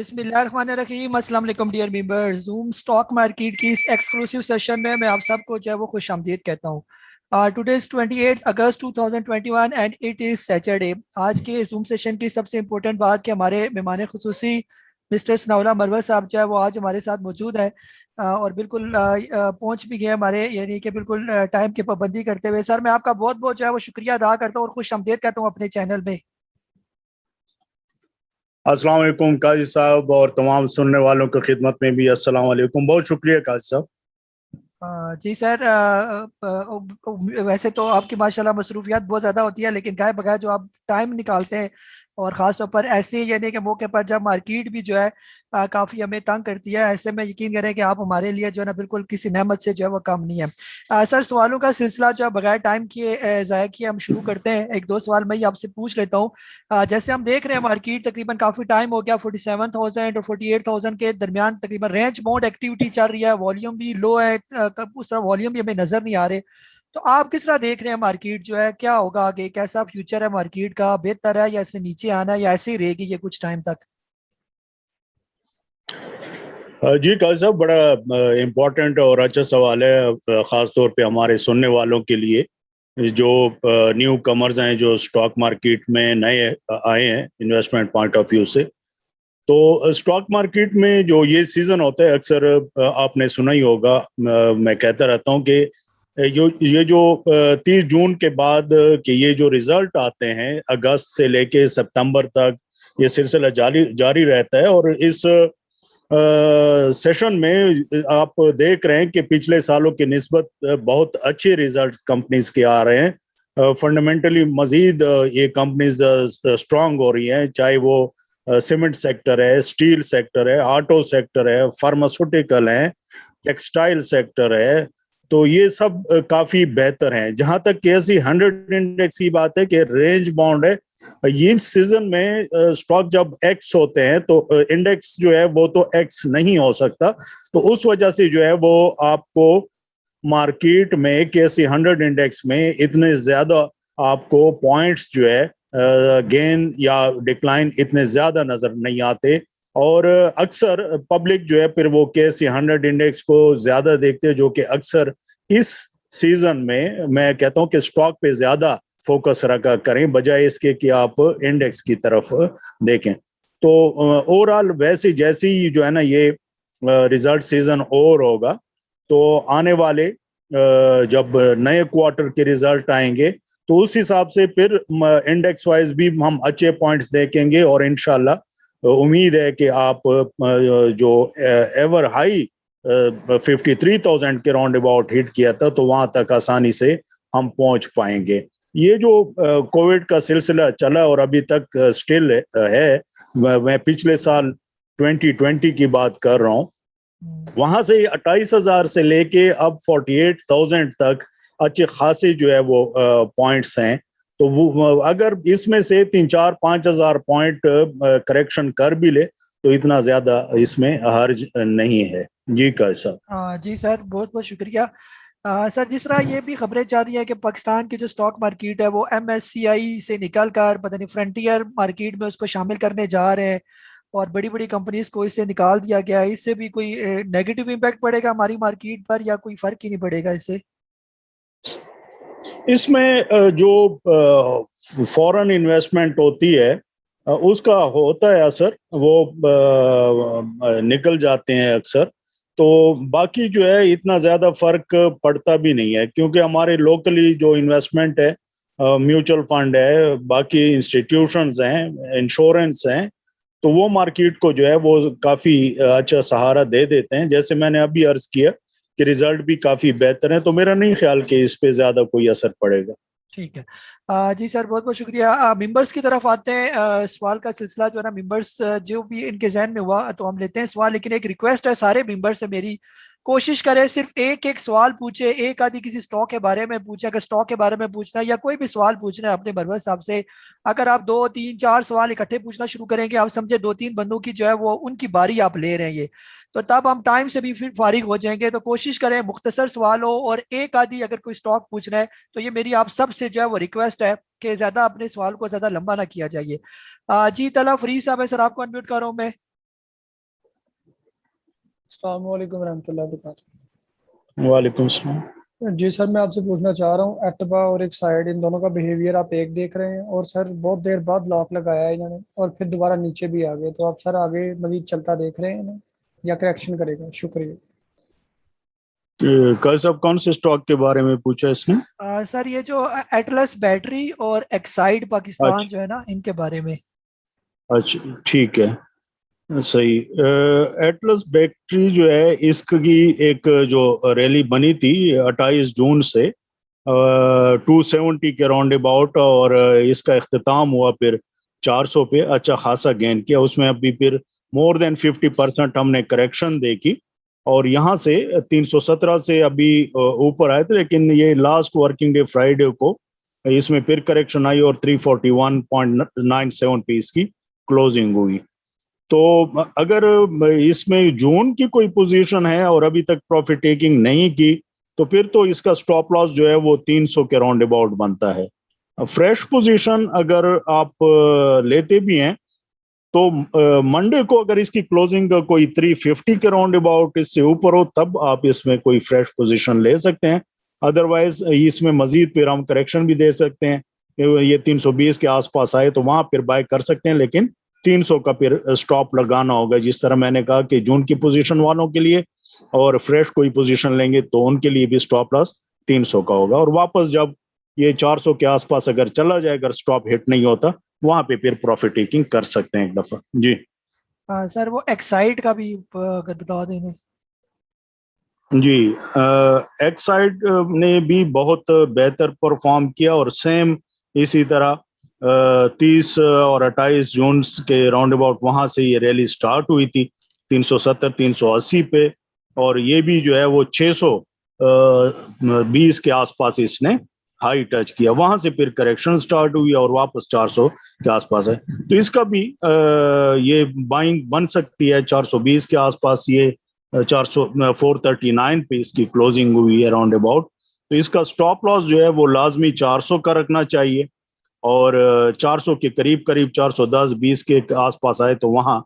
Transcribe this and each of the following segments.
بسم اللہ الرحمن الرحیم۔ السلام علیکم ڈیئر ممبر، زوم سٹاک مارکیٹ کی اس ایکسکلوسیو سیشن میں آپ سب کو جو ہے وہ خوش آمدید کہتا ہوں۔ Today is 28 August 2021 and it is Saturday. آج کے زوم سیشن کی سب سے امپورٹنٹ بات کہ ہمارے مہمان خصوصی مسٹر ثناءاللہ مروت صاحب جو ہے وہ آج ہمارے ساتھ موجود ہے، اور بالکل پہنچ بھی گئے ہمارے، یعنی کہ بالکل ٹائم کی پابندی کرتے ہوئے۔ سر میں آپ کا بہت بہت جو ہے وہ شکریہ ادا کرتا ہوں اور خوش آمدید کہتا ہوں اپنے چینل میں۔ السلام علیکم قاضی صاحب، اور تمام سننے والوں کی خدمت میں بھی السلام علیکم، بہت شکریہ قاضی صاحب۔ جی سر، ویسے تو آپ کی ماشاءاللہ مصروفیات بہت زیادہ ہوتی ہے، لیکن گائے بغیر جو آپ ٹائم نکالتے ہیں، اور خاص طور پر ایسے یعنی کہ موقع پر جب مارکیٹ بھی جو ہے کافی ہمیں تنگ کرتی ہے، ایسے میں یقین کریں کہ آپ ہمارے لیے جو ہے نا بالکل کسی نعمت سے جو ہے وہ کم نہیں ہے۔ سر سوالوں کا سلسلہ جو ہے بغیر ٹائم کیے ضائع کیے ہم شروع کرتے ہیں۔ ایک دو سوال میں ہی آپ سے پوچھ لیتا ہوں۔ جیسے ہم دیکھ رہے ہیں مارکیٹ تقریباً کافی ٹائم ہو گیا 47,000 اور 48,000 کے درمیان تقریباً رینج باؤنڈ ایکٹیویٹی چل رہی ہے، والیوم بھی لو ہے، اس طرح والیوم بھی ہمیں نظر نہیں آ رہے۔ تو آپ کس طرح دیکھ رہے ہیں مارکیٹ جو ہے، کیا ہوگا آگے، کیسا فیوچر ہے مارکیٹ کا، بہتر ہے یا اس سے نیچے آنا ہے یا ایسے ہی رہے گی یہ کچھ ٹائم تک؟ جی قاضی صاحب، بڑا امپورٹنٹ اور اچھا سوال ہے، خاص طور پہ ہمارے سننے والوں کے لیے جو نیو کمرز ہیں، جو سٹاک مارکیٹ میں نئے آئے ہیں انویسٹمنٹ پوائنٹ آف ویو سے۔ تو سٹاک مارکیٹ میں جو یہ سیزن ہوتا ہے، اکثر آپ نے سنا ہی ہوگا، میں کہتا رہتا ہوں کہ یہ جو 30 جون کے بعد کہ یہ جو رزلٹ آتے ہیں اگست سے لے کے ستمبر تک، یہ سلسلہ جاری رہتا ہے۔ اور اس سیشن میں آپ دیکھ رہے ہیں کہ پچھلے سالوں کی نسبت بہت اچھے ریزلٹ کمپنیز کے آ رہے ہیں۔ فنڈامنٹلی مزید یہ کمپنیز سٹرانگ ہو رہی ہیں، چاہے وہ سیمنٹ سیکٹر ہے، اسٹیل سیکٹر ہے، آٹو سیکٹر ہے، فارماسوٹیکل ہے، ٹیکسٹائل سیکٹر ہے، تو یہ سب کافی بہتر ہیں۔ جہاں تک KSE 100 انڈیکس کی بات ہے کہ رینج باؤنڈ ہے، یہ سیزن میں سٹاک جب ایکس ہوتے ہیں تو انڈیکس جو ہے وہ تو ایکس نہیں ہو سکتا، تو اس وجہ سے جو ہے وہ آپ کو مارکیٹ میں KSE 100 انڈیکس میں اتنے زیادہ آپ کو پوائنٹس جو ہے گین یا ڈکلائن اتنے زیادہ نظر نہیں آتے، اور اکثر پبلک جو ہے پھر وہ KSE 100 انڈیکس کو زیادہ دیکھتے ہیں، جو کہ اکثر اس سیزن میں کہتا ہوں کہ سٹاک پہ زیادہ فوکس رکھا کریں بجائے اس کے کہ آپ انڈیکس کی طرف دیکھیں۔ تو اوورال ویسے جیسے ہی جو ہے نا یہ ریزلٹ سیزن اوور ہوگا، تو آنے والے جب نئے کوارٹر کے ریزلٹ آئیں گے تو اس حساب سے پھر انڈیکس وائز بھی ہم اچھے پوائنٹس دیکھیں گے، اور انشاءاللہ امید ہے کہ آپ جو ایور ہائی 53,000 کے راؤنڈ اباؤٹ ہٹ کیا تھا تو وہاں تک آسانی سے ہم پہنچ پائیں گے۔ یہ جو کووڈ کا سلسلہ چلا اور ابھی تک سٹل ہے، میں پچھلے سال 2020 کی بات کر رہا ہوں، وہاں سے 28,000 سے لے کے اب 48,000 تک اچھے خاصے جو ہے وہ پوائنٹس ہیں۔ تو وہ اگر اس میں سے 3-4-5 ہزار پوائنٹ کریکشن کر بھی لے تو اتنا زیادہ اس میں حرج نہیں ہے۔ جی قاضی صاحب۔ جی سر، بہت بہت شکریہ۔ سر جس طرح یہ بھی خبریں چل رہی ہیں کہ پاکستان کی جو سٹاک مارکیٹ ہے وہ MSCI سے نکل کر پتہ نہیں فرنٹیئر مارکیٹ میں اس کو شامل کرنے جا رہے ہیں، اور بڑی بڑی کمپنیز کو اس سے نکال دیا گیا ہے، اس سے بھی کوئی نیگیٹو امپیکٹ پڑے گا ہماری مارکیٹ پر یا کوئی فرق ہی نہیں پڑے گا اس سے؟ اس میں جو فورن انویسٹمنٹ ہوتی ہے اس کا ہوتا ہے اثر، وہ نکل جاتے ہیں اکثر، تو باقی جو ہے اتنا زیادہ فرق پڑتا بھی نہیں ہے، کیونکہ ہمارے لوکلی جو انویسٹمنٹ ہے، میوچل فنڈ ہے، باقی انسٹیٹیوشنز ہیں، انشورنس ہیں، تو وہ مارکیٹ کو جو ہے وہ کافی اچھا سہارا دے دیتے ہیں۔ جیسے میں نے ابھی عرض کیا کہ ریزلٹ بھی کافی بہتر ہیں، تو میرا نہیں خیال کہ اس پہ زیادہ کوئی اثر پڑے گا۔ ٹھیک ہے جی سر، بہت بہت شکریہ۔ ممبرس کی طرف آتے ہیں، سوال کا سلسلہ جو ہے نا ممبرس جو بھی ان کے ذہن میں ہوا تو ہم لیتے ہیں سوال، لیکن ایک ریکویسٹ ہے سارے ممبر سے میری، کوشش کرے صرف ایک ایک سوال پوچھے، ایک آدھی کسی سٹاک کے بارے میں پوچھے، اگر سٹاک کے بارے میں پوچھنا ہے یا کوئی بھی سوال پوچھنا ہے اپنے مروت صاحب سے، اگر آپ 2-3-4 سوال اکٹھے پوچھنا شروع کریں گے، آپ سمجھے 2-3 بندوں کی جو ہے وہ ان کی باری آپ لے رہے ہیں، یہ تو تب ہم ٹائم سے بھی پھر فارغ ہو جائیں گے۔ تو کوشش کریں مختصر سوال ہو، اور ایک آدھی اگر کوئی سٹاک پوچھنا ہے تو یہ میری آپ سب سے جو ہے وہ ریکویسٹ ہے کہ زیادہ اپنے سوال کو زیادہ لمبا نہ کیا جائیے۔ جی طلعت فرید صاحب ہے، سر آپ کو انمیوٹ کر رہا ہوں میں۔ السلام علیکم ورحمۃ اللہ وبرکاتہ. وعلیکم السلام. جی سر, میں آپ سے پوچھنا چاہ رہا ہوں, ایکٹیوا اور ایک سائڈ, ان دونوں کا بیہیویئر آپ ایک دیکھ رہے ہیں, اور سر بہت دیر بعد لاک لگایا ہے انہوں نے, اور پھر دوبارہ نیچے بھی آ گئے, تو آپ سر آگے مزید چلتا دیکھ رہے ہیں انہیں یا کریکشن کرے گا؟ شکریہ. کل صاحب کون سے اسٹاک کے بارے میں پوچھا اس نے؟ سر یہ جو ایٹلس بیٹری اور ایکسائڈ پاکستان جو ہے نا, ان کے بارے میں. اچھا ٹھیک ہے, صحیح. ایٹلس بیٹری جو ہے, اس کی ایک جو ریلی بنی تھی 28 جون سے 270 کے راؤنڈ اباؤٹ, اور اس کا اختتام ہوا پھر 400 پہ, اچھا خاصا گین کیا. اس میں ابھی پھر مور دین 50% ہم نے کریکشن دیکھی, اور یہاں سے 317 سے ابھی اوپر آئے تھے, لیکن یہ لاسٹ ورکنگ ڈے فرائیڈے کو اس میں پھر کریکشن آئی اور 341.97 پہ اس کی کلوزنگ ہوئی. تو اگر اس میں جون کی کوئی پوزیشن ہے اور ابھی تک پروفٹ ٹیکنگ نہیں کی, تو پھر تو اس کا سٹاپ لاس جو ہے وہ 300 کے راؤنڈ اباؤٹ بنتا ہے. فریش پوزیشن اگر آپ لیتے بھی ہیں تو منڈے کو اگر اس کی کلوزنگ کوئی 350 کے راؤنڈ اباؤٹ اس سے اوپر ہو, تب آپ اس میں کوئی فریش پوزیشن لے سکتے ہیں. ادروائز اس میں مزید پھر ہم کریکشن بھی دے سکتے ہیں, یہ 320 کے آس پاس آئے تو وہاں پھر بائی کر سکتے ہیں, لیکن 300 کا پھر سٹاپ لگانا ہوگا, جس طرح میں نے کہا کہ جون کی پوزیشن والوں کے لیے, اور فریش کوئی پوزیشن لیں گے تو ان کے لیے بھی سٹاپ لاس 300 کا ہوگا. اور واپس جب یہ 400 کے آس پاس اگر چلا جائے, اگر سٹاپ ہٹ نہیں ہوتا, وہاں پہ پھر پروفٹ ٹیکنگ کر سکتے ہیں ایک دفعہ. جی سر وہ ایکسائڈ کا بھی اگر بتا دیں. جی, ایکسائڈ نے بھی بہت بہتر پرفارم کیا, اور سیم اسی طرح 30 اور 28 جون کے راؤنڈ اباؤٹ وہاں سے یہ ریلی سٹارٹ ہوئی تھی 370-380 پہ, اور یہ بھی جو ہے وہ 620 کے آس پاس اس نے ہائی ٹچ کیا. وہاں سے پھر کریکشن سٹارٹ ہوئی اور واپس 400 کے آس پاس ہے, تو اس کا بھی یہ بائنگ بن سکتی ہے 420 کے آس پاس. یہ 439 پہ اس کی کلوزنگ ہوئی ہے راؤنڈ اباؤٹ, تو اس کا سٹاپ لاس جو ہے وہ لازمی 400 کا رکھنا چاہیے, اور 400 کے قریب 410-20 کے آس پاس آئے تو وہاں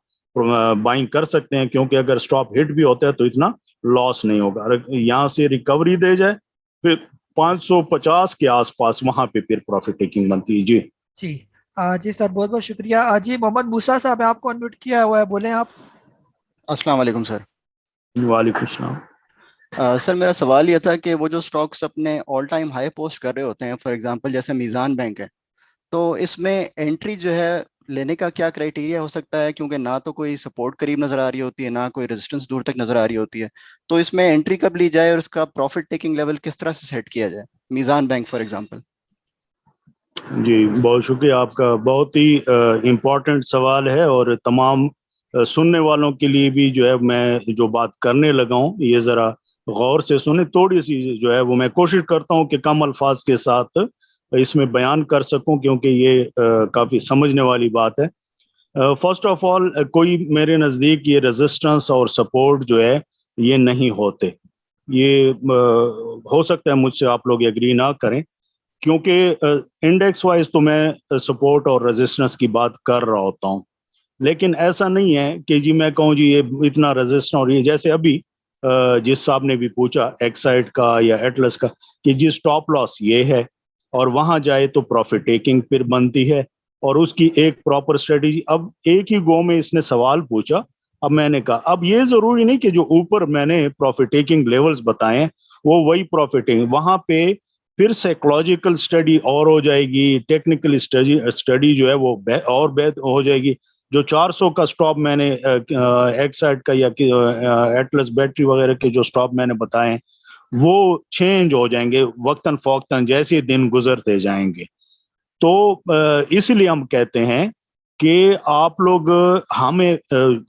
بائنگ کر سکتے ہیں, کیونکہ اگر سٹاپ ہٹ بھی ہوتا ہے تو اتنا لاس نہیں ہوگا. یہاں سے ریکوری دے جائے پھر 550 کے آس پاس, وہاں پہ پھر پروفٹ ٹیکنگ بنتی ہے. جی جی سر, بہت بہت شکریہ. جی محمد موسیٰ صاحب, آپ کو انمیوٹ کیا ہوا ہے, بولیں آپ. السلام علیکم سر. وعلیکم السلام. سر میرا سوال یہ تھا کہ وہ جو سٹاکس اپنے آل ٹائم ہائی پوسٹ کر رہے ہوتے ہیں, فار ایگزامپل جیسے میزان بینک ہے, تو اس میں انٹری جو ہے لینے کا کیا کرائٹیریا ہو سکتا ہے؟ کیونکہ نہ تو کوئی سپورٹ قریب نظر آ رہی ہوتی ہے, نہ کوئی ریزسٹنس دور تک نظر آ رہی ہوتی ہے, تو اس میں انٹری کب لی جائے اور اس کا پروفٹ ٹیکنگ لیول کس طرح سے سیٹ کیا جائے, میزان بینک فار ایگزامپل. جی بہت شکریہ آپ کا, بہت ہی امپورٹنٹ سوال ہے, اور تمام سننے والوں کے لیے بھی جو ہے میں جو بات کرنے لگا ہوں یہ ذرا غور سے سنیں. تھوڑی سی جو ہے وہ میں کوشش کرتا ہوں کہ کم الفاظ کے ساتھ اس میں بیان کر سکوں, کیونکہ یہ کافی سمجھنے والی بات ہے. فرسٹ آف آل, کوئی میرے نزدیک یہ ریزسٹنس اور سپورٹ جو ہے یہ نہیں ہوتے. یہ ہو سکتا ہے مجھ سے آپ لوگ ایگری نہ کریں, کیونکہ انڈیکس وائز تو میں سپورٹ اور ریزسٹنس کی بات کر رہا ہوتا ہوں, لیکن ایسا نہیں ہے کہ جی میں کہوں جی یہ اتنا ریزسٹنس, اور یہ جیسے ابھی جس صاحب نے بھی پوچھا ایکسائڈ کا یا ایٹلس کا, کہ جی سٹاپ لاس یہ ہے اور وہاں جائے تو پروفٹ ٹیکنگ پھر بنتی ہے, اور اس کی ایک پراپر اسٹریٹجی. اب ایک ہی گو میں اس نے سوال پوچھا, اب میں نے کہا اب یہ ضروری نہیں کہ جو اوپر میں نے پروفٹ ٹیکنگ لیولز بتائے وہ وہی پروفٹ ٹیکنگ, وہاں پہ پھر سائیکولوجیکل اسٹڈی اور ہو جائے گی, ٹیکنیکل اسٹڈی جو ہے وہ اور بہتر ہو جائے گی. جو 400 کا سٹاپ میں نے ایکسائڈ کا یا ایٹلس بیٹری وغیرہ کے جو سٹاپ میں نے بتائے وہ چینج ہو جائیں گے وقتاً فوقتاً جیسے دن گزرتے جائیں گے. تو اس لیے ہم کہتے ہیں کہ آپ لوگ ہمیں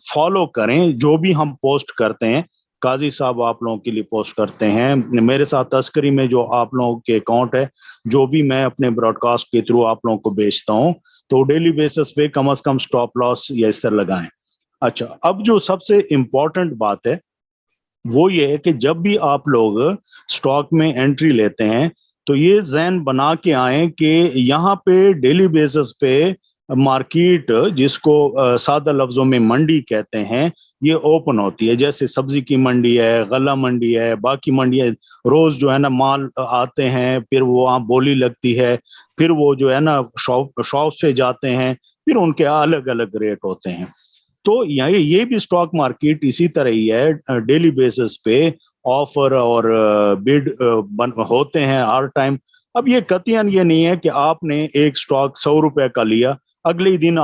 فالو کریں, جو بھی ہم پوسٹ کرتے ہیں. قاضی صاحب آپ لوگوں کے لیے پوسٹ کرتے ہیں, میرے ساتھ تذکری میں جو آپ لوگوں کے اکاؤنٹ ہے, جو بھی میں اپنے براڈ کاسٹ کے تھرو آپ لوگوں کو بیچتا ہوں, تو ڈیلی بیسس پہ کم از کم سٹاپ لاس یا اس طرح لگائیں. اچھا, اب جو سب سے امپورٹنٹ بات ہے وہ یہ ہے کہ جب بھی آپ لوگ سٹاک میں انٹری لیتے ہیں تو یہ ذہن بنا کے آئیں کہ یہاں پہ ڈیلی بیسس پہ मार्केट जिसको सादा लफ्जों में मंडी कहते हैं, ये ओपन होती है। जैसे सब्जी की मंडी है, गला मंडी है, बाकी मंडी है, रोज जो है ना माल आते हैं, फिर वो वहाँ बोली लगती है, फिर वो जो है ना शॉप से जाते हैं, फिर उनके अलग अलग रेट होते हैं। तो ये भी स्टॉक मार्केट इसी तरह ही है, डेली बेसिस पे ऑफर और बिड होते हैं हर टाइम। अब ये कतियन ये नहीं है कि आपने एक स्टॉक 100 रुपए का लिया, अगले ही दिन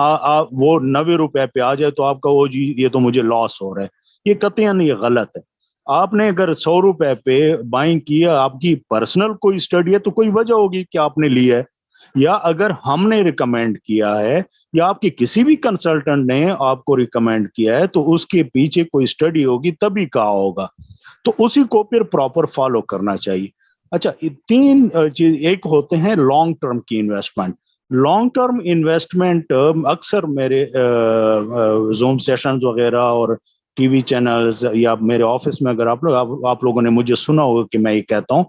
वो 90 रुपए पे आ जाए तो आपका वो जी ये तो मुझे लॉस हो रहा है, ये कतियन ये गलत है। आपने अगर 100 रुपए पे बाइंग किया, आपकी पर्सनल कोई स्टडी है तो कोई वजह होगी कि आपने लिया है, या अगर हमने रिकमेंड किया है या आपके किसी भी कंसल्टेंट ने आपको रिकमेंड किया है तो उसके पीछे कोई स्टडी होगी तभी कहा होगा, तो उसी को फिर प्रॉपर फॉलो करना चाहिए। अच्छा, 3 चीज, एक होते हैं लॉन्ग टर्म की इन्वेस्टमेंट। लॉन्ग टर्म इन्वेस्टमेंट अक्सर मेरे जूम सेशंस वगैरह और टीवी चैनल्स या मेरे ऑफिस में अगर आप लोगों ने मुझे सुना होगा कि मैं ये कहता हूँ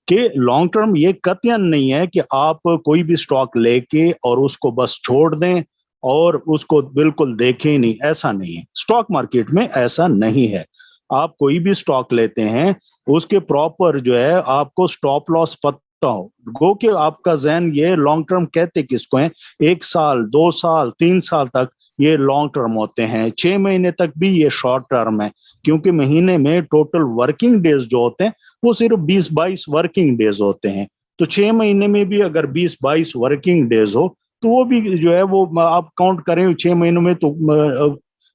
कि लॉन्ग टर्म ये कतई नहीं है कि आप कोई भी स्टॉक लेके और उसको बस छोड़ दें और उसको बिल्कुल देखें ही नहीं, ऐसा नहीं है। स्टॉक मार्केट में ऐसा नहीं है। आप कोई भी स्टॉक लेते हैं उसके प्रॉपर जो है आपको स्टॉप लॉस पता हो, गो कि आपका जहन ये लॉन्ग टर्म कहते किसको है, 1 साल 2 साल 3 साल तक ये लॉन्ग टर्म होते हैं, 6 महीने तक भी ये शॉर्ट टर्म है, क्योंकि महीने में टोटल वर्किंग डेज जो होते हैं वो सिर्फ 20-22 वर्किंग डेज होते हैं। तो 6 महीने में भी अगर 20-22 वर्किंग डेज हो तो वो भी जो है वो आप काउंट करें 6 महीनों में तो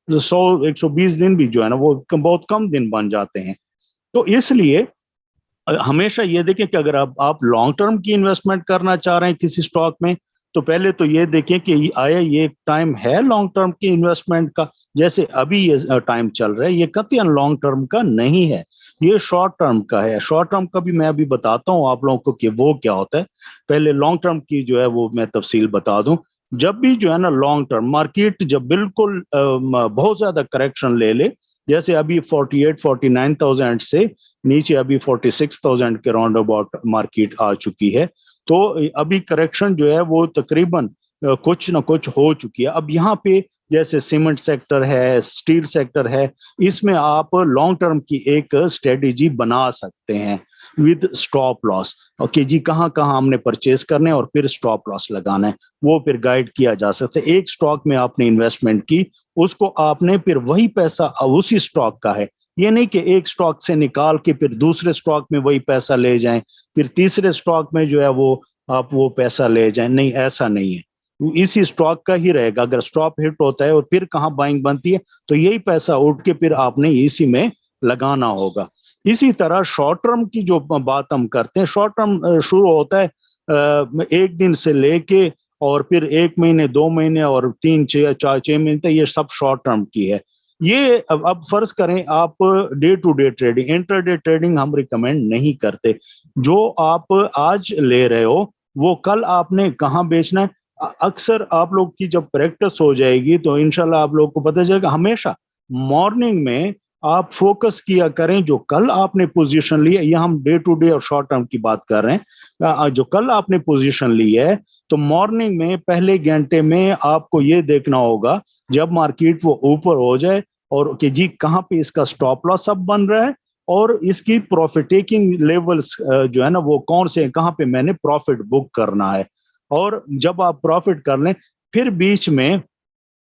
100-120 दिन भी जो है ना वो बहुत कम दिन बन जाते हैं। तो इसलिए हमेशा ये देखें कि अगर आप लॉन्ग टर्म की इन्वेस्टमेंट करना चाह रहे हैं किसी स्टॉक में, तो पहले तो ये देखें कि आया ये टाइम है लॉन्ग टर्म की इन्वेस्टमेंट का। जैसे अभी ये टाइम चल रहा है ये कतई लॉन्ग टर्म का नहीं है, ये शॉर्ट टर्म का है। शॉर्ट टर्म का भी मैं अभी बताता हूँ आप लोगों को कि वो क्या होता है। पहले लॉन्ग टर्म की जो है वो मैं तफसील बता दूं। जब भी जो है ना लॉन्ग टर्म मार्केट जब बिल्कुल बहुत ज्यादा करेक्शन ले, जैसे अभी 48-49,000 से नीचे अभी 46,000 के राउंड अबाउट मार्केट आ चुकी है, तो अभी करेक्शन जो है वो तकरीबन कुछ ना कुछ हो चुकी है। अब यहाँ पे जैसे सीमेंट सेक्टर है, स्टील सेक्टर है, इसमें आप लॉन्ग टर्म की एक स्ट्रेटेजी बना सकते हैं विद स्टॉप लॉस। ओके जी, कहाँ कहाँ हमने परचेज करने और फिर स्टॉप लॉस लगाना है वो फिर गाइड किया जा सकता है। एक स्टॉक में आपने इन्वेस्टमेंट की, उसको आपने फिर वही पैसा उसी स्टॉक का है, ये नहीं कि एक स्टॉक से निकाल के फिर दूसरे स्टॉक में वही पैसा ले जाएं, फिर तीसरे स्टॉक में जो है वो आप वो पैसा ले जाएं, नहीं ऐसा नहीं है, इसी स्टॉक का ही रहेगा। अगर स्टॉप हिट होता है और फिर कहाँ बाइंग बनती है तो यही पैसा उठ के फिर आपने इसी में लगाना होगा। इसी तरह शॉर्ट टर्म की जो बात हम करते हैं, शॉर्ट टर्म शुरू होता है 1 दिन से लेके और फिर 1 महीने 2 महीने और 3-4-6 महीने तक, ये सब शॉर्ट टर्म की है। ये अब फर्ज करें आप day to day trading, intraday trading हम रिकमेंड नहीं करते। जो आप आज ले रहे हो वो कल आपने कहाँ बेचना है। अक्सर आप लोग की जब प्रैक्टिस हो जाएगी तो इंशाल्लाह आप लोग को पता चलेगा, हमेशा मॉर्निंग में आप फोकस किया करें जो कल आपने पोजीशन ली है। ये हम डे टू डे और शॉर्ट टर्म की बात कर रहे हैं। जो कल आपने पोजीशन ली है तो मॉर्निंग में पहले घंटे में आपको ये देखना होगा जब मार्केट वो ऊपर हो जाए और कि जी कहाँ पे इसका स्टॉप लॉस अब बन रहा है और इसकी प्रॉफिट टेकिंग लेवल्स जो है ना वो कौन से, कहाँ पे मैंने प्रॉफिट बुक करना है। और जब आप प्रॉफिट कर लें फिर बीच में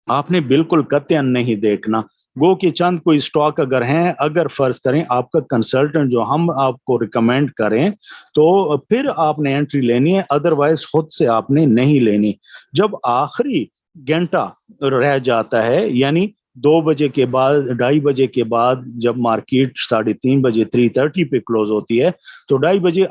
आपने बिल्कुल कतई नहीं देखना, गो कि चंद कोई स्टॉक अगर हैं, अगर फर्ज करें आपका कंसल्टेंट जो हम आपको रिकमेंड करें तो फिर आपने एंट्री लेनी है, अदरवाइज खुद से आपने नहीं लेनी। जब आखिरी घंटा रह जाता है यानी 2 बजे के बाद 2:30 बजे के बाद जब मार्केट 3:30 बजे 3:30 पे क्लोज होती है तो 2:30 बजे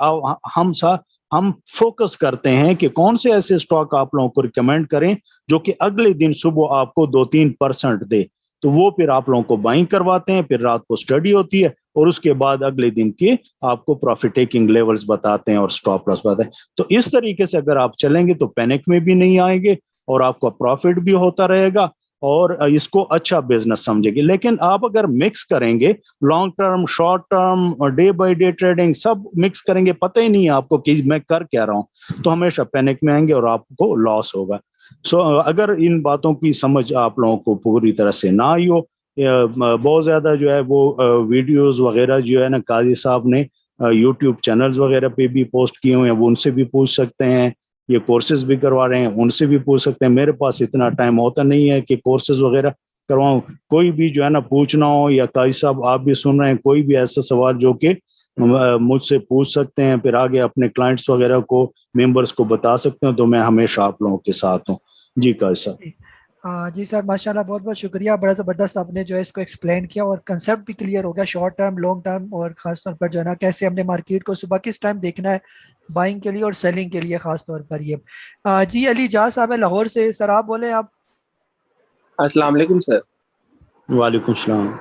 हम फोकस करते हैं कि कौन से ऐसे स्टॉक आप लोगों को रिकमेंड करें जो कि अगले दिन सुबह आपको 2-3% दे, तो वो फिर आप लोगों को बाइंग करवाते हैं। फिर रात को स्टडी होती है और उसके बाद अगले दिन के आपको प्रॉफिट टेकिंग लेवल्स बताते हैं और स्टॉप लॉस बताते हैं। तो इस तरीके से अगर आप चलेंगे तो पैनिक में भी नहीं आएंगे और आपका प्रॉफिट भी होता रहेगा اور اس کو اچھا بزنس سمجھے گی. لیکن آپ اگر مکس کریں گے long term, short term, day by day trading sub mix کریں گے, پتہ ہی نہیں آپ کو کہ میں کر کیا رہا ہوں, تو ہمیشہ پینک میں آئیں گے اور آپ کو لاس ہوگا. اگر ان باتوں کی سمجھ آپ لوگوں کو پوری طرح سے نہ آئی ہو, بہت زیادہ جو ہے وہ ویڈیوز وغیرہ جو ہے نا قاضی صاحب نے یوٹیوب چینلز وغیرہ پہ بھی پوسٹ کیے ہوئے ہیں, وہ ان سے بھی پوچھ سکتے ہیں. یہ کورسز بھی کروا رہے ہیں, ان سے بھی پوچھ سکتے ہیں. میرے پاس اتنا ٹائم ہوتا نہیں ہے کہ کورسز وغیرہ کرواؤں. کوئی بھی جو ہے نا پوچھنا ہو, یا قاضی صاحب آپ بھی سن رہے ہیں, کوئی بھی ایسا سوال جو کہ مجھ سے پوچھ سکتے ہیں, پھر آگے اپنے کلائنٹس وغیرہ کو, ممبرس کو بتا سکتے ہیں, تو میں ہمیشہ آپ لوگوں کے ساتھ ہوں. جی قاضی صاحب. جی سر ماشاءاللہ, بہت بہت شکریہ, بڑا زبردست آپ نے جو ہے اس کو ایکسپلین کیا اور کنسیپٹ بھی کلیئر ہو گیا, شارٹ ٹرم, لانگ ٹرم, اور خاص طور پر جو ہے نا کیسے ہم نے مارکیٹ کو صبح کس ٹائم دیکھنا ہے بائنگ کے لیے اور سیلنگ کے لیے خاص طور پر. یہ جی علی جاز صاحب ہے لاہور سے, سر آپ بولیں آپ. السلام علیکم سر. وعلیکم السلام.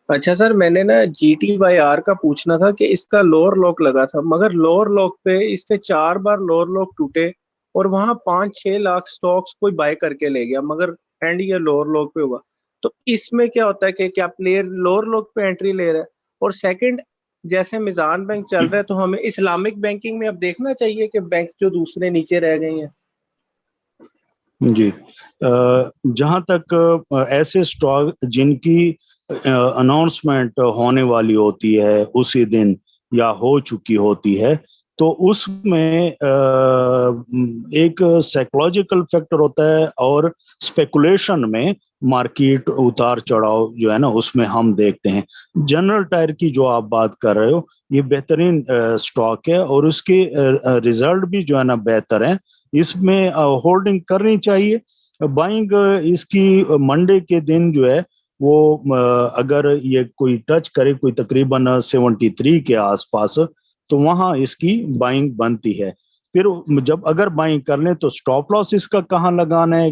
اچھا سر, میں نے نا جی ٹی وائی آر کا پوچھنا تھا کہ اس کا لوور لوک لگا تھا, مگر لوور لوک پہ اس کے 4 بار لوور لوک ٹوٹے اور وہاں 5-6 لاکھ سٹاکس کوئی بائی کر کے لے گیا, مگر اینڈ یہ لوور لوک پہ ہوا. تو اس میں کیا ہوتا ہے کہ کیا پلیئر لوور لوک پہ انٹری لے رہا ہے؟ اور سیکنڈ, جیسے میزان بینک چل رہا ہے تو ہمیں اسلامک بینکنگ میں اب دیکھنا چاہیے کہ بینک جو دوسرے نیچے رہ گئے ہیں. جی, جہاں تک ایسے سٹاک جن کی اناؤنسمنٹ ہونے والی ہوتی ہے اسی دن یا ہو چکی ہوتی ہے, تو اس میں ایک سائیکولوجیکل فیکٹر ہوتا ہے, اور اسپیکولیشن میں مارکیٹ اتار چڑھاؤ جو ہے نا اس میں ہم دیکھتے ہیں. جنرل ٹائر کی جو آپ بات کر رہے ہو, یہ بہترین سٹاک ہے اور اس کے ریزلٹ بھی جو ہے نا بہتر ہیں. اس میں ہولڈنگ کرنی چاہیے. بائنگ اس کی منڈے کے دن جو ہے وہ اگر یہ کوئی ٹچ کرے کوئی تقریباً 73 کے آس پاس, تو وہاں اس کی بائنگ بنتی ہے. پھر جب اگر بائنگ کر لیں تو سٹاپ لاس اس کا کہاں لگانا ہے,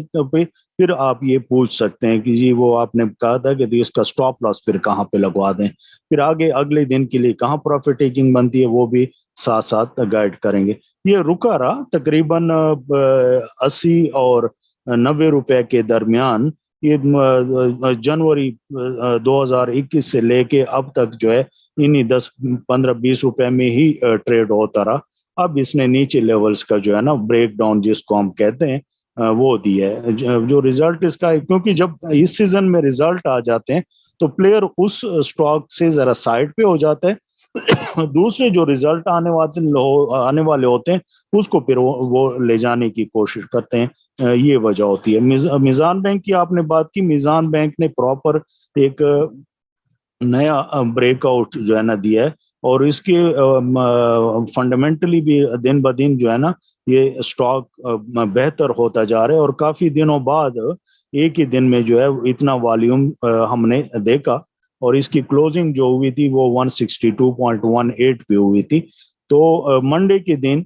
پھر آپ یہ پوچھ سکتے ہیں کہ جی وہ آپ نے کہا تھا کہ اس کا سٹاپ لاس پھر کہاں پہ لگوا دیں. پھر آگے اگلے دن کے لیے کہاں پروفٹ ٹیکنگ بنتی ہے وہ بھی ساتھ ساتھ گائیڈ کریں گے. یہ رکا رہا تقریباً 80 اور 90 روپے کے درمیان, یہ جنوری 2021 سے لے کے اب تک جو ہے انہی 10-15-20 روپے میں ہی ٹریڈ ہوتا رہا. اب اس نے نیچے لیولز کا جو ہے نا بریک ڈاؤن جس کو ہم کہتے ہیں وہ دیا ہے. جو ریزلٹ اس کا ہے, کیونکہ جب اس سیزن میں ریزلٹ آ جاتے ہیں تو پلیئر اس سٹاک سے ذرا سائڈ پہ ہو جاتا ہے, دوسرے جو ریزلٹ آنے والے ہوتے ہیں اس کو پھر وہ لے جانے کی کوشش کرتے ہیں. یہ وجہ ہوتی ہے. میزان بینک کی آپ نے بات کی, میزان بینک نے پراپر ایک نیا بریک آؤٹ جو ہے نا دیا ہے, اور اس کے فنڈامنٹلی بھی دن بدن جو ہے نا یہ سٹاک بہتر ہوتا جا رہا ہے. اور کافی دنوں بعد ایک ہی دن میں جو ہے اتنا والیوم ہم نے دیکھا, اور اس کی کلوزنگ جو ہوئی تھی وہ 162.18 پہ ہوئی تھی. تو منڈے کے دن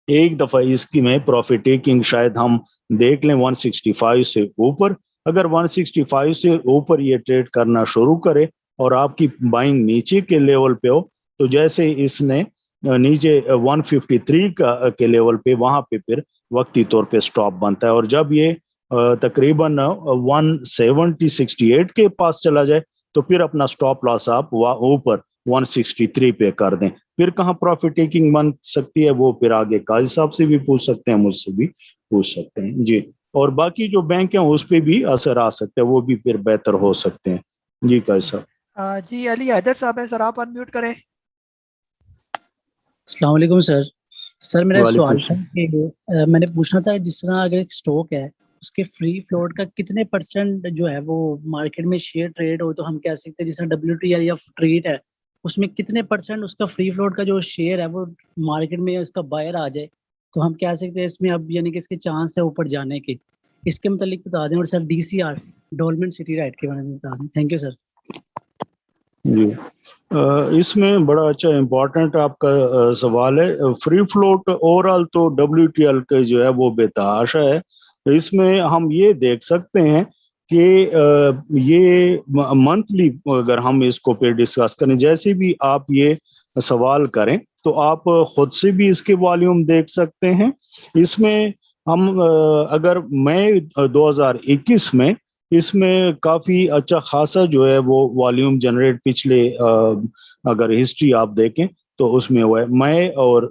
ایک دفعہ اس کی میں پروفٹ ٹیکنگ شاید ہم دیکھ لیں 165 سے اوپر. اگر 165 سے اوپر یہ ٹریڈ کرنا شروع کرے اور آپ کی بائنگ نیچے کے لیول پہ ہو, تو جیسے اس نے نیچے 153 کے لیول پہ, وہاں پہ پھر وقتی طور پہ سٹاپ بنتا ہے. اور جب یہ تقریباً 170-68 کے پاس چلا جائے تو پھر اپنا سٹاپ لاس آپ اوپر 163 پہ کر دیں. پھر کہاں پروفٹ ٹیکنگ بن سکتی ہے وہ پھر آگے قاضی صاحب سے بھی پوچھ سکتے ہیں, مجھ سے بھی پوچھ سکتے ہیں. جی, اور باقی جو بینک ہیں اس پہ بھی اثر آ سکتا ہے, وہ بھی پھر بہتر ہو سکتے ہیں. جی قاضی صاحب. جی علی حیدر صاحب ہیں, سر آپ انمیوٹ کریں. السلام علیکم سر. سر میرا وعلیکم سوال تھا کہ میں نے پوچھنا تھا جس طرح اگر ایک سٹاک ہے اس کے فری فلوٹ کا کتنے پرسنٹ جو ہے وہ مارکیٹ میں شیئر ٹریڈ ہو, تو ہم کہہ سکتے ہیں جس طرح WTI یا ٹریڈ ہے اس میں کتنے پرسنٹ اس کا فری فلوٹ کا جو شیئر ہے وہ مارکیٹ میں اس کا بائر آ جائے, تو ہم کہہ سکتے ہیں اس میں اب یعنی کہ اس کے چانس ہے اوپر جانے کے. اس کے متعلق بتا دیں. اور سر DCR ڈولمن سٹی رائٹ کے بارے میں بتا دیں. Thank you sir. جی, اس میں بڑا اچھا امپورٹنٹ آپ کا سوال ہے. فری فلوٹ اوور آل تو WTL کے جو ہے وہ بے تحاشا ہے. اس میں ہم یہ دیکھ سکتے ہیں کہ یہ منتھلی اگر ہم اس کو پہ ڈسکس کریں, جیسے بھی آپ یہ سوال کریں تو آپ خود سے بھی اس کے والیوم دیکھ سکتے ہیں. اس میں ہم اگر مئی 2021 میں اس میں کافی اچھا خاصا جو ہے وہ والیوم جنریٹ پچھلے اگر ہسٹری آپ دیکھیں تو اس میں ہوا ہے مئی اور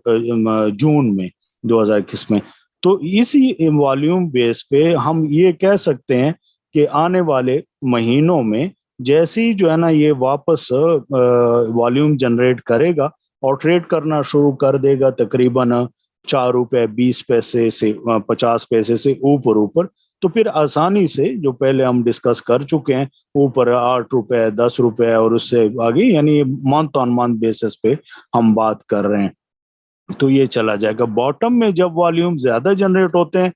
جون میں 2021 میں. تو اسی والیوم بیس پہ ہم یہ کہہ سکتے ہیں کہ آنے والے مہینوں میں جیسی جو ہے نا یہ واپس والیوم جنریٹ کرے گا اور ٹریڈ کرنا شروع کر دے گا تقریباً 4 روپے 20 پیسے سے 50 پیسے سے اوپر تو پھر آسانی سے جو پہلے ہم ڈسکس کر چکے ہیں اوپر 8 روپے 10 روپے اور اس سے آگے یعنی منتھ آن منتھ بیسس پہ ہم بات کر رہے ہیں تو یہ چلا جائے گا. باٹم میں جب والیوم زیادہ جنریٹ ہوتے ہیں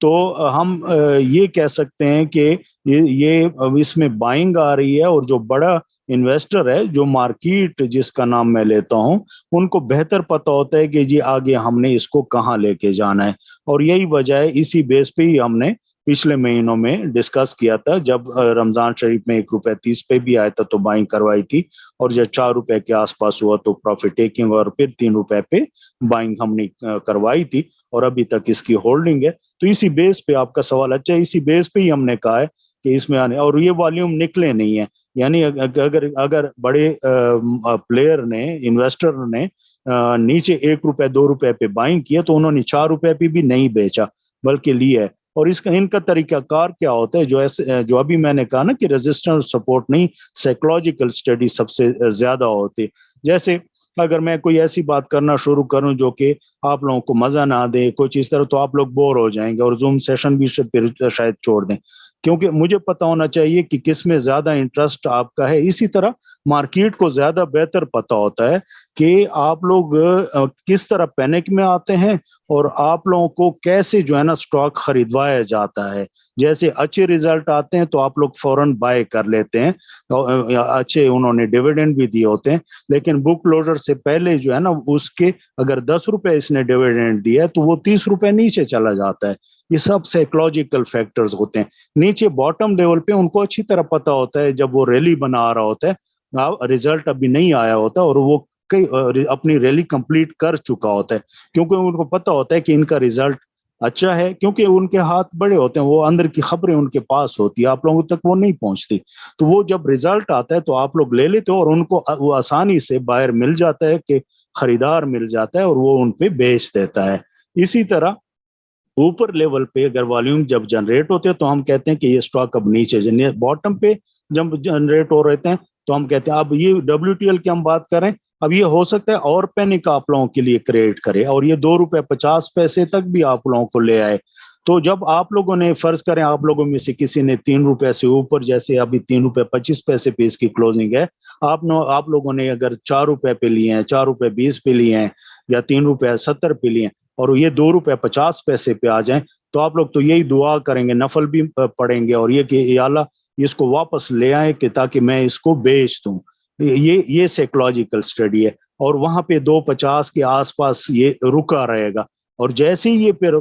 تو ہم یہ کہہ سکتے ہیں کہ یہ اس میں بائنگ آ رہی ہے اور جو بڑا انویسٹر ہے جو مارکیٹ جس کا نام میں لیتا ہوں ان کو بہتر پتا ہوتا ہے کہ جی آگے ہم نے اس کو کہاں لے کے جانا ہے اور یہی وجہ ہے اسی بیس پہ ہی ہم نے پچھلے مہینوں میں ڈسکس کیا تھا جب رمضان شریف میں 1 روپے 30 بھی آیا تھا تو بائنگ کروائی تھی اور جب 4 روپے کے آس پاس ہوا تو پروفٹ ٹیکنگ اور پھر 3 روپے پہ بائنگ ہم نے کروائی تھی اور ابھی تک اس کی ہولڈنگ ہے. تو اسی بیس پہ آپ کا سوال اچھا ہے اسی بیس پہ ہی ہم نے کہا ہے کہ اس میں آنے اور یہ والیوم نکلے نہیں ہیں یعنی اگر بڑے پلیئر نے انویسٹر نے نیچے 1 روپے 2 روپے پہ بائنگ کیا تو انہوں نے 4 روپے پہ بھی نہیں بیچا بلکہ لیا ہے. اور اس کا ان کا طریقہ کار کیا ہوتا ہے جو ابھی میں نے کہا نا کہ ریزسٹنس سپورٹ نہیں سائیکولوجیکل اسٹڈی سب سے زیادہ ہوتی جیسے اگر میں کوئی ایسی بات کرنا شروع کروں جو کہ آپ لوگوں کو مزہ نہ دے کچھ اس طرح تو آپ لوگ بور ہو جائیں گے اور زوم سیشن بھی پھر شاید چھوڑ دیں کیونکہ مجھے پتا ہونا چاہیے کہ کس میں زیادہ انٹرسٹ آپ کا ہے. اسی طرح مارکیٹ کو زیادہ بہتر پتا ہوتا ہے کہ آپ لوگ کس طرح پینک میں آتے ہیں اور آپ لوگوں کو کیسے جو ہے نا سٹاک خریدوایا جاتا ہے. جیسے اچھے ریزلٹ آتے ہیں تو آپ لوگ فوراً بائی کر لیتے ہیں اچھے انہوں نے ڈیویڈنڈ بھی دیے ہوتے ہیں لیکن بک کلوزر سے پہلے جو ہے نا اس کے اگر 10 روپے اس نے ڈیویڈنڈ دیا تو وہ 30 روپے نیچے چلا جاتا ہے. یہ سب سائیکولوجیکل فیکٹرز ہوتے ہیں. نیچے باٹم لیول پہ ان کو اچھی طرح پتا ہوتا ہے جب وہ ریلی بنا رہا ہوتا ہے ریزلٹ ابھی نہیں آیا ہوتا اور وہ اپنی ریلی کمپلیٹ کر چکا ہوتا ہے کیونکہ ان کو پتا ہوتا ہے کہ ان کا ریزلٹ اچھا ہے کیونکہ ان کے ہاتھ بڑے ہوتے ہیں وہ اندر کی خبریں ان کے پاس ہوتی ہے آپ لوگوں تک وہ نہیں پہنچتی تو وہ جب ریزلٹ آتا ہے تو آپ لوگ لے لیتے ہو اور ان کو وہ آسانی سے باہر مل جاتا ہے کہ خریدار مل جاتا ہے اور وہ ان پہ بیچ دیتا ہے. اسی طرح اوپر لیول پہ اگر والیوم جب جنریٹ ہوتے ہیں تو ہم کہتے ہیں کہ یہ سٹاک اب نیچے باٹم پہ جب جنریٹ ہو رہتے ہیں تو ہم کہتے ہیں اب یہ WTL کی ہم بات کریں اب یہ ہو سکتا ہے اور پینک آپ لوگوں کے لیے کریٹ کرے اور یہ 2 روپے 50 تک بھی آپ لوگوں کو لے آئے. تو جب آپ لوگوں نے فرض کریں آپ لوگوں میں سے کسی نے 3 روپے سے اوپر جیسے ابھی 3 روپے 25 پہ اس کی کلوزنگ ہے آپ لوگوں نے اگر 4 روپے پہ لیے ہیں 4 روپے 20 پہ لیے ہیں یا 3 روپے 70 پہ لیے ہیں اور یہ 2 روپے 50 پہ آ جائیں تو آپ لوگ تو یہی دعا کریں گے نفل بھی پڑھیں گے اور یہ کہ یا اللہ اس کو واپس لے آئیں کہ تاکہ میں اس کو بیچ دوں. یہ سائیکولوجیکل اسٹڈی ہے اور وہاں پہ 2.50 کے آس پاس یہ رکا رہے گا اور جیسے ہی یہ پھر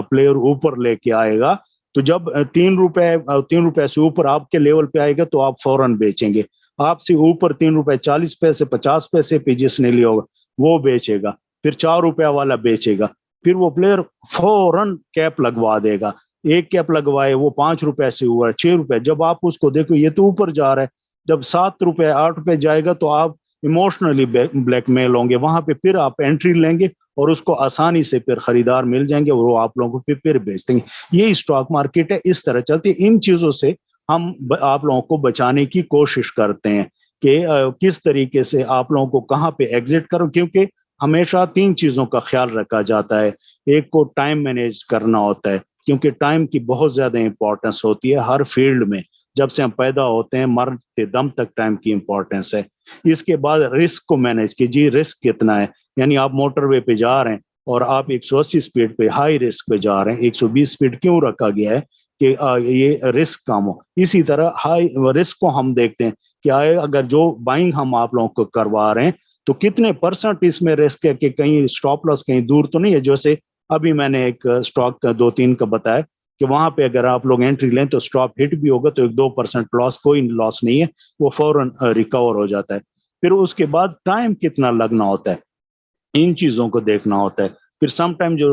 پلیئر اوپر لے کے آئے گا تو جب 3 روپے سے اوپر آپ کے لیول پہ آئے گا تو آپ فوراً بیچیں گے. آپ سے اوپر 3 روپے 40 پیسے 50 پیسے پہ جس نے لیا ہوگا وہ بیچے گا پھر 4 روپے والا بیچے گا پھر وہ پلیئر فوراً کیپ لگوا دے گا. ایک کیپ لگوائے وہ 5 روپے سے ہوا 6 روپے جب آپ اس کو دیکھو یہ تو اوپر جا رہا ہے جب 7 روپے 8 روپے جائے گا تو آپ ایموشنلی بلیک میل ہوں گے وہاں پہ پھر آپ انٹری لیں گے اور اس کو آسانی سے پھر خریدار مل جائیں گے اور وہ آپ لوگوں کو پھر بیچ دیں گے. یہی اسٹاک مارکیٹ ہے اس طرح چلتی ہے. ان چیزوں سے ہم آپ لوگوں کو بچانے کی کوشش کرتے ہیں کہ کس طریقے سے آپ لوگوں کو کہاں پہ ایگزٹ کرو کیونکہ ہمیشہ 3 چیزوں کا خیال رکھا جاتا ہے. ایک کو ٹائم مینیج کرنا ہوتا ہے کیونکہ ٹائم کی بہت زیادہ امپورٹنس ہوتی ہے ہر فیلڈ میں جب سے ہم پیدا ہوتے ہیں مرتے دم تک ٹائم کی امپورٹنس ہے. اس کے بعد رسک کو مینیج کیجیے رسک کتنا ہے یعنی آپ موٹر وے پہ جا رہے ہیں اور آپ 180 سپیڈ پہ ہائی رسک پہ جا رہے ہیں 120 سپیڈ کیوں رکھا گیا ہے کہ یہ رسک کم ہو. اسی طرح ہائی رسک کو ہم دیکھتے ہیں کہ اگر جو بائنگ ہم آپ لوگوں کو کروا رہے ہیں تو کتنے % اس میں رسک ہے کہ کہیں اسٹاپ لاس کہیں دور تو نہیں ہے. جیسے ابھی میں نے ایک اسٹاک 2-3 کا بتایا کہ وہاں پہ اگر آپ لوگ انٹری لیں تو اسٹاپ ہٹ بھی ہوگا تو 2% لاس کوئی لاس نہیں ہے وہ فوراً ریکور ہو جاتا ہے. پھر اس کے بعد ٹائم کتنا لگنا ہوتا ہے ان چیزوں کو دیکھنا ہوتا ہے. फिर सम टाइम जो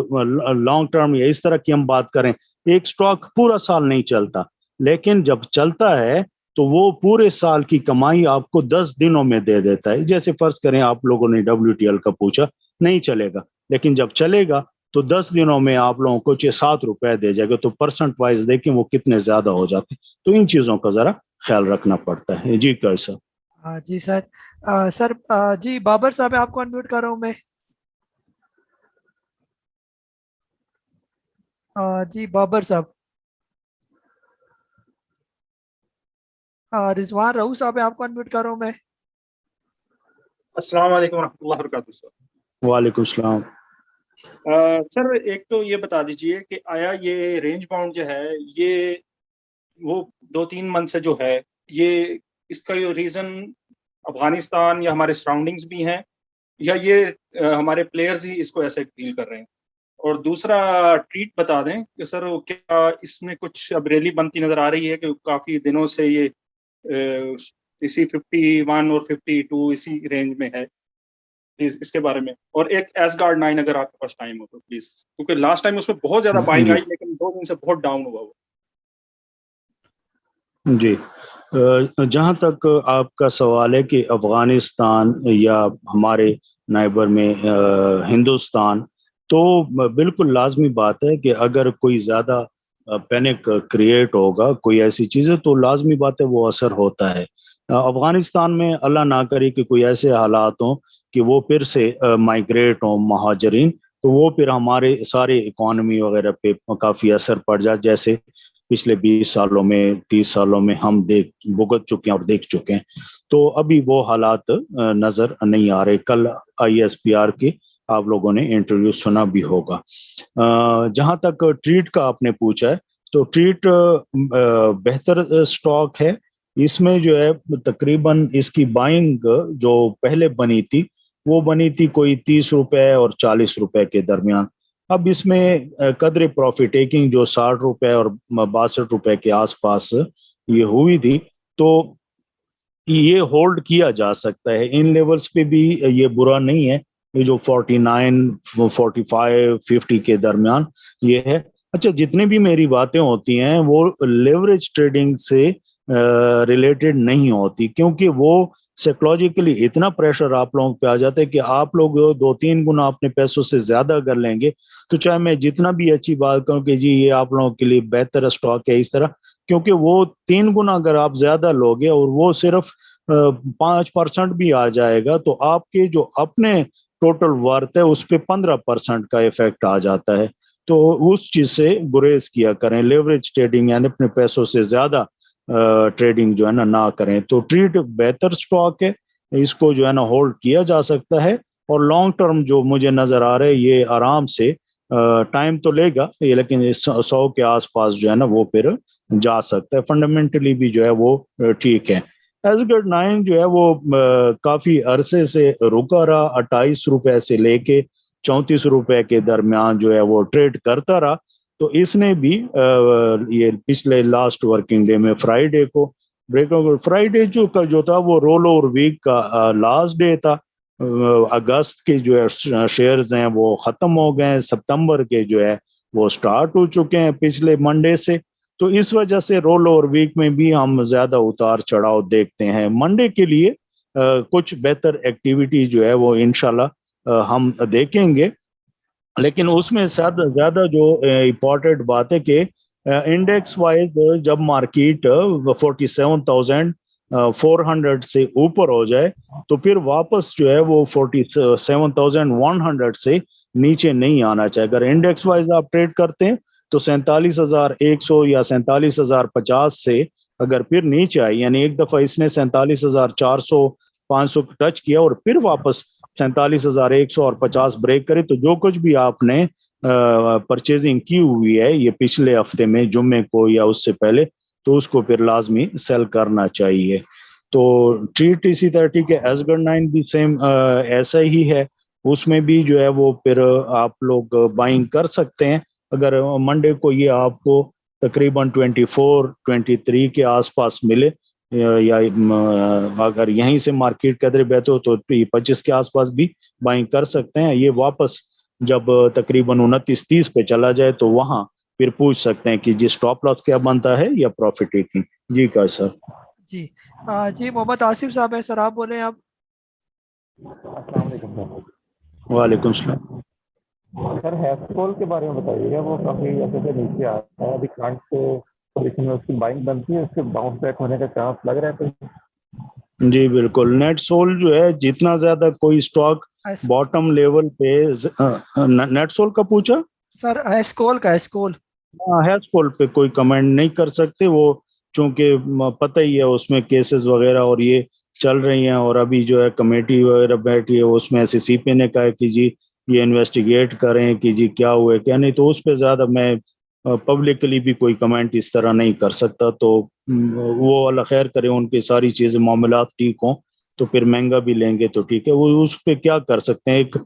लॉन्ग टर्म या इस तरह की हम बात करें, एक स्टॉक पूरा साल नहीं चलता, लेकिन जब चलता है तो वो पूरे साल की कमाई आपको 10 दिनों में दे देता है। जैसे फर्ज करें आप लोगों ने WTL का पूछा, नहीं चलेगा, लेकिन जब चलेगा तो 10 दिनों में आप लोगों को 6-7 रुपए दे जाएगा, तो परसेंट वाइज देखें वो कितने ज्यादा हो जाते हैं। तो इन चीजों का जरा ख्याल रखना पड़ता है। जी कैसा? हाँ जी सर। सर जी बाबर साहब आपको अनम्यूट कर रहा हूँ मैं। जी बाबर साहब। रिजवान रहू साहब आपको अनम्यूट कर रहा हूँ मैं। अस्सलाम वालेकुम रहमतुल्लाहि व बरकातुहू सर। वालेकुम सलाम। सर एक तो ये बता दीजिए कि आया ये रेंज बाउंड जो है ये वो 2-3 मंथ से जो है ये इसका ये रीज़न अफगानिस्तान या हमारे सराउंडिंग्स भी हैं या ये हमारे प्लेयर्स ही इसको ऐसे डील कर रहे हैं? और दूसरा ट्रीट बता दें कि सर क्या इसमें कुछ अब रैली बनती नज़र आ रही है कि काफ़ी दिनों से ये इसी 51 और 52 इसी रेंज में है, प्लीज इसके बारे में। और एक एसगार्ड 9 अगर आपके पास टाइम हो तो प्लीज, क्योंकि लास्ट टाइम उसमें बहुत ज्यादा बाइंग आई लेकिन 2 दिन से बहुत डाउन हुआ वो। जी, जहाँ तक आपका सवाल है कि अफगानिस्तान या हमारे नाइबर में हिंदुस्तान, तो बिल्कुल लाजमी बात है कि अगर कोई ज़्यादा पैनिक क्रिएट होगा, कोई ऐसी चीज़ें, तो लाजमी बात है वो असर होता है। अफगानिस्तान में अल्लाह ना करे कि कोई ऐसे हालात हों कि वो फिर से माइग्रेट हों महाजरीन, तो वो फिर हमारे सारे इकॉनमी वगैरह पे काफ़ी असर पड़ जाए, जैसे पिछले 20 सालों में 30 सालों में हम भुगत चुके हैं और देख चुके हैं। तो अभी वो हालात नज़र नहीं आ रहे। कल ISPR के आप लोगों ने इंटरव्यू सुना भी होगा। जहाँ तक ट्रीट का आपने पूछा है, तो ट्रीट बेहतर स्टॉक है। इसमें जो है तकरीबन इसकी बाइंग जो पहले बनी थी वो बनी थी कोई 30 रुपए और 40 रुपए के दरमियान। अब इसमें कदर प्रॉफिट टेकिंग जो 60 रुपए और 62 रुपए के आसपास ये हुई थी, तो ये होल्ड किया जा सकता है। इन लेवल्स पे भी ये बुरा नहीं है, ये जो 49, 45, 50 के दरमियान ये है। अच्छा, जितनी भी मेरी बातें होती हैं वो लेवरेज ट्रेडिंग से रिलेटेड नहीं होती, क्योंकि वो साइकोलॉजिकली इतना प्रेशर आप लोगों पे आ जाता है कि आप लोग 2-3 गुना अपने पैसों से ज्यादा कर लेंगे, तो चाहे मैं जितना भी अच्छी बात कहूँ कि जी ये आप लोगों के लिए बेहतर स्टॉक है इस तरह, क्योंकि वो 3 गुना अगर आप ज्यादा लोगे और वो सिर्फ 5% भी आ जाएगा, तो आपके जो अपने टोटल वर्थ है उस पर 15% का इफेक्ट आ जाता है। तो उस चीज से गुरेज किया करें, लेवरेज ट्रेडिंग यानी अपने पैसों से ज्यादा ट्रेडिंग जो है ना करें। तो ट्रीट बेहतर स्टॉक है, इसको जो है ना होल्ड किया जा सकता है, और लॉन्ग टर्म जो मुझे नजर आ रहा है ये आराम से टाइम तो लेगा ये, लेकिन 100 के आसपास जो है ना वो फिर जा सकता है। फंडामेंटली भी जो है वो ठीक है। एसगर्ड 9 जो है वो काफी अरसे से रुका रहा, 28 रुपए से लेके 34 रुपए के दरमियान जो है वो ट्रेड करता रहा। तो इसने भी ये पिछले लास्ट वर्किंग डे में फ्राइडे को ब्रेकआउट, फ्राइडे जो था वो रोल ओवर वीक का लास्ट डे था। अगस्त के जो है शेयर्स हैं वो खत्म हो गए, सितंबर के जो है वो स्टार्ट हो चुके हैं पिछले मंडे से। तो इस वजह से रोल ओवर वीक में भी हम ज्यादा उतार चढ़ाव देखते हैं। मंडे के लिए कुछ बेहतर एक्टिविटी जो है वो इंशाल्लाह हम देखेंगे, लेकिन उसमें ज्यादा जो इम्पोर्टेंट बात है कि इंडेक्स वाइज जब मार्केट 47,400 से ऊपर हो जाए तो फिर वापस जो है वो 47,100 से नीचे नहीं आना चाहिए। अगर इंडेक्स वाइज आप ट्रेड करते हैं तो 47,100 या 47,050 से अगर फिर नीचे आई, यानी एक दफा इसने 47,400 500 टच किया और फिर वापस 47,100 और 50 ब्रेक करे, तो जो कुछ भी आपने परचेजिंग की हुई है ये पिछले हफ्ते में जुम्मे को या उससे पहले, तो उसको फिर लाजमी सेल करना चाहिए। तो ट्रीट इसी तरह ठीक है, एसगर्ड 9 भी सेम ऐसा ही है, उसमें भी जो है वो फिर आप लोग बाइंग कर सकते हैं। अगर मंडे को ये आपको तकरीबन 24-23 के आसपास मिले, या अगर यहीं से मार्केट कदर बेहतर हो तो 25 के आसपास भी बाइंग कर सकते हैं। ये वापस جب تقریباً 29-30 پہ چلا جائے تو وہاں پھر پوچھ سکتے ہیں کہ جی اسٹاپ لاس کیا بنتا ہے یا پروفٹ ٹیکنگ. جی کا سر. جی جی محمد آصف صاحب ہے سر, آپ بولیں آپ. السلام علیکم سر. وعلیکم السلام. سر ہیسکول کے بارے میں بتائیے گا, وہ کافی ایسے سے نیچے آ رہا ہے, ابھی کرنٹ پوزیشن میں اس کی بائنگ بنتی ہے, اس کے باؤنس بیک ہونے کا چانس لگ رہا ہے کوئی؟ جی بالکل. نیٹ سول جو ہے جتنا زیادہ کوئی اسٹاک باٹم لیول پہ, نیٹ سول کا پوچھا سر, ایسکول کا, ایسکول ہیسکول پہ کوئی کمنٹ نہیں کر سکتے, وہ چونکہ پتہ ہی ہے اس میں کیسز وغیرہ اور یہ چل رہی ہیں, اور ابھی جو ہے کمیٹی وغیرہ بیٹھی ہے, اس میں SEC نے کہا ہے کہ جی یہ انویسٹیگیٹ کریں کہ جی کیا ہوا ہے کیا نہیں, تو اس پہ زیادہ میں پبلکلی بھی کوئی کمنٹ اس طرح نہیں کر سکتا. تو وہ اللہ خیر کرے, ان کی ساری چیزیں معاملات ٹھیک ہوں تو پھر مہنگا بھی لیں گے تو ٹھیک ہے, وہ اس پہ کیا کر سکتے ہیں. ایک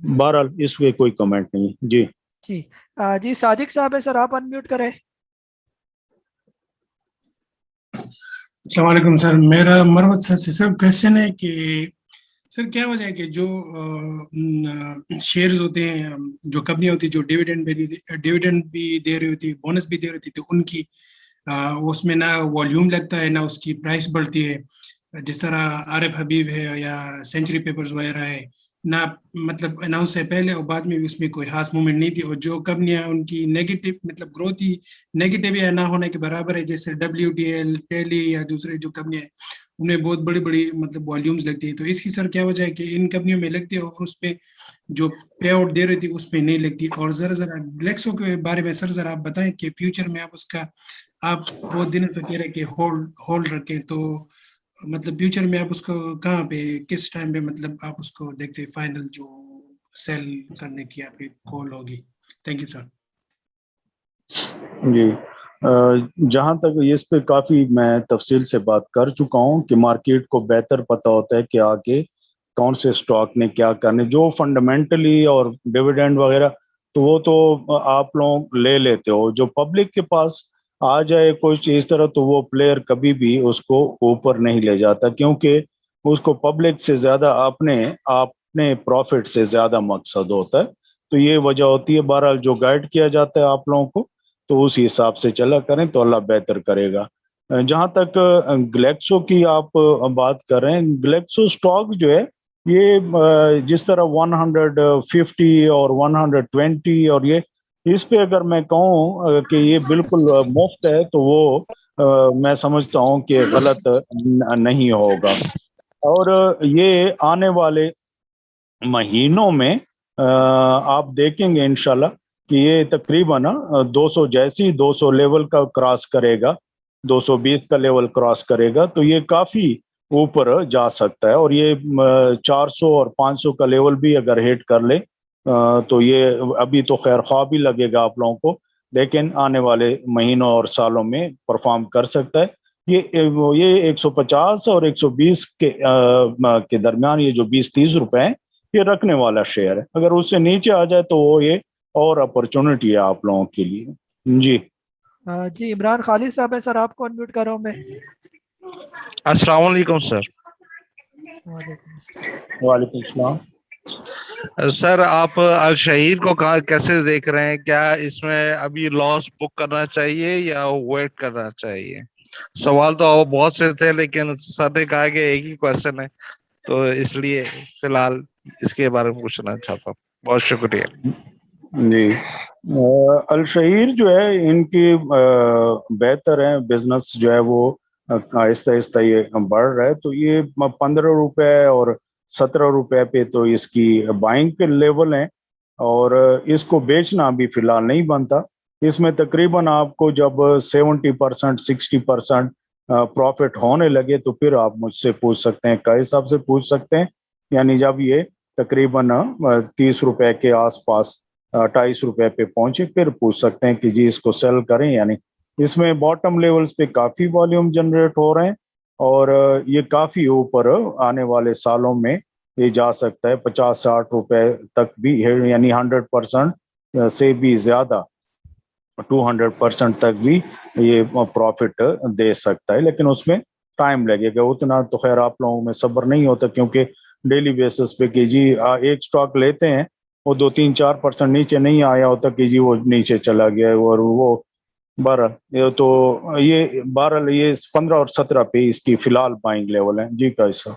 بہرحال اس پہ کوئی کمنٹ نہیں. جی جی جی صادق صاحب ہے سر, آپ انمیوٹ کریں. السلام علیکم سر. میرا مروت سر سے سر کوشچن ہے کہ سر کیا وجہ ہے کہ جو شیئرز ہوتے ہیں, جو کمپنی ہوتی ہے جو ڈیویڈنڈ بھی دے رہی ہوتی ہے, بونس بھی دے رہی ہوتی ہے, تو ان کی اس میں نہ والیوم لگتا ہے نہ اس کی پرائس بڑھتی ہے, جس طرح عارف حبیب ہے یا سینچری پیپرز وغیرہ ہے, نہ مطلب اناؤنس ہے پہلے اور بعد میں بھی اس میں کوئی خاص موومنٹ نہیں تھی, اور جو کمپنیاں ان کی نیگیٹو مطلب گروتھ ہی نیگیٹو یا نہ ہونے کے برابر ہے, جیسے WTL, ٹیلی یا دوسرے جو کمپنیاں ہیں ان میں بہت بڑی بڑی مطلب والیومز لگتی ہے, تو اس کی سر کیا وجہ ہے کہ ان کمپنیوں میں لگتی ہے اور اس پہ جو پے آؤٹ دے رہی تھی اس پہ نہیں لگتی. اور ذرا گلیکسو کے بارے میں سر ذرا آپ بتائیں کہ فیوچر میں آپ اس کا آپ بہت دنوں سے کہہ رہے کہ ہولڈ رکھیں, تو مطلب فیوچر میں آپ اس کو کہاں پہ کس ٹائم پہ مطلب آپ اس کو دیکھتے فائنل جو سیل کرنے کی آپ کی کال ہوگی. Thank you sir. جی جہاں تک اس پہ کافی میں تفصیل سے بات کر چکا ہوں کہ مارکیٹ کو بہتر پتہ ہوتا ہے کہ آگے کون سے اسٹاک نے کیا کرنے, جو فنڈامنٹلی اور ڈیویڈینڈ وغیرہ تو وہ تو آپ لوگ لے لیتے ہو, جو پبلک کے پاس آ جائے کوئی چیز طرح تو وہ پلیئر کبھی بھی اس کو اوپر نہیں لے جاتا, کیونکہ اس کو پبلک سے زیادہ اپنے پروفٹ سے زیادہ مقصد ہوتا ہے. تو یہ وجہ ہوتی ہے. بہرحال جو گائیڈ کیا جاتا ہے آپ لوگوں کو تو اس حساب سے چلا کریں تو اللہ بہتر کرے گا. جہاں تک گلیکسو کی آپ بات کر رہے ہیں, گلیکسو سٹاک جو ہے یہ جس طرح 150 اور 120 اور یہ اس پہ اگر میں کہوں کہ یہ بالکل مفت ہے تو وہ میں سمجھتا ہوں کہ غلط نہیں ہوگا. اور یہ آنے والے مہینوں میں آپ دیکھیں گے انشاءاللہ کہ یہ تقریباً 200 جیسی 200 لیول کا کراس کرے گا, 220 کا لیول کراس کرے گا تو یہ کافی اوپر جا سکتا ہے. اور یہ 400 اور 500 کا لیول بھی اگر ہٹ کر لے تو یہ ابھی تو خیر خواہ بھی لگے گا آپ لوگوں کو, لیکن آنے والے مہینوں اور سالوں میں پرفارم کر سکتا ہے. یہ 150 اور 120 کے درمیان یہ جو 20-30 روپے ہیں یہ رکھنے والا شیئر ہے. اگر اس سے نیچے آ جائے تو وہ یہ اور اپرچونٹی ہے آپ لوگوں کے لیے. جی جی عمران خالد صاحب ہے سر, آپ کو انمیوٹ کر رہا ہوں میں. السلام علیکم سر. وعلیکم السلام. سر آپ الشہیر کو کیسے دیکھ رہے ہیں, کیا اس میں ابھی لاس بک کرنا چاہیے یا ویٹ کرنا چاہیے؟ سوال تو بہت سے تھے لیکن سر نے کہا کہ ایک ہی کوشچن ہے تو اس لیے فی الحال اس کے بارے میں پوچھنا چاہتا ہوں. بہت شکریہ. جی الشہیر جو ہے ان کی بہتر ہے, بزنس جو ہے وہ آہستہ آہستہ یہ بڑھ رہا ہے, تو یہ 15 روپے اور 17 روپے پہ تو اس کی بائنگ کے لیول ہیں, اور اس کو بیچنا بھی فی الحال نہیں بنتا. اس میں تقریباً آپ کو جب 70% 60% پروفٹ ہونے لگے تو پھر آپ مجھ سے پوچھ سکتے ہیں, کا حساب سے پوچھ سکتے ہیں, یعنی جب یہ تقریباً 30 روپے کے آس پاس 28 روپے پہ پہنچے پھر پوچھ سکتے ہیں کہ جی اس کو سیل کریں. یعنی اس میں باٹم لیولز پہ کافی والیوم جنریٹ ہو رہے ہیں اور یہ کافی اوپر آنے والے سالوں میں یہ جا سکتا ہے 50-60 روپے تک بھی, یعنی 100% سے بھی زیادہ 200% تک بھی یہ پروفٹ دے سکتا ہے. لیکن اس میں ٹائم لگے گا, اتنا تو خیر آپ لوگوں میں صبر نہیں ہوتا, کیونکہ ڈیلی بیسس پہ کہ جی ایک سٹاک لیتے ہیں वो 2-3-4% नीचे नहीं आया होता कि जी वो नीचे चला गया है। और वो बहरहाल ये 15 और 17 पे इसकी फिलहाल बाइंग लेवल है जी। कैसा?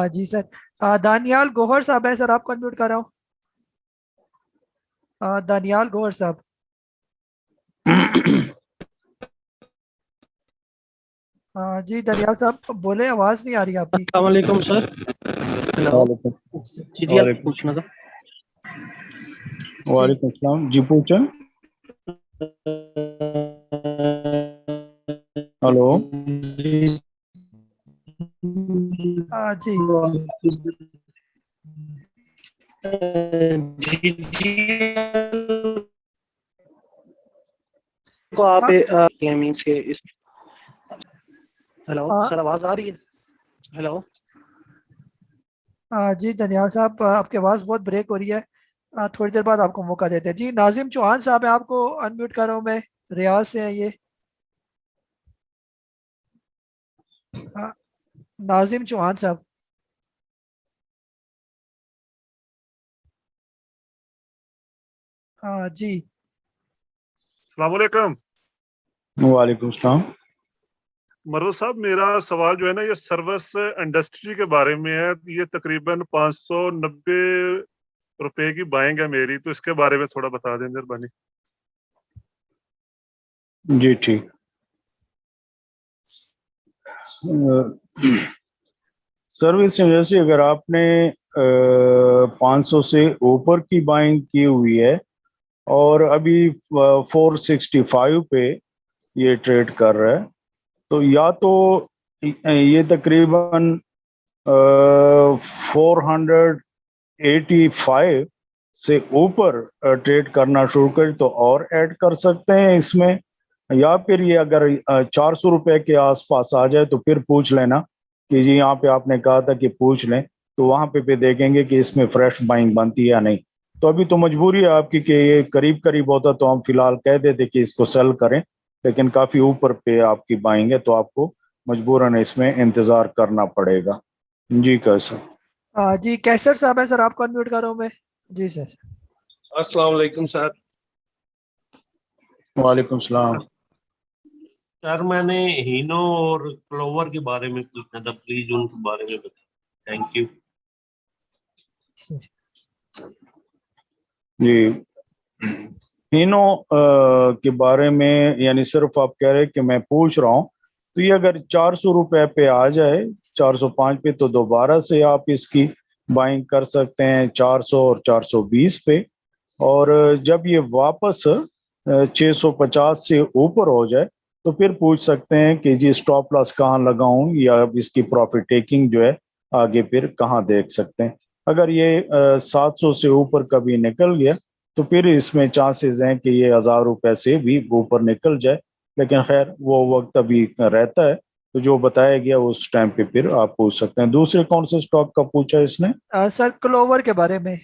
जी सर, दानियाल गोहर साहब है सर, आपको अनम्यूट कर रहा हूँ। दानियाल गोहर साहब। जी दानियाल साहब बोले, आवाज नहीं आ रही आपकी। अस्सलाम वालेकुम सर। हेलो जी जी, आप पूछना था। वालेकुम सलाम जी, पूछें। हेलो जी को आप मींस के इस हेलो सर, आवाज आ रही है? हेलो जी दानियाल साहब, आपकी आवाज बहुत ब्रेक हो रही है। थोड़ी देर बाद आपको मौका देते हैं। जी नाजिम चौहान साहब है, आपको अनम्यूट कर रहा हूँ मैं, रियाज से हैं ये। नाजिम चौहान साहब। जी अस्सलाम वालेकुम। वालेकुम सलाम। मरवत साहब, मेरा सवाल जो है ना, ये सर्विस इंडस्ट्री के बारे में है। ये तकरीबन 590 रुपए की बाइंग है मेरी, तो इसके बारे में थोड़ा बता दें मेहरबानी। जी ठीक। सर्विस इंडस्ट्री, अगर आपने 500 से ऊपर की बाइंग की हुई है और अभी 465 पे ये ट्रेड कर रहा है, तो या तो ये तकरीबन 485 से ऊपर ट्रेड करना शुरू करे तो और ऐड कर सकते हैं इसमें, या फिर ये अगर 400 रुपए के आसपास आ जाए तो फिर पूछ लेना कि जी यहाँ पे आपने कहा था कि पूछ लें, तो वहां पे देखेंगे कि इसमें फ्रेश बाइंग बनती है या नहीं। तो अभी तो मजबूरी है आपकी कि ये करीब करीब होता तो हम फिलहाल कह देते कि इसको सेल करें, लेकिन काफी ऊपर पे आपकी बाइंग है तो आपको मजबूरन इसमें इंतजार करना पड़ेगा जी। कैसा? जी कैसर साहब है सर, आपको अनम्यूट कर रहा हूँ मैं। जी सर। अस्सलाम वालेकुम सर। वालेकुम सलाम। सर मैंने हीनो और क्लोवर के बारे में पूछना था, प्लीज उनके बारे में बताएं। थैंक यू जी। हीनो के बारे में यानी सिर्फ आप कह रहे हैं कि मैं पूछ रहा हूँ, तो ये अगर 400 रुपए पे आ जाए, 405 पे, तो दोबारा से आप इसकी बाइंग कर सकते हैं 400 और 420 पे। और जब ये वापस 650 से ऊपर हो जाए तो फिर पूछ सकते हैं कि जी स्टॉप लॉस कहाँ लगाऊं, या इसकी प्रॉफिट टेकिंग जो है आगे फिर कहाँ देख सकते हैं। अगर ये 700 से ऊपर कभी निकल गया तो फिर इसमें चांसेस हैं कि ये 1000 रुपए से भी ऊपर निकल जाए, लेकिन खैर वो वक्त अभी रहता है, तो जो बताया गया उस टाइम पे फिर आप पूछ सकते हैं। दूसरे कौन से स्टॉक का पूछा इसने? सर क्लोवर के बारे में,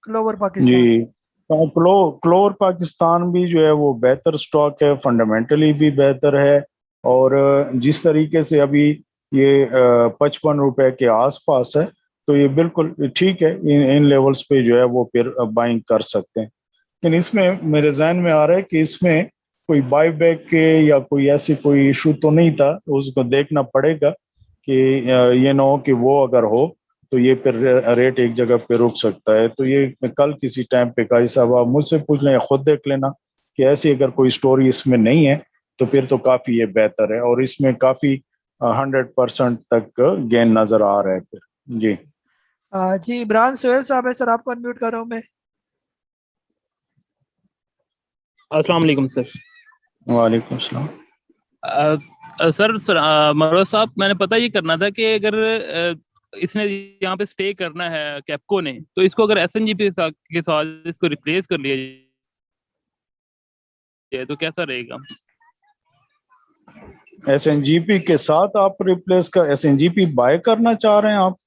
क्लोवर पाकिस्तान। जी, क्लोर पाकिस्तान भी जो है वो बेहतर स्टॉक है, फंडामेंटली भी बेहतर है। और जिस तरीके से अभी ये 55 रुपए के आसपास है, तो ये बिल्कुल ठीक है। इन लेवल्स पे जो है वो फिर बाइंग कर सकते हैं। लेकिन इसमें मेरे जहन में आ रहा है कि इसमें कोई बाई बैक के या कोई ऐसी कोई इशू तो नहीं था, उसको देखना पड़ेगा कि ये ना हो कि वो अगर हो तो ये फिर रेट एक जगह पे रुक सकता है। तो ये कल किसी टाइम पे काजी साहब आप मुझसे पूछ लें या खुद देख लेना कि ऐसी अगर कोई स्टोरी इसमें नहीं है तो फिर तो काफी ये बेहतर है, और इसमें काफी 100% तक गेन नजर आ रहा है फिर जी। जी इमरान सोहेल साहब है सर, आपको अनम्यूट कर रहा हूँ मैं। अस्सलाम वालेकुम सर। वालेकुम सलाम। सर मरवत साहब, मैंने पता ये करना था कि अगर इसने यहाँ पे स्टे करना है कैप्को ने, तो इसको अगर एसएनजीपी के साथ इसको रिप्लेस कर लिया जाए तो कैसा रहेगा? एसएनजीपी के साथ आप रिप्लेस कर, एसएनजीपी बाय करना चाह रहे हैं आप?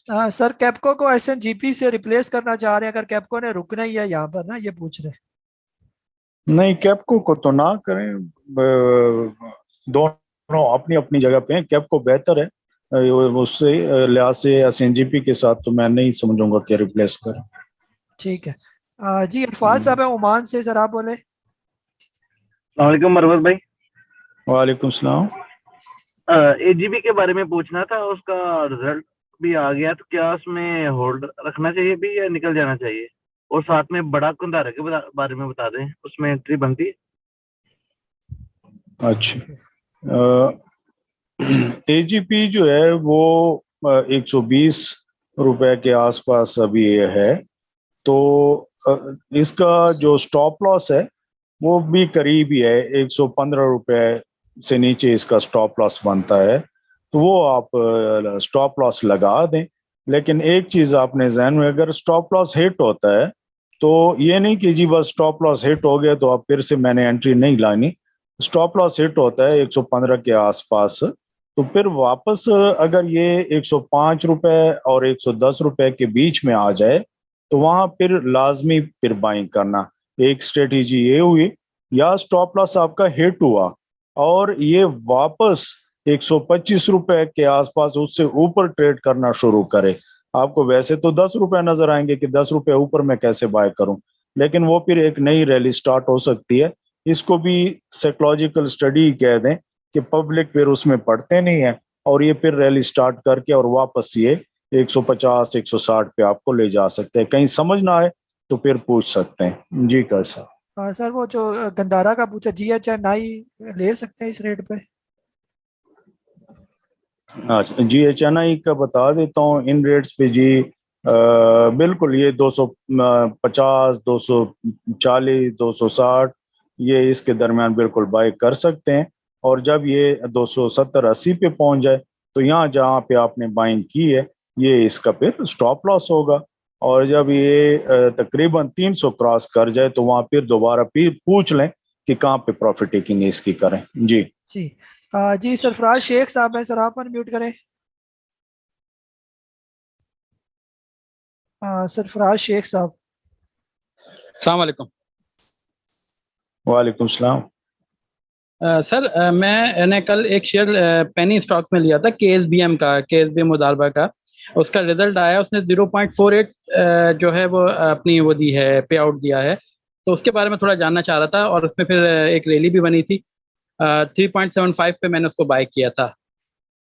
सर कैप्को को एसएनजीपी से रिप्लेस करना चाह रहे हैं, अगर कैप्को ने रुकना ही है यहाँ पर ना, ये पूछ रहे हैं। नहीं, कैप्को को तो ना करें, दोनों अपनी अपनी जगह पे हैं। कैप्को बेहतर है, उससे लिहाज से एसएनजीपी के साथ तो मैं नहीं समझूंगा कि रिप्लेस करें। ठीक है। जी इरफान साहब है ओमान से, सर आप बोले। वालेकुम मरवत भाई। वालेकुम सलाम। एजीबी के बारे में पूछना था, उसका रिजल्ट भी आ गया, तो क्या उसमें होल्ड रखना चाहिए भी या निकल जाना चाहिए? और साथ में बड़ा कंधारा के बारे में बता दें, उसमें एंट्री बनती है? अच्छा, एजीपी जो है वो 120 रुपए के आसपास अभी ये है, तो इसका जो स्टॉप लॉस है वो भी करीब ही है, 115 रुपए से नीचे इसका स्टॉप लॉस बनता है, तो वो आप स्टॉप लॉस लगा दें। लेकिन एक चीज आपने ध्यान में, अगर स्टॉप लॉस हिट होता है तो ये नहीं कि जी बस स्टॉप लॉस हिट हो गया तो आप फिर से मैंने एंट्री नहीं लानी। स्टॉप लॉस हिट होता है 115 के आसपास, तो फिर वापस अगर ये 105 रुपए और 110 रुपए के बीच में आ जाए तो वहां फिर लाजमी फिर बाइंग करना। एक स्ट्रेटेजी ये हुई, या स्टॉप लॉस आपका हिट हुआ और ये वापस 125 रुपए के आसपास उससे ऊपर ट्रेड करना शुरू करे, आपको वैसे तो 10 रुपए नजर आएंगे कि 10 रुपए ऊपर मैं कैसे बाय करूं, लेकिन वो फिर एक नई रैली स्टार्ट हो सकती है। इसको भी साइकोलॉजिकल स्टडी कह दें कि पब्लिक फिर उसमें पढ़ते नहीं है और ये फिर रैली स्टार्ट करके और वापस ये 150 160 पे आपको ले जा सकते हैं। कहीं समझ ना आए तो फिर पूछ सकते हैं। जी कैसा सर वो जो गंदारा का पूछा, GHNI ले सकते हैं इस रेट पे? अच्छा, GHNI का बता देता हूँ इन रेट्स पे जी। बिल्कुल ये 250 240 260 ये इसके दरमियान बिल्कुल बाय कर सकते हैं, और जब ये 270 80 पे पहुंच जाए तो यहाँ जहाँ पे आपने बाइंग की है ये इसका फिर स्टॉप लॉस होगा, और जब ये तकरीबन 300 क्रॉस कर जाए तो वहाँ फिर दोबारा फिर पूछ लें कि कहाँ पे प्रॉफिट टेकिंग इसकी करें। जी जी सरफराज शेख साहब है, सर आप अनम्यूट करें। सरफराज शेख साहब। अस्सलाम वालेकुम। वालेकुम सलाम। सर मैंने कल एक शेयर पेनी स्टॉक्स में लिया था, KSBM का, KSBM मुदारबा का। उसका रिजल्ट आया, उसने 0.48 जो है वो अपनी वो दी है, पे आउट दिया है, तो उसके बारे में थोड़ा जानना चाह रहा था। और उसमें फिर एक रैली भी बनी थी, 3.75 पे मैंने उसको बाय किया था,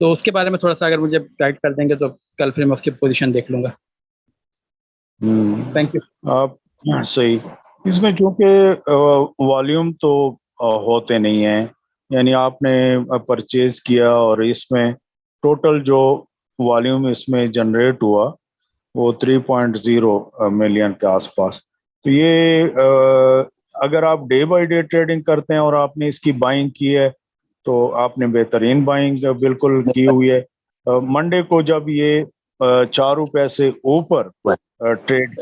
तो उसके बारे में थोड़ा सा अगर मुझे गाइड कर देंगे तो कल फिर मैं उसकी पोजीशन देख लूंगा। Thank you. आप सही, इसमें चूंकि वॉल्यूम तो होते नहीं हैं, यानी आपने परचेज किया और इसमें टोटल जो वॉल्यूम इसमें जनरेट हुआ वो 3.0 मिलियन के आसपास। तो ये अगर आप डे बाय डे ट्रेडिंग करते हैं और आपने इसकी बाइंग की है तो आपने बेहतरीन बाइंग बिल्कुल की हुई है। मंडे को जब ये 4 रुपए से ऊपर ट्रेड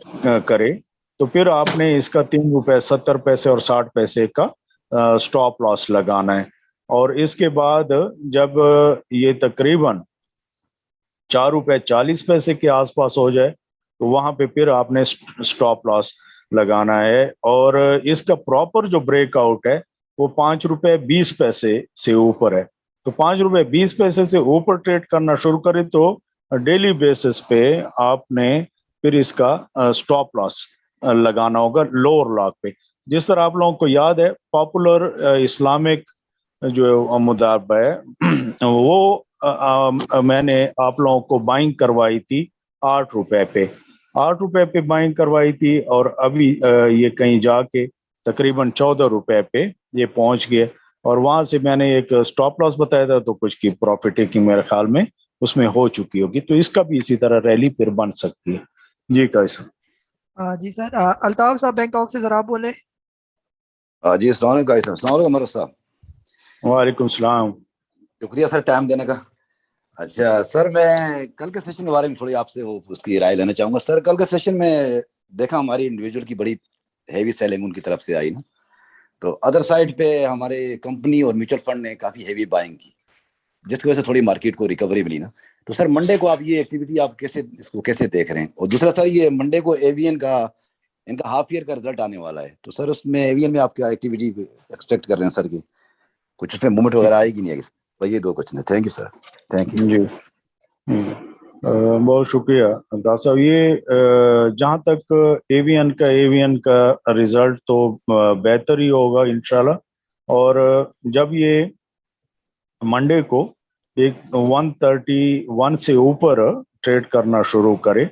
करे तो फिर आपने इसका 3 रुपए 70 पैसे और 60 पैसे का स्टॉप लॉस लगाना है, और इसके बाद जब ये तकरीबन 4 रुपए 40 पैसे के आसपास हो जाए तो वहां पे फिर आपने स्टॉप लॉस लगाना है, और इसका प्रॉपर जो ब्रेकआउट है वो 5 रुपए 20 पैसे से ऊपर है। तो 5 रुपए 20 पैसे से ऊपर ट्रेड करना शुरू करे तो डेली बेसिस पे आपने फिर इसका स्टॉप लॉस लगाना होगा लोअर लॉक पे। जिस तरह आप लोगों को याद है पॉपुलर इस्लामिक जो मुदारबा है वो मैंने आप लोगों को बाइंग करवाई थी 8 रुपए पे, 8 रुपए पे बाइंग करवाई थी, और अभी ये कहीं जाके तकरीबन 14 रुपए पे ये पहुंच गए, और वहां से मैंने एक स्टॉप लॉस बताया था, तो कुछ की प्रॉफिट टेकिंग मेरे ख्याल में उसमें हो चुकी होगी, तो इसका भी इसी तरह रैली फिर बन सकती है। जी कैसा? जी सर अल्ताफ साहब बैंकॉक से, सर आप बोले। जी अस्सलाम वालेकुम मरहबा साहब। वालेकुम सलाम। शुक्रिया सर टाइम देने का। अच्छा सर, मैं कल के सेशन के बारे में थोड़ी आपसे वो उसकी राय लेना चाहूंगा। सर कल के सेशन में देखा हमारी इंडिविजुअल की बड़ी हैवी सेलिंग उनकी तरफ से आई ना, तो अदर साइड पे हमारे कंपनी और म्यूचुअल फंड ने काफी हैवी बाइंग की, जिसकी वजह से थोड़ी मार्केट को रिकवरी मिली ना। तो सर मंडे को आप ये एक्टिविटी आप इसको कैसे देख रहे हैं? और दूसरा सर, ये मंडे को एवीएन का इनका हाफ ईयर का रिजल्ट आने वाला है, तो सर उसमें एवीएन में आप क्या एक्टिविटी एक्सपेक्ट कर रहे हैं सर की? कुछ उसमें मूवमेंट वगैरह आएगी नहीं आएगी? तो ये 2 क्वेश्चन है। Thank you sir. Thank you. बहुत शुक्रिया दास साहब। ये जहाँ तक एवियन का रिजल्ट तो बेहतर ही होगा इंशाल्लाह। और जब ये मंडे को एक 131 से ऊपर ट्रेड करना शुरू करे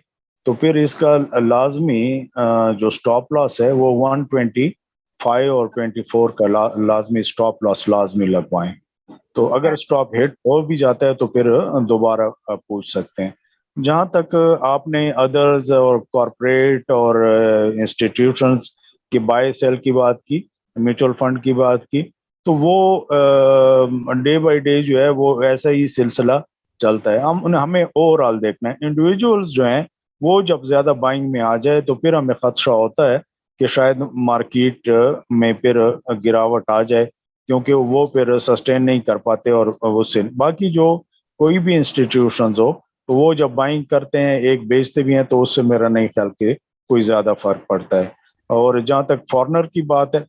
तो फिर इसका लाजमी जो स्टॉप लॉस है वो 125 और 24 का लाजमी स्टॉप लॉस लाजमी लगवाएं। तो अगर स्टॉप हिट हो भी जाता है तो फिर दोबारा पूछ सकते हैं। जहाँ तक आपने अदर्स और कॉरपोरेट और इंस्टीट्यूशंस की बाय सेल की बात की, म्यूचुअल फंड की बात की, तो वो डे बाय डे जो है वो ऐसा ही सिलसिला चलता है। हमें ओवरऑल देखना है। इंडिविजुअल्स जो हैं वो जब ज्यादा बाइंग में आ जाए तो फिर हमें खदशा होता है कि शायद मार्केट में फिर गिरावट आ जाए, क्योंकि वो फिर सस्टेन नहीं कर पाते। और उससे बाकी जो कोई भी इंस्टीट्यूशंस हो तो वो जब बाइंग करते हैं एक बेचते भी हैं तो उससे मेरा नहीं ख्याल कि कोई ज़्यादा फर्क पड़ता है। और जहाँ तक फॉरनर की बात है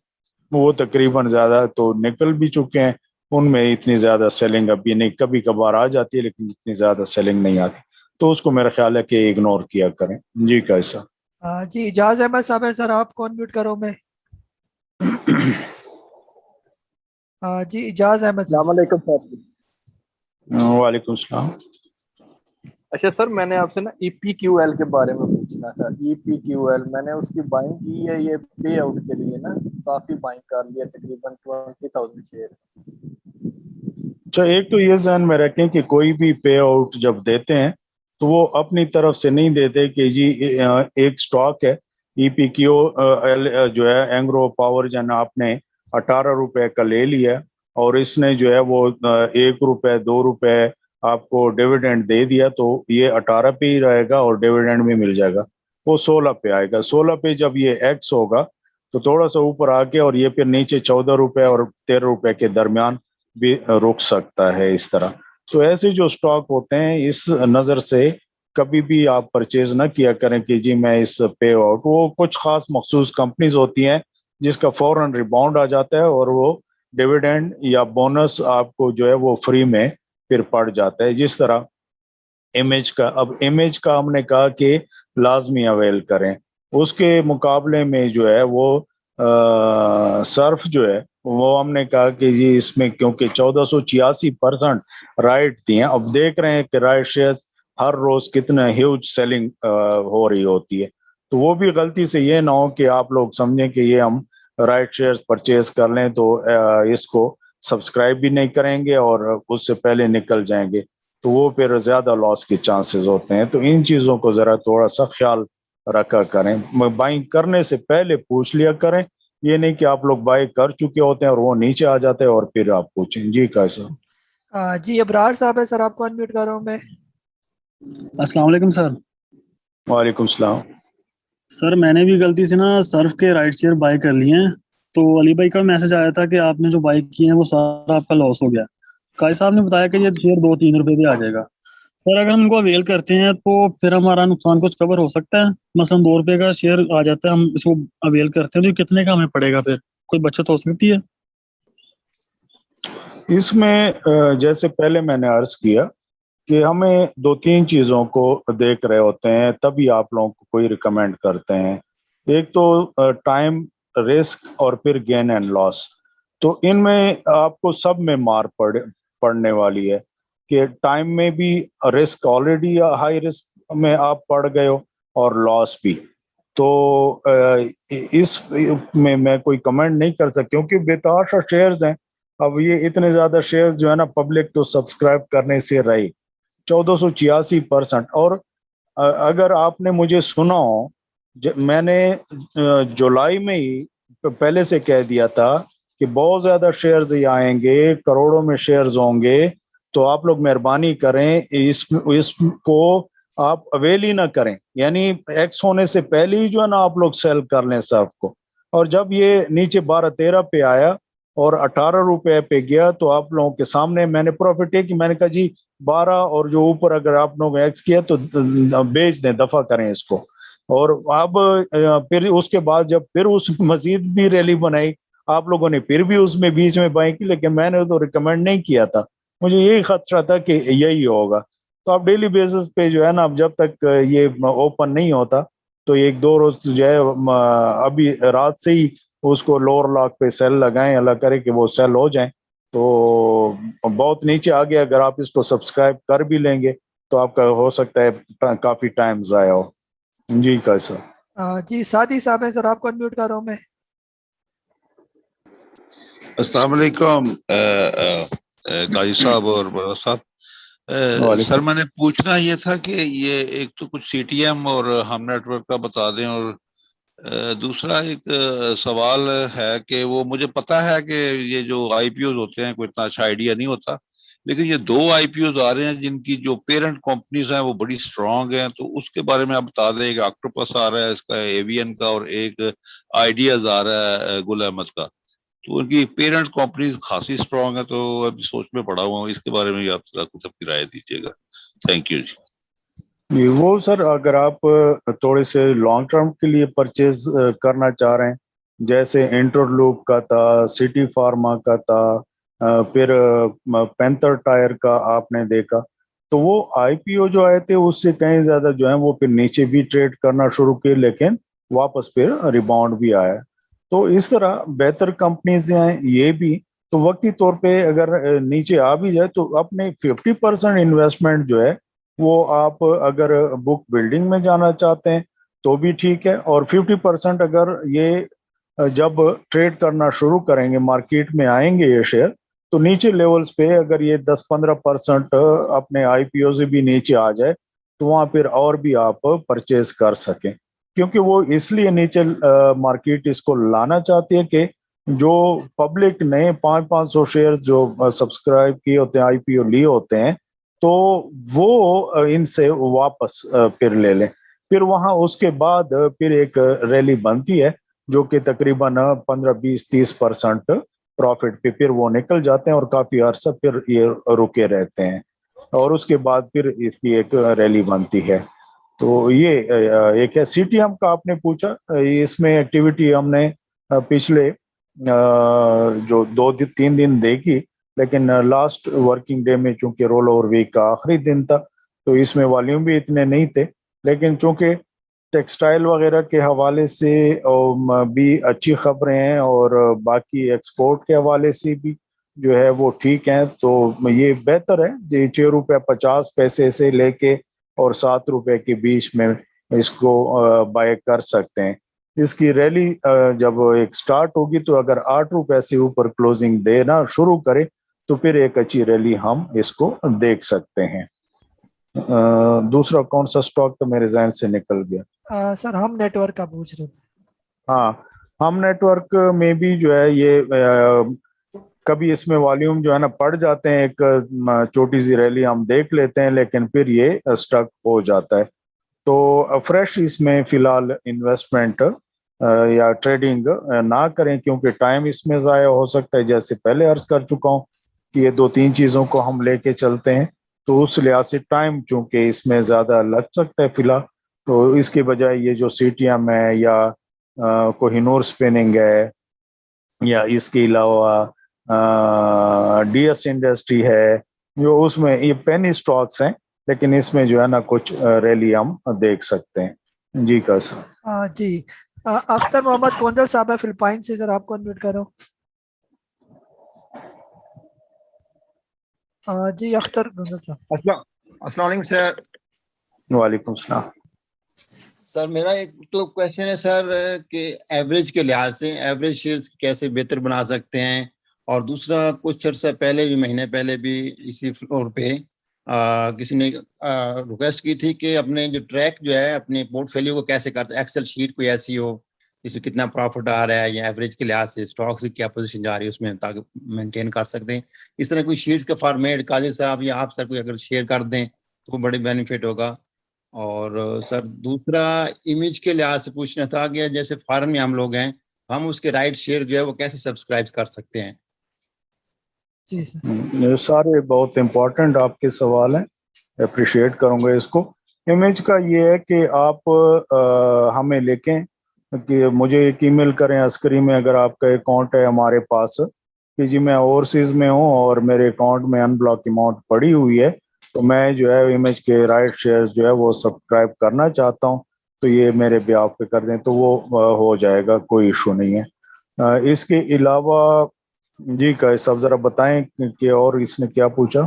वो तकरीबन ज़्यादा तो निकल भी चुके हैं, उनमें इतनी ज़्यादा सेलिंग अभी नहीं, कभी कभार आ जाती है लेकिन इतनी ज़्यादा सेलिंग नहीं आती, तो उसको मेरा ख्याल है कि इग्नोर किया करें। जी कैसा? जी इजाज अहमद साहब है सर, आपको अनम्यूट करो मैं। जी इजाज अहमद साहब। वालेकुम सलाम। अच्छा सर, मैंने आपसे ना EPQL के बारे में पूछना था। EPQL मैंने उसकी बाइंग की है, ये पे आउट के लिए ना काफी बाइंग कर लिया, तकरीबन 20,000 शेयर। अच्छा, एक तो ये ध्यान में रखें कि कोई भी पे आउट जब देते हैं तो वो अपनी तरफ से नहीं देते कि जी एक स्टॉक है EPQL जो है एंग्रो पावर जन आपने 18 रुपए का ले लिया और इसने जो है वो 1 रुपए 2 रुपए आपको डिविडेंड दे दिया, तो ये 18 पे ही रहेगा और डिविडेंड भी मिल जाएगा। वो 16 पे आएगा। 16 पे जब ये एक्स होगा तो थोड़ा सा ऊपर आके और ये फिर नीचे 14 रुपए और 13 रुपए के दरमियान भी रुक सकता है इस तरह। तो ऐसे जो स्टॉक होते हैं इस नज़र से कभी भी आप परचेज ना किया करें कि जी मैं इस पे आउट, वो कुछ खास मखसूस कंपनीज होती हैं जिसका फौरन रिबाउंड आ जाता है और वो डिविडेंड या बोनस आपको जो है वो फ्री में फिर पड़ जाता है। जिस तरह इमेज का हमने कहा कि लाजमी अवेल करें, उसके मुकाबले में जो है वो सर्फ जो है वो हमने कहा कि जी इसमें क्योंकि 1486% राइट दिए हैं। अब देख रहे हैं कि राइट शेयर्स हर रोज कितना ह्यूज सेलिंग हो रही होती है, तो वो भी गलती से ये ना हो कि आप लोग समझें कि ये हम राइट शेयर्स परचेज कर लें तो इसको सब्सक्राइब भी नहीं करेंगे और उससे पहले निकल जाएंगे, तो वो फिर ज्यादा लॉस के चांसेस होते हैं। तो इन चीजों को जरा थोड़ा सा ख्याल रखा करें। बाइंग करने से पहले पूछ लिया करें, ये नहीं कि आप लोग बाई कर चुके होते हैं और वो नीचे आ जाते हैं और फिर आप पूछें। जी कैसा? जी अबरार साहब है सर, आपको अनम्यूट कर रहा हूँ मैं। अस्सलाम वालेकुम सर। वालेकुम सलाम। सर मैंने भी गलती से ना सर्फ के राइट शेयर बाय कर लिए हैं, तो अली भाई का मैसेज आया था कि आपने जो बाय किए हैं वो सारा आपका लॉस हो गया। काई साहब ने बताया कि ये शेयर 2-3 रुपए पे आ जाएगा। सर अगर हम इनको अवेल करते हैं तो फिर हमारा नुकसान कुछ कवर हो सकता है? मसलन 2 रुपए का शेयर आ जाता है, हम इसको अवेल करते हैं तो कितने का हमें पड़ेगा, फिर कोई बचत हो सकती है इसमें? जैसे पहले मैंने अर्ज किया कि हमें 2-3 चीजों को देख रहे होते हैं तभी आप लोगों को कोई रिकमेंड करते हैं। एक तो टाइम, रिस्क और फिर गेन एंड लॉस। तो इनमें आपको सब में मार पड़ने वाली है कि टाइम में भी रिस्क, ऑलरेडी हाई रिस्क में आप पड़ गए हो और लॉस भी। तो इस में मैं कोई कमेंट नहीं कर सकता क्योंकि बेतहाशा शेयर्स हैं। अब ये इतने ज्यादा शेयर्स जो है ना पब्लिक तो सब्सक्राइब करने से रही 1486%। और अगर आपने मुझे सुना हो, मैंने जुलाई में ही पहले से कह दिया था कि बहुत ज्यादा शेयर्स ही आएंगे, करोड़ों में शेयर्स होंगे, तो आप लोग मेहरबानी करें इसको आप अवेल ही ना करें, यानी एक्स होने से पहले ही जो है ना आप लोग सेल कर लें सर्फ को। और जब ये नीचे 12-13 पे आया और 18 रुपए पे गया तो आप लोगों के सामने मैंने प्रॉफिट है कि मैंने कहा जी 12 और जो ऊपर अगर आप लोग एक्स किया तो बेच दें, दफा करें इसको। और अब फिर उसके बाद जब फिर उस मजीद भी रैली बनाई आप लोगों ने फिर भी उसमें बीच में बाई की, लेकिन मैंने तो रिकमेंड नहीं किया था, मुझे यही खतरा था कि यही होगा। तो आप डेली बेसिस पे जो है ना, अब जब तक ये ओपन नहीं होता तो 1-2 रोज जो है अभी रात से ही उसको लोअर लॉक पे सेल लगाएं, अल्लाह करे कि वो सेल हो जाएं। तो बहुत नीचे आ गया, अगर आप इसको सब्सक्राइब कर भी लेंगे तो आपका हो सकता है काफी टाइम ज़ाया हो। जी कैसा? जी सादी साहब है सर, आपको अनम्यूट कर रहा हूँ मैं। अस्सलाम वालेकुम काजी साहब और बड़ा साहब। सर मैंने पूछना ये था कि ये एक तो कुछ सीटीएम और हम नेटवर्क का बता दें, और दूसरा एक सवाल है कि वो मुझे पता है कि ये जो आईपीओ होते हैं कोई इतना अच्छा आइडिया नहीं होता, लेकिन ये 2 आईपीओ आ रहे हैं जिनकी जो पेरेंट कंपनीज हैं वो बड़ी स्ट्रांग हैं, तो उसके बारे में आप बता दें। एक ऑक्टोपस आ रहा है इसका एवियन का, और एक आइडियाज आ रहा है गुल अहमद का, तो उनकी पेरेंट कंपनीज खासी स्ट्रांग है, तो अभी सोच में पड़ा हुआ हूँ, इसके बारे में आप कुछ अपनी राय दीजिएगा। थैंक यू जी। वो सर, अगर आप थोड़े से लॉन्ग टर्म के लिए परचेज करना चाह रहे हैं, जैसे इंटरलूप का था, सिटी फार्मा का था, फिर पैंथर टायर का आपने देखा, तो वो आईपीओ जो आए थे उससे कहीं ज्यादा जो है वो फिर नीचे भी ट्रेड करना शुरू किए, लेकिन वापस फिर रिबाउंड भी आया। तो इस तरह बेहतर कंपनीज हैं ये भी, तो वक्ती तौर पे अगर नीचे आ भी जाए तो अपने 50% इन्वेस्टमेंट जो है वो आप अगर बुक बिल्डिंग में जाना चाहते हैं तो भी ठीक है, और 50% अगर ये जब ट्रेड करना शुरू करेंगे, मार्केट में आएंगे ये शेयर, तो नीचे लेवल्स पे अगर ये 10-15% अपने आईपीओ से भी नीचे आ जाए तो वहाँ फिर और भी आप परचेज कर सकें, क्योंकि वो इसलिए नीचे मार्केट इसको लाना चाहती है कि जो पब्लिक ने 500 शेयर जो सब्सक्राइब किए होते हैं, आईपीओ लिए होते हैं, तो वो इनसे वापस फिर ले लें। फिर वहाँ उसके बाद फिर एक रैली बनती है जो कि तकरीबन 15-20-30% प्रॉफिट पे फिर वो निकल जाते हैं और काफी अरसा फिर ये रुके रहते हैं, और उसके बाद फिर इसकी एक रैली बनती है। तो ये एक है। सीटीएम का आपने पूछा, इसमें एक्टिविटी हमने पिछले जो 2-3 दिन देखी, लेकिन लास्ट वर्किंग डे में चूंकि रोल ओवर वीक का आखिरी दिन था तो इसमें वॉल्यूम भी इतने नहीं थे, लेकिन चूंकि टेक्सटाइल वगैरह के हवाले से भी अच्छी खबरें हैं और बाकी एक्सपोर्ट के हवाले से भी जो है वो ठीक है, तो ये बेहतर है। ये 6 रुपये 50 पैसे से लेके और 7 रुपए के बीच में इसको बाय कर सकते हैं। इसकी रैली जब एक स्टार्ट होगी तो अगर 8 रुपए से ऊपर क्लोजिंग देना शुरू करे तो फिर एक अच्छी रैली हम इसको देख सकते हैं। दूसरा कौन सा स्टॉक तो मेरे जहन से निकल गया। सर हम नेटवर्क का पूछ रहे थे। हाँ, हम नेटवर्क में भी जो है ये कभी इसमें वॉल्यूम जो है ना पड़ जाते हैं, एक छोटी सी रैली हम देख लेते हैं, लेकिन फिर ये स्टक हो जाता है। तो फ्रेश इसमें फिलहाल इन्वेस्टमेंट या ट्रेडिंग ना करें, क्योंकि टाइम इसमें ज़ाया हो सकता है। जैसे पहले अर्ज कर चुका हूँ कि ये 2-3 चीज़ों को हम लेके चलते हैं, तो उस लिहाज से टाइम चूंकि इसमें ज़्यादा लग सकता है फिलहाल, तो इसके बजाय ये जो सीटीएम है या कोहिनूर स्पिनिंग है या इसके अलावा डीएस इंडस्ट्री है, जो उसमें ये पेनी स्टॉक्स हैं, लेकिन इसमें जो है ना कुछ रैली हम देख सकते हैं। जी कैसा? जी अख्तर मोहम्मद कोंजल साहब है फिलिपाइन से, सर आपको अनम्यूट करो। जी अख्तर कोंजल साहब। अस्सलाम वालेकुम सर। वालेकुम सलाम। सर मेरा एक तो क्वेश्चन है सर कि एवरेज के लिहाज से एवरेज शेयर्स कैसे बेहतर बना सकते हैं, और दूसरा कुछ अर्सा पहले भी, महीने पहले भी इसी फ्लोर पे किसी ने रिक्वेस्ट की थी कि अपने जो ट्रैक जो है अपने पोर्टफोलियो को कैसे करते, एक्सेल शीट कोई ऐसी हो जिसमें कितना प्रॉफिट आ रहा है या एवरेज के लिहाज से स्टॉक से क्या पोजीशन जा रही है उसमें, ताकि मेंटेन कर सकते हैं। इस तरह कोई शीट्स का फॉर्मेट काजी साहब या आप सर कोई अगर शेयर कर दें तो बड़े बेनिफिट होगा। और सर दूसरा इमेज के लिहाज से पूछना था कि जैसे फॉरेन में हम लोग हैं, हम उसके राइट शेयर जो है वो कैसे सब्सक्राइब कर सकते हैं। जी सर। ये सारे बहुत इम्पोर्टेंट आपके सवाल हैं, अप्रिशिएट करूंगा इसको। इमेज का ये है कि आप हमें लिखें कि मुझे एक ईमेल करें अस्करी में, अगर आपका अकाउंट है हमारे पास, कि जी मैं ओवरसीज में हूँ और मेरे अकाउंट में अनब्लॉक अमाउंट पड़ी हुई है, تو میں جو ہے امیج کے رائٹ شیئر جو ہے وہ سبسکرائب کرنا چاہتا ہوں, تو یہ میرے بیاف پہ کر دیں تو وہ ہو جائے گا, کوئی ایشو نہیں ہے. اس کے علاوہ جی قائد صاحب ذرا بتائیں کہ اور اس نے کیا پوچھا.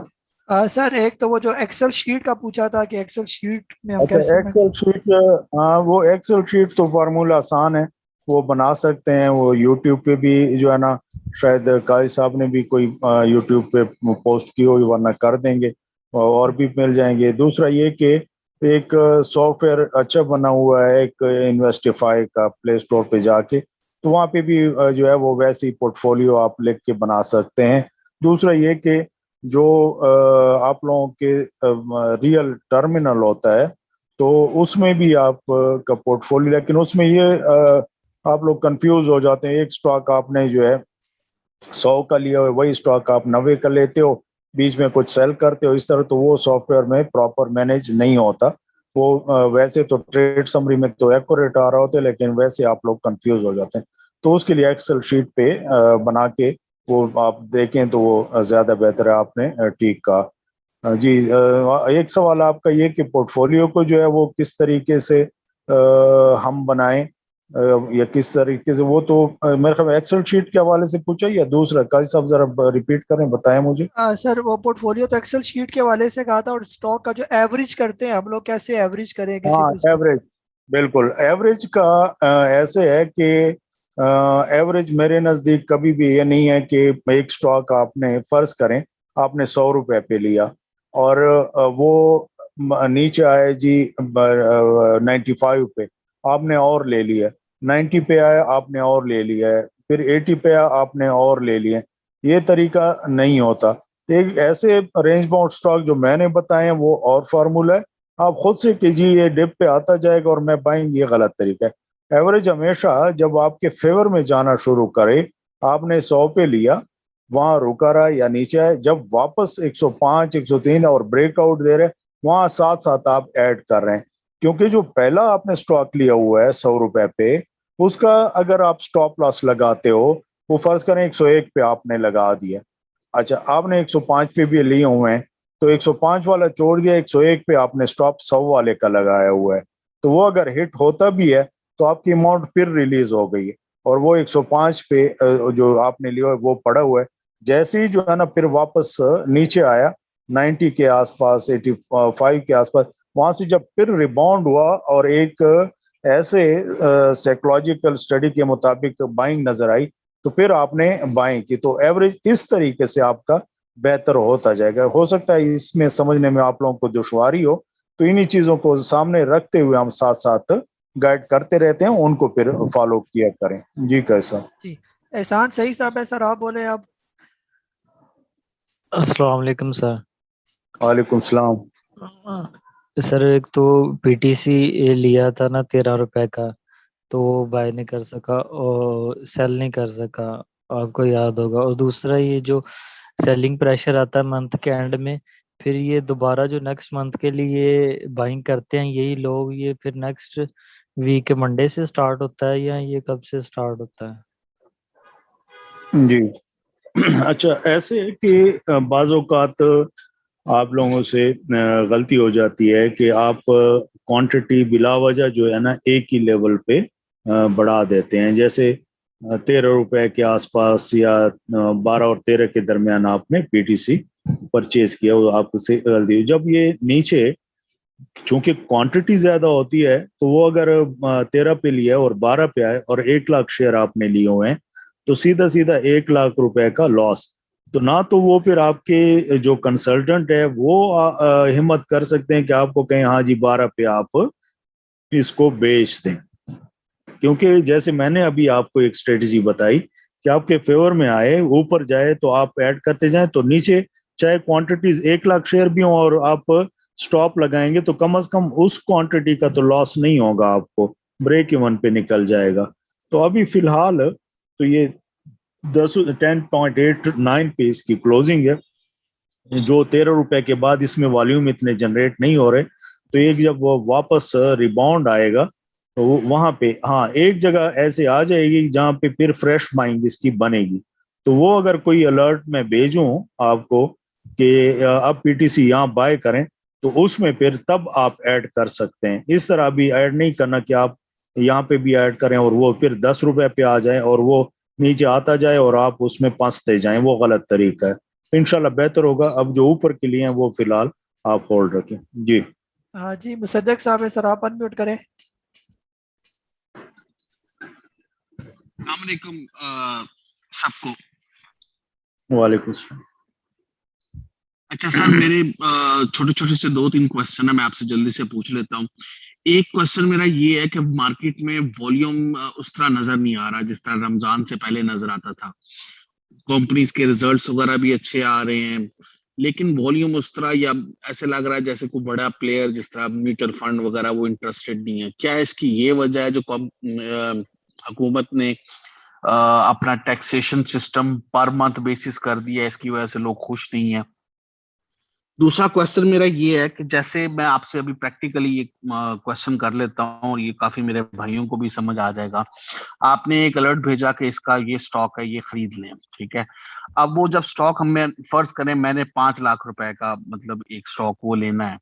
سر ایک تو وہ جو ایکسل شیٹ کا پوچھا تھا کہ ایکسل شیٹ میں ہم اچھا کیسے ایکسل شیٹ, ہاں وہ ایکسل شیٹ تو فارمولا آسان ہے, وہ بنا سکتے ہیں. وہ یوٹیوب پہ بھی جو ہے نا, شاید قائد صاحب نے بھی کوئی یوٹیوب پہ پوسٹ کی ہوگی, ورنہ کر دیں گے اور بھی مل جائیں گے. دوسرا یہ کہ ایک سافٹ ویئر اچھا بنا ہوا ہے ایک انویسٹیفائی کا, پلے اسٹور پہ جا کے, تو وہاں پہ بھی جو ہے وہ ویسی پورٹ فولیو آپ لکھ کے بنا سکتے ہیں. دوسرا یہ کہ جو آپ لوگوں کے ریئل ٹرمینل ہوتا ہے تو اس میں بھی آپ کا پورٹ فولیو, لیکن اس میں یہ آپ لوگ کنفیوز ہو جاتے ہیں. ایک سٹاک آپ نے جو ہے 100 کا لیا ہو, وہی سٹاک آپ 90 کا لیتے ہو, بیچ میں کچھ سیل کرتے ہو اس طرح, تو وہ سافٹ ویئر میں پراپر مینیج نہیں ہوتا. وہ ویسے تو ٹریڈ سمری میں تو ایکوریٹ آ رہا ہوتا ہے, لیکن ویسے آپ لوگ کنفیوز ہو جاتے ہیں. تو اس کے لیے ایکسل شیٹ پہ بنا کے وہ آپ دیکھیں تو وہ زیادہ بہتر ہے. آپ نے ٹھیک کہا. جی ایک سوال آپ کا یہ کہ پورٹ فولیو کو جو ہے وہ کس طریقے سے ہم بنائیں یا کس طریقے سے, وہ تو میرے خیال ایکسل شیٹ کے حوالے سے پوچھا یا دوسرا. قاضی صاحب ذرا ریپیٹ کریں, بتائیں مجھے. سر وہ پورٹ فولیو تو ایکسل شیٹ کے حوالے سے کہا تھا, اور اسٹاک کا جو ایوریج کرتے ہیں ہم لوگ, کیسے ایوریج کریں کسی ہاں ایوریج, بالکل ایوریج کا ایسے ہے کہ ایوریج میرے نزدیک کبھی بھی یہ نہیں ہے کہ ایک سٹاک آپ نے فرض کریں آپ نے 100 روپے پہ لیا اور وہ نیچے آئے جی 95 پہ, آپ نے اور لے لیا. 90 پہ آیا آپ نے اور لے لیا ہے, پھر 80 پہ آیا آپ نے اور لے لیا. یہ طریقہ نہیں ہوتا. ایک ایسے رینج باؤنڈ سٹاک جو میں نے بتائے ہیں وہ اور فارمولہ ہے, آپ خود سے کیجیے, یہ ڈپ پہ آتا جائے گا اور میں بائیں گے, یہ غلط طریقہ ہے. ایوریج ہمیشہ جب آپ کے فیور میں جانا شروع کرے, آپ نے 100 پہ لیا, وہاں رکا رہا یا نیچے آئے, جب واپس 105 103 اور بریک آؤٹ دے رہے, وہاں ساتھ ساتھ آپ ایڈ کر رہے ہیں. کیونکہ جو پہلا آپ نے سٹاک لیا ہوا ہے 100 روپے پہ, اس کا اگر آپ سٹاپ لاس لگاتے ہو, وہ فرض کریں 101 پہ آپ نے لگا دیا. اچھا آپ نے 105 پہ بھی لیے ہوئے ہیں, تو 105 والا چھوڑ دیا, 101 پہ آپ نے سٹاپ 100 والے کا لگایا ہوا ہے. تو وہ اگر ہٹ ہوتا بھی ہے تو آپ کی اماؤنٹ پھر ریلیز ہو گئی ہے, اور وہ 105 پہ جو آپ نے لیا ہے وہ پڑا ہوا ہے. جیسے ہی جو ہے نا پھر واپس نیچے آیا 90 کے آس پاس, 85 کے آس پاس, وہاں سے جب پھر ریباؤنڈ ہوا اور ایک ایسے سائیکولوجیکل اسٹڈی کے مطابق بائنگ نظر آئی, تو پھر آپ نے بائیں کی. تو ایوریج اس طریقے سے آپ کا بہتر ہوتا جائے گا. ہو سکتا ہے اس میں سمجھنے میں آپ لوگوں کو دشواری ہو, تو انہی چیزوں کو سامنے رکھتے ہوئے ہم ساتھ ساتھ گائیڈ کرتے رہتے ہیں, ان کو پھر فالو کیا کریں. جی کیسا. جی احسان صحیح صاحب ہے سر, آپ بولیں اب. السلام علیکم سر. وعلیکم السلام. سر ایک تو پی ٹی سی لیا تھا نا 13 روپے کا, تو وہ بائی نہیں کر سکا اور سیل نہیں کر سکا, آپ کو یاد ہوگا. اور دوسرا یہ جو سیلنگ پریشر آتا ہے منتھ کے اینڈ میں, پھر یہ دوبارہ جو نیکسٹ منتھ کے لیے بائنگ کرتے ہیں یہی لوگ, یہ پھر نیکسٹ ویک منڈے سے سٹارٹ ہوتا ہے یا یہ کب سے سٹارٹ ہوتا ہے؟ جی اچھا, ایسے ہے کہ بعض اوقات آپ لوگوں سے غلطی ہو جاتی ہے کہ آپ کوانٹٹی بلا وجہ جو ہے نا ایک ہی لیول پہ بڑھا دیتے ہیں. جیسے 13 روپے کے آس پاس یا 12 اور 13 کے درمیان آپ نے پی ٹی سی پرچیز کیا, وہ آپ سے غلطی. جب یہ نیچے چونکہ کوانٹٹی زیادہ ہوتی ہے, تو وہ اگر 13 پہ لیا اور 12 پہ آئے اور 1 لاکھ شیئر آپ نے لیے ہوئے ہیں, تو سیدھا سیدھا 1 لاکھ روپے کا لاس. تو نہ تو وہ پھر آپ کے جو کنسلٹنٹ ہے وہ ہمت کر سکتے ہیں کہ آپ کو کہیں ہاں جی 12 پہ آپ اس کو بیچ دیں, کیونکہ جیسے میں نے ابھی آپ کو ایک اسٹریٹجی بتائی کہ آپ کے فیور میں آئے, اوپر جائے تو آپ ایڈ کرتے جائیں, تو نیچے چاہے کوانٹٹیز 1 لاکھ شیئر بھی ہوں اور آپ سٹاپ لگائیں گے, تو کم از کم اس کوانٹٹی کا تو لاس نہیں ہوگا, آپ کو بریک ایون پہ نکل جائے گا. تو ابھی فی الحال تو یہ 10.89 پہ اس کی کلوزنگ ہے, جو 13 روپے کے بعد اس میں والیوم اتنے جنریٹ نہیں ہو رہے. تو ایک جب وہ واپس ریباؤنڈ آئے گا تو وہاں پہ ہاں ایک جگہ ایسے آ جائے گی جہاں پہ پھر فریش بائنگ اس کی بنے گی. تو وہ اگر کوئی الرٹ میں بھیجوں آپ کو کہ اب PTC یہاں بائی کریں تو اس میں پھر تب آپ ایڈ کر سکتے ہیں. اس طرح بھی ایڈ نہیں کرنا کہ آپ یہاں پہ بھی ایڈ کریں اور وہ پھر 10 روپے پہ آ جائیں اور وہ نیچے آتا جائے اور آپ اس میں پھنستے جائیں, وہ غلط طریقہ ہے. انشاءاللہ بہتر ہوگا. اب جو اوپر کے لیے ہیں وہ فی الحال آپ ہولڈ رکھیں. جی ہاں جی, مصدق صاحب ہے سر, آپ انمیوٹ کریں. السلام علیکم سب کو. وعلیکم السلام. اچھا سر, میرے چھوٹے چھوٹے سے 2-3 کوشچن ہے, میں آپ سے جلدی سے پوچھ لیتا ہوں. ایک کوشچن میرا یہ ہے کہ مارکیٹ میں والیوم اس طرح نظر نہیں آ رہا جس طرح رمضان سے پہلے نظر آتا تھا. کمپنیز کے ریزلٹس وغیرہ بھی اچھے آ رہے ہیں, لیکن والیوم اس طرح یا ایسے لگ رہا ہے جیسے کوئی بڑا پلیئر جس طرح میوچل فنڈ وغیرہ وہ انٹرسٹڈ نہیں ہے. کیا اس کی یہ وجہ ہے جو حکومت نے اپنا taxation system per month basis کر دیا ہے, اس کی وجہ سے لوگ خوش نہیں ہیں؟ دوسرا کوشچن میرا یہ ہے کہ جیسے میں آپ سے ابھی پریکٹیکلی ایک کوشچن کر لیتا ہوں اور یہ کافی میرے بھائیوں کو بھی سمجھ آ جائے گا. آپ نے ایک الرٹ بھیجا کہ اس کا یہ سٹاک ہے, یہ خرید لیں, ٹھیک ہے. اب وہ جب سٹاک ہمیں فرض کریں میں نے 5 لاکھ روپے کا مطلب ایک سٹاک وہ لینا ہے,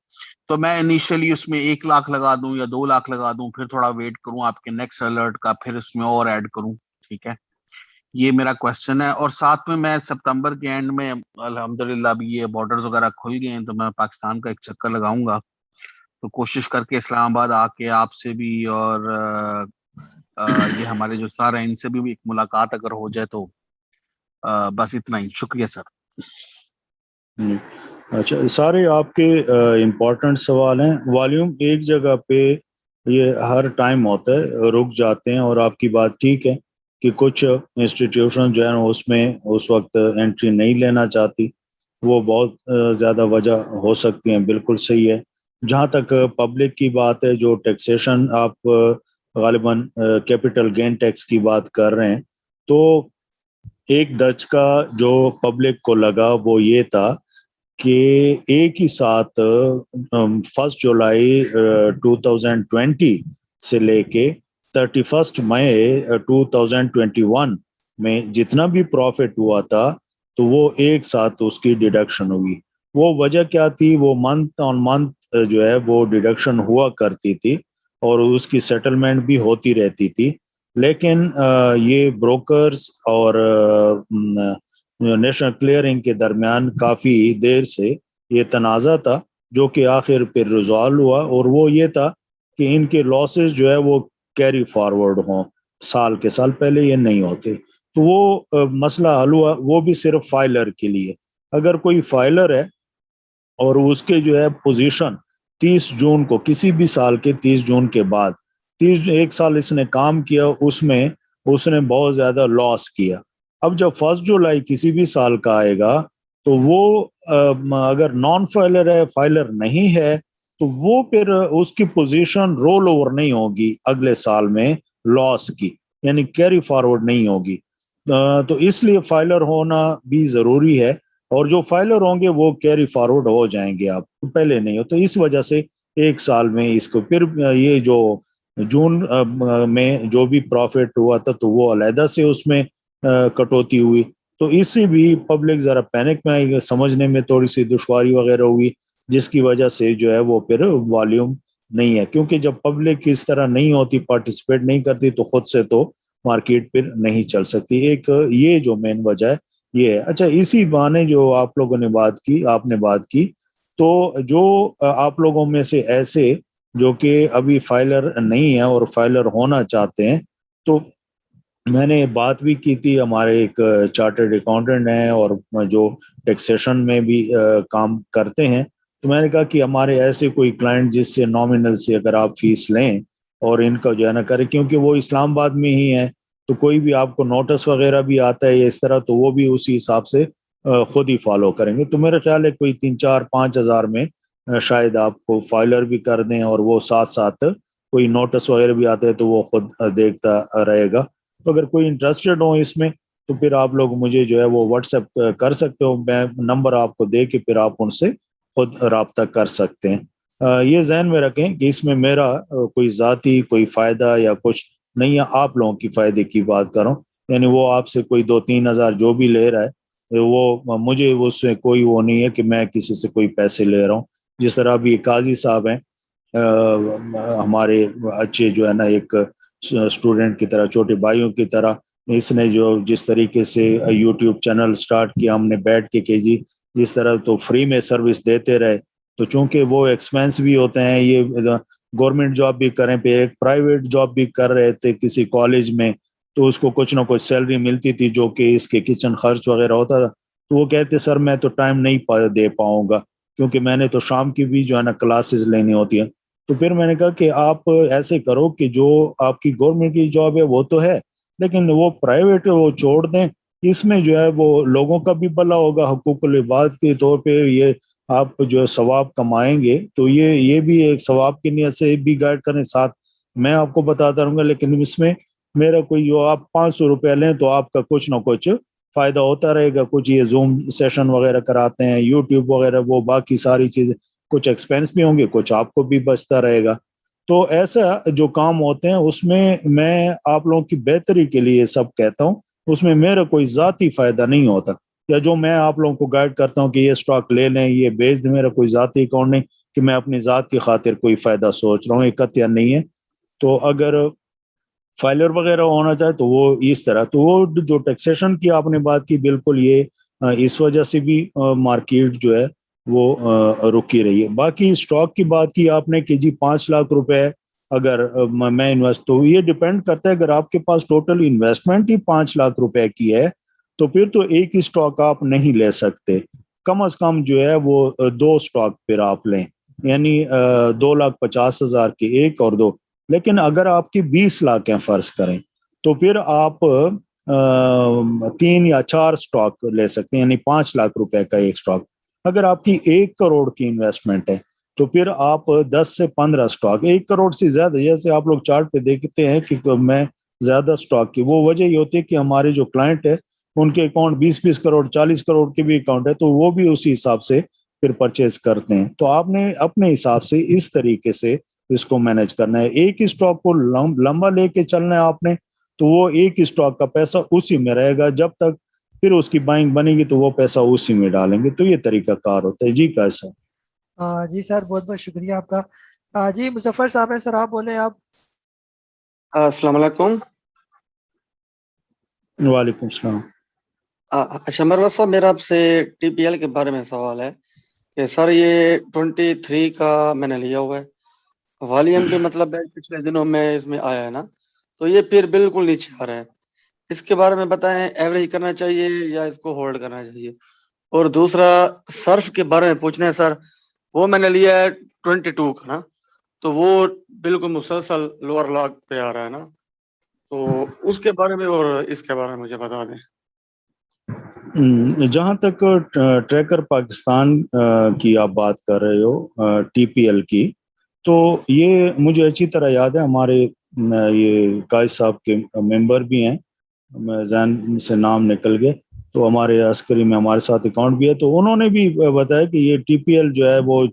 تو میں انیشلی اس میں 1 لاکھ لگا دوں یا 2 لاکھ لگا دوں, پھر تھوڑا ویٹ کروں آپ کے نیکسٹ الرٹ کا, پھر اس میں اور ایڈ کروں, ٹھیک ہے. یہ میرا کوشچن ہے. اور ساتھ میں ستمبر کے اینڈ میں الحمدللہ ابھی یہ بارڈرز وغیرہ کھل گئے ہیں تو میں پاکستان کا ایک چکر لگاؤں گا, تو کوشش کر کے اسلام آباد آ کے آپ سے بھی اور یہ ہمارے جو سر ہیں ان سے بھی ایک ملاقات اگر ہو جائے تو بس اتنا ہی. شکریہ سر. اچھا, سارے آپ کے امپورٹنٹ سوال ہیں. والیوم ایک جگہ پہ یہ ہر ٹائم ہوتا ہے, رک جاتے ہیں, اور آپ کی بات ٹھیک ہے کہ کچھ انسٹیٹیوشن جو ہے اس میں اس وقت انٹری نہیں لینا چاہتی, وہ بہت زیادہ وجہ ہو سکتی ہیں, بالکل صحیح ہے. جہاں تک پبلک کی بات ہے, جو ٹیکسیشن آپ غالباً کیپٹل گین ٹیکس کی بات کر رہے ہیں, تو ایک درج کا جو پبلک کو لگا وہ یہ تھا کہ ایک ہی ساتھ 1 جولائی 2020 سے لے کے 31 مئی 2021 میں جتنا بھی پروفٹ ہوا تھا تو وہ ایک ساتھ اس کی ڈیڈکشن ہوئی. وہ وجہ کیا تھی؟ وہ منتھ آن منتھ جو ہے وہ ڈیڈکشن ہوا کرتی تھی اور اس کی سیٹلمنٹ بھی ہوتی رہتی تھی, لیکن یہ بروکرز اور نیشنل کلیئرنگ کے درمیان کافی دیر سے یہ تنازع تھا جو کہ آخر پھر ریزالو ہوا, اور وہ یہ تھا کہ ان کے لاسز جو ہے وہ کیری فارورڈ ہوں سال کے سال, پہلے یہ نہیں ہوتے. تو وہ مسئلہ حل ہوا, وہ بھی صرف فائلر کے لیے. اگر کوئی فائلر ہے اور اس کے جو ہے پوزیشن 30 جون کو, کسی بھی سال کے 30 جون کے بعد 1 سال اس نے کام کیا, اس میں اس نے بہت زیادہ لاس کیا. اب جب 1 جولائی کسی بھی سال کا آئے گا تو وہ اگر نان فائلر ہے, فائلر نہیں ہے, تو وہ پھر اس کی پوزیشن رول اوور نہیں ہوگی اگلے سال میں لاس کی, یعنی کیری فارورڈ نہیں ہوگی. تو اس لیے فائلر ہونا بھی ضروری ہے, اور جو فائلر ہوں گے وہ کیری فارورڈ ہو جائیں گے, آپ پہلے نہیں ہو. تو اس وجہ سے 1 سال میں اس کو پھر یہ جو جون میں جو بھی پروفٹ ہوا تھا تو وہ علیحدہ سے اس میں کٹوتی ہوئی, تو اس سے بھی پبلک ذرا پینک میں آئی, سمجھنے میں تھوڑی سی دشواری وغیرہ ہوئی, جس کی وجہ سے جو ہے وہ پھر والیوم نہیں ہے. کیونکہ جب پبلک اس طرح نہیں ہوتی, پارٹیسپیٹ نہیں کرتی, تو خود سے تو مارکیٹ پھر نہیں چل سکتی. ایک یہ جو مین وجہ ہے یہ ہے. اچھا, اسی بہانے جو آپ لوگوں نے بات کی, تو جو آپ لوگوں میں سے ایسے جو کہ ابھی فائلر نہیں ہیں اور فائلر ہونا چاہتے ہیں, تو میں نے بات بھی کی تھی, ہمارے ایک چارٹرڈ اکاؤنٹنٹ ہیں اور جو ٹیکسیشن میں بھی کام کرتے ہیں, تو میں نے کہا کہ ہمارے ایسے کوئی کلائنٹ جس سے نامنل سے اگر آپ فیس لیں اور ان کا جو ہے نا کریں, کیونکہ وہ اسلام آباد میں ہی ہیں, تو کوئی بھی آپ کو نوٹس وغیرہ بھی آتا ہے اس طرح, تو وہ بھی اسی حساب سے خود ہی فالو کریں گے. تو میرا خیال ہے کوئی 3-4-5 ہزار میں شاید آپ کو فائلر بھی کر دیں, اور وہ ساتھ ساتھ کوئی نوٹس وغیرہ بھی آتے ہیں تو وہ خود دیکھتا رہے گا. تو اگر کوئی انٹرسٹڈ ہو اس میں تو پھر آپ لوگ مجھے جو ہے وہ واٹس ایپ کر سکتے ہو, میں نمبر آپ کو دے کے پھر آپ ان سے خود رابطہ کر سکتے ہیں. یہ ذہن میں رکھیں کہ اس میں میرا کوئی ذاتی کوئی فائدہ یا کچھ نہیں ہے, آپ لوگوں کی فائدے کی بات کروں, یعنی وہ آپ سے کوئی 2-3 ہزار جو بھی لے رہا ہے वो मुझे उससे कोई वो नहीं है कि मैं किसी से कोई पैसे ले रहा हूँ। जिस तरह अभी काजी साहब हैं हमारे अच्छे जो है ना एक स्टूडेंट की तरह, छोटे भाइयों की तरह, इसने जो जिस तरीके से यूट्यूब चैनल स्टार्ट किया हमने बैठ के जी इस तरह तो फ्री में सर्विस देते रहे। तो चूंकि वो एक्सपेंस भी होते हैं, ये गवर्नमेंट जॉब भी करें पे एक प्राइवेट जॉब भी कर रहे थे किसी कॉलेज में, तो उसको कुछ ना कुछ सैलरी मिलती थी जो कि इसके किचन खर्च वगैरह होता था। तो वो कहते सर मैं तो टाइम नहीं दे पाऊंगा क्योंकि मैंने तो शाम की भी जो है ना क्लासेस लेनी होती है। तो फिर मैंने कहा कि आप ऐसे करो कि जो आपकी गवर्नमेंट की जॉब है वो तो है, लेकिन वो प्राइवेट वो छोड़ दें, इसमें जो है वो लोगों का भी भला होगा, हुकूकुल इबाद के तौर पे ये आप जो है सवाब कमाएंगे, तो ये भी एक सवाब की नियत से भी गाइड करें। साथ मैं आपको बताता रहूँगा, लेकिन इसमें मेरा कोई जो आप 500 रुपये लें तो आपका कुछ ना कुछ फायदा होता रहेगा। कुछ ये जूम सेशन वगैरह कराते हैं, यूट्यूब वगैरह, वो बाकी सारी चीजें, कुछ एक्सपेंस भी होंगे, कुछ आपको भी बचता रहेगा। तो ऐसा जो काम होते हैं उसमें मैं आप लोगों की बेहतरी के लिए सब कहता हूँ, उसमें मेरा कोई ज़ाती फायदा नहीं होता, या जो मैं आप लोगों को गाइड करता हूँ कि ये स्टॉक ले लें, ये बेच दें, मेरा कोई ज़ाती अकाउंट नहीं कि मैं अपनी ज़ात की खातिर कोई फायदा सोच रहा हूँ, एक कतया नहीं है। तो अगर फाइलर वगैरह होना चाहे तो वो इस तरह, तो वो जो टैक्सेशन की आपने बात की, बिल्कुल ये इस वजह से भी मार्केट जो है वो रुकी रही है। बाकी स्टॉक की बात की आपने कि जी 5 लाख रुपए अगर मैं इन्वेस्ट, तो ये डिपेंड करता है, अगर आपके पास टोटल इन्वेस्टमेंट ही 5 लाख रुपए की है तो फिर तो एक ही स्टॉक आप नहीं ले सकते, कम से कम जो है वो 2 स्टॉक फिर आप लें, यानी 2,50,000 के एक और 2। लेकिन अगर आपकी 20 लाख हैं फर्ज करें, तो फिर आप 3 या 4 स्टॉक ले सकते हैं, यानी 5 लाख रुपए का एक स्टॉक। अगर आपकी 1 करोड़ की इन्वेस्टमेंट है तो फिर आप 10 से 15 स्टॉक, 1 करोड़ से ज्यादा, जैसे आप लोग चार्ट पे देखते हैं कि मैं ज्यादा स्टॉक की, वो वजह ये होती है कि हमारे जो क्लाइंट है उनके अकाउंट 20-20 करोड़ 40 करोड़ के भी अकाउंट है, तो वो भी उसी हिसाब से फिर परचेज करते हैं। तो आपने अपने हिसाब से इस तरीके से इसको मैनेज करना है। एक ही स्टॉक को लंबा लेके चलना है आपने, तो वो एक ही स्टॉक का पैसा उसी में रहेगा जब तक फिर उसकी बाइंग बनेगी तो वो पैसा उसी में डालेंगे। तो ये तरीका कार होता है जी। कैसा? जी सर, बहुत बहुत शुक्रिया आपका। जी मुजफ्फर साहब है सर, आप बोले आप। अस्सलाम वालेकुम। वालेकुम सलाम। अच्छा मरवा साहब, मेरा आपसे टीपीएल के बारे में सवाल है कि सर ये 23 का मैंने लिया हुआ है, वॉल्यूम भी मतलब पिछले दिनों में इसमें आया है ना, तो ये फिर बिल्कुल नीचे आ रहा है, इसके बारे में बताएं, एवरेज करना चाहिए या इसको होल्ड करना चाहिए। और दूसरा सर्फ के बारे में पूछना है सर, वो मैंने लिया है 22 का ना, तो वो बिल्कुल मुसलसल लोअर लॉक पे आ रहा है ना, तो उसके बारे में और इसके बारे में मुझे बता दें। जहाँ तक ट्रैकर पाकिस्तान की आप बात कर रहे हो टीपीएल की, तो ये मुझे अच्छी तरह याद है, हमारे ये कायद साहब के मेंबर भी हैं, जहन से नाम निकल गए, तो हमारे अस्करी में हमारे साथ अकाउंट भी है, तो उन्होंने भी बताया कि ये टीपीएल जो है वो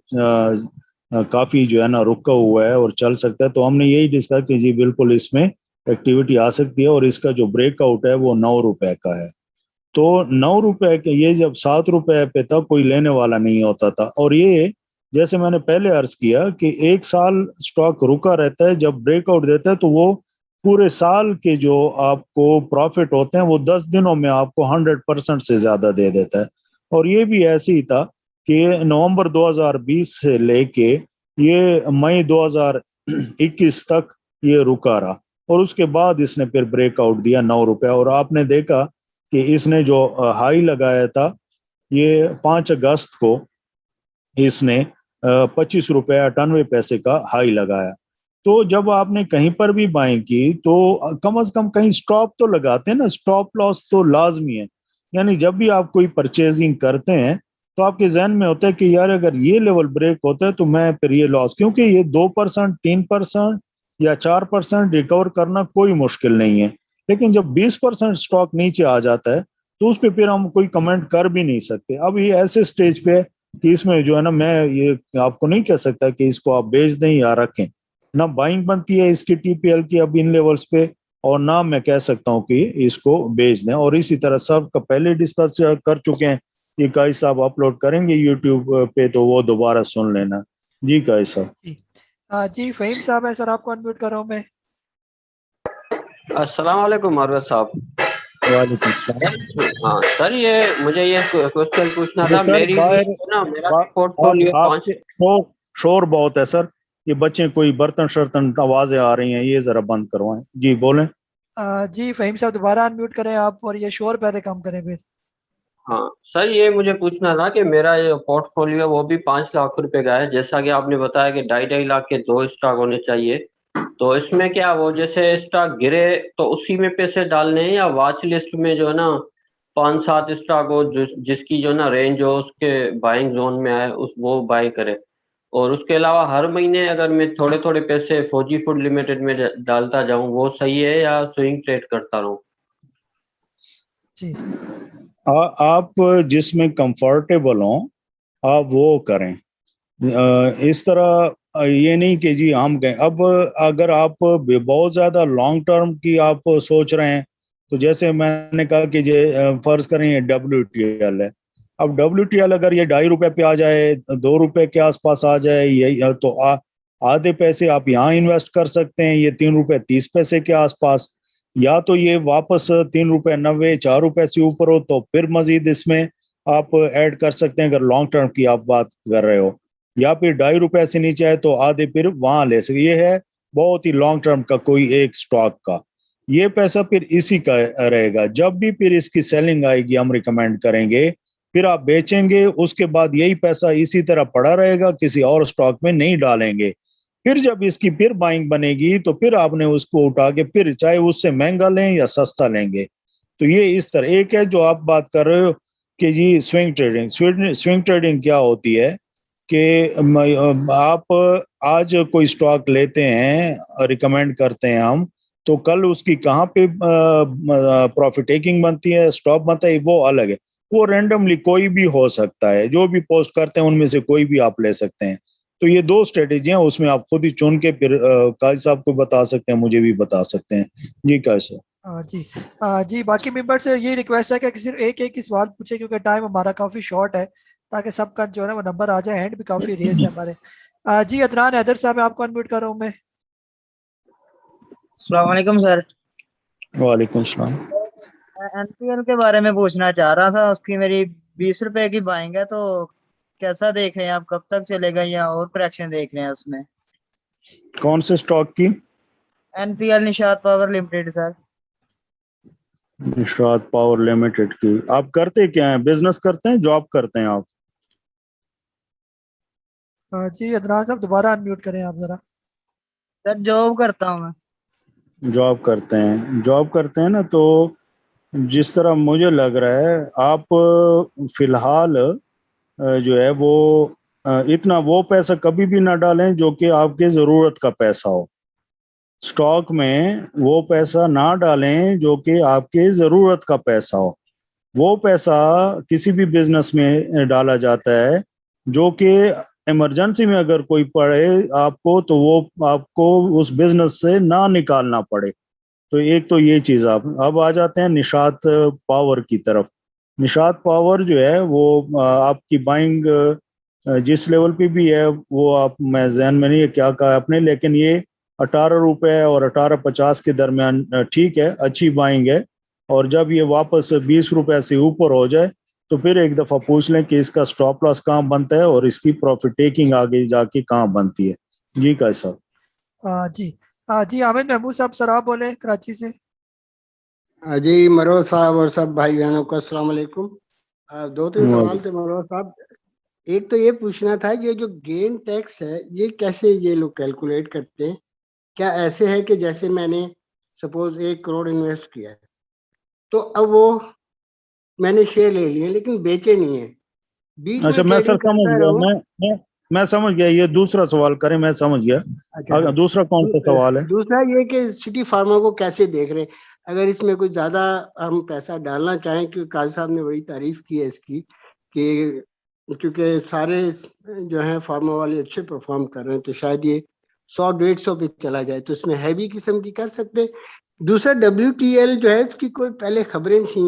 काफ़ी जो है ना रुका हुआ है और चल सकता है। तो हमने यही डिस्कस कि जी बिल्कुल इसमें एक्टिविटी आ सकती है, और इसका जो ब्रेकआउट है वो 9 रुपए का है। तो 9 रुपए के, ये जब 7 रुपए पे था कोई लेने वाला नहीं होता था, और ये जैसे मैंने पहले अर्ज किया कि 1 साल स्टॉक रुका रहता है, जब ब्रेकआउट देता है तो वो पूरे साल के जो आपको प्रॉफिट होते हैं वो 10 दिनों में आपको 100% से ज्यादा दे देता है। और ये भी ऐसे ही था कि नवंबर 2020 से लेके ये मई 2021 तक ये रुका रहा, और उसके बाद इसने फिर ब्रेकआउट दिया 9 रुपए, और आपने देखा कि इसने जो हाई लगाया था ये 5 अगस्त को इसने 25 रुपए 98 पैसे का हाई लगाया। तो जब आपने कहीं पर भी बाइंग की तो कम से कम कहीं स्टॉप तो लगाते हैं ना, स्टॉप लॉस तो लाजमी है, यानी जब भी आप कोई परचेजिंग करते हैं तो आपके जहन में होता है कि यार अगर ये लेवल ब्रेक होता है तो मैं फिर ये लॉस, क्योंकि ये 2% 3% या 4% रिकवर करना कोई मुश्किल नहीं है, लेकिन जब 20% स्टॉक नीचे आ जाता है तो उस पर फिर हम कोई कमेंट कर भी नहीं सकते। अब ये ऐसे स्टेज पे है कि इसमें जो है ना, मैं ये आपको नहीं कह सकता कि इसको आप बेच दें या रखें, ना बाइंग बनती है इसकी टीपीएल की अब इन लेवल्स पे, और ना मैं कह सकता हूँ कि इसको बेच दें। और इसी तरह सब का पहले डिस्कस कर चुके हैं, ये काई साहब अपलोड करेंगे यूट्यूब पे, तो वो दोबारा सुन लेना। जी काई साहब। जी फ़हीम साहब है सर, आपको अनम्यूट कर रहा हूँ मैं। अस्सलाम वालेकुम मारवत साहब। वालेकुम सलाम। हाँ सर, ये मुझे ये क्वेश्चन पूछना था। सर मेरी ना मेरा पोर्टफोलियो आपके शोर बहुत है सर, ये बच्चे कोई बर्तन शर्तन आवाजें आ रही हैं, ये जरा बंद करवाएं। जी बोलें। जी फ़हीम साहब दोबारा अनम्यूट करें आप, और ये शोर पहले कम करें फिर। हाँ सर, ये मुझे पूछना था कि मेरा ये पोर्टफोलियो वो भी 5 लाख रुपए का है, जैसा कि आपने बताया कि 2.5 लाख के 2 स्टॉक होने चाहिए। तो इसमें क्या वो जैसे स्टॉक गिरे तो उसी में पैसे डालने हैं, या वॉच लिस्ट में जो है ना 5-7 स्टॉक हो जिसकी जो ना रेंज हो उसके बाइंग जोन में आए उस वो बाय करे, और उसके अलावा हर महीने अगर मैं थोड़े थोड़े पैसे फौजी फूड लिमिटेड में डालता जाऊं वो सही है, या स्विंग ट्रेड करता रहूं? जी आप जिसमें कंफर्टेबल हो आप वो करें। इस तरह ये नहीं कि जी हम गए। अब अगर आप बहुत ज़्यादा लॉन्ग टर्म की आप सोच रहे हैं, तो जैसे मैंने कहा कि फर्ज करें ये WTL है। अब WTL अगर ये 2.5 रुपए पे आ जाए, 2 रुपए के आसपास आ जाए, ये तो आधे पैसे आप यहाँ इन्वेस्ट कर सकते हैं, ये 3 रुपए 30 पैसे के आसपास। या तो ये वापस 3 रुपए 90 4 रुपए से ऊपर हो तो फिर मजीद इसमें आप ऐड कर सकते हैं, अगर लॉन्ग टर्म की आप बात कर रहे हो। या फिर 2.5 रुपए से नीचे है तो आधे फिर वहां ले सकते। ये है बहुत ही लॉन्ग टर्म का कोई एक स्टॉक का, ये पैसा फिर इसी का रहेगा। जब भी फिर इसकी सेलिंग आएगी हम रिकमेंड करेंगे, फिर आप बेचेंगे, उसके बाद यही पैसा इसी तरह पड़ा रहेगा, किसी और स्टॉक में नहीं डालेंगे। फिर जब इसकी फिर बाइंग बनेगी तो फिर आपने उसको उठा के फिर चाहे उससे महंगा लें या सस्ता लेंगे। तो ये इस तरह। एक है जो आप बात कर रहे हो कि जी स्विंग ट्रेडिंग। स्विंग ट्रेडिंग क्या होती है कि आप आज कोई स्टॉक लेते हैं, रिकमेंड करते हैं हम, तो कल उसकी कहाँ पे प्रॉफिट टेकिंग बनती है, स्टॉप बनता है, वो अलग है। वो रैंडमली कोई भी हो सकता है, जो भी पोस्ट करते हैं उनमें से कोई भी आप ले सकते हैं। तो ये 2 स्ट्रेटेजी हैं, उसमें आप खुद ही चुन के फिर काजी साहब को बता सकते हैं, मुझे भी बता सकते हैं। जी काजी साहब। जी जी बाकी मेंबर से ये रिक्वेस्ट है कि सिर्फ एक ही सवाल पूछे, क्योंकि टाइम हमारा काफ़ी शॉर्ट है, ताकि सबका जो है ना वो नंबर आ जाए। हैंड भी काफ़ी रेज है हमारे। जी अदनान हैदर साहब आपको अनम्यूट कर रहा हूँ मैं। अस्सलाम वालेकुम सर। वालेकुम सलाम। NPL के बारे में पूछना चाह रहा था, उसकी मेरी 20 रुपए की बाइंग है, तो कैसा देख रहे हैं आप, कब तक चलेगा या और करेक्शन देख रहे हैं उसमें? कौन से स्टॉक की? NPL Nishat power limited sir. Nishat power limited की। आप करते क्या हैं, बिजनेस करते हैं, जॉब करते हैं आप? जी अदनान साहब दोबारा अनम्यूट करें आप जरा। सर जॉब करता हूँ मैं। जॉब करते हैं, जॉब करते हैं ना, तो जिस तरह मुझे लग रहा है आप फिलहाल जो है वो इतना वो पैसा कभी भी ना डालें जो कि आपके ज़रूरत का पैसा हो। स्टॉक में वो पैसा ना डालें जो कि आपके ज़रूरत का पैसा हो। वो पैसा किसी भी बिजनेस में डाला जाता है जो कि इमरजेंसी में अगर कोई पड़े आपको, तो वो आपको उस बिजनेस से ना निकालना पड़े। तो एक तो ये चीज़। आप अब आ जाते हैं निशात पावर की तरफ। निशात पावर जो है वो आपकी बाइंग जिस लेवल पे भी है वो आप, मैं जहन में नहीं है क्या कहा आपने, लेकिन ये 18 रुपए और 18.50 के दरमियान ठीक है, अच्छी बाइंग है। और जब ये वापस 20 रुपए से ऊपर हो जाए तो फिर एक दफ़ा पूछ लें कि इसका स्टॉप लॉस कहाँ बनता है और इसकी प्रॉफिट टेकिंग आगे जाके कहाँ बनती है। जी का साहब। जी जी आमिद महमूद साहब सर आप बोले कराची से। जी मरवत साहब और सब भाई बहनों को अस्सलाम वालेकुम। 2-3 सवाल थे मरवत साहब। एक तो ये पूछना था ये जो गेन टैक्स है ये कैसे ये लोग कैलकुलेट करते हैं? क्या ऐसे है कि जैसे मैंने सपोज 1 करोड़ इन्वेस्ट किया है, तो अब वो मैंने शेयर ले लिए लेकिन बेचे नहीं है, बीच अच्छा में मैं सर ट्रेडिंग समझ करता गया, रहूं। मैं समझ गया। ये दूसरा सवाल करें, मैं समझ गया। अच्छा, दूसरा कौन सा सवाल है? दूसरा ये कि सिटी फार्मा को कैसे देख रहे हैं, अगर इसमें कुछ ज्यादा हम पैसा डालना चाहें, क्योंकि काजी साहब ने बड़ी तारीफ की है इसकी कि क्योंकि सारे जो है फार्मा वाले अच्छे परफॉर्म कर रहे हैं, तो शायद ये 100-150 पे चला जाए, तो इसमें हैवी किस्म की कर सकते हैं दूसरा WTL जो है इसकी कोई पहले खबरें थी,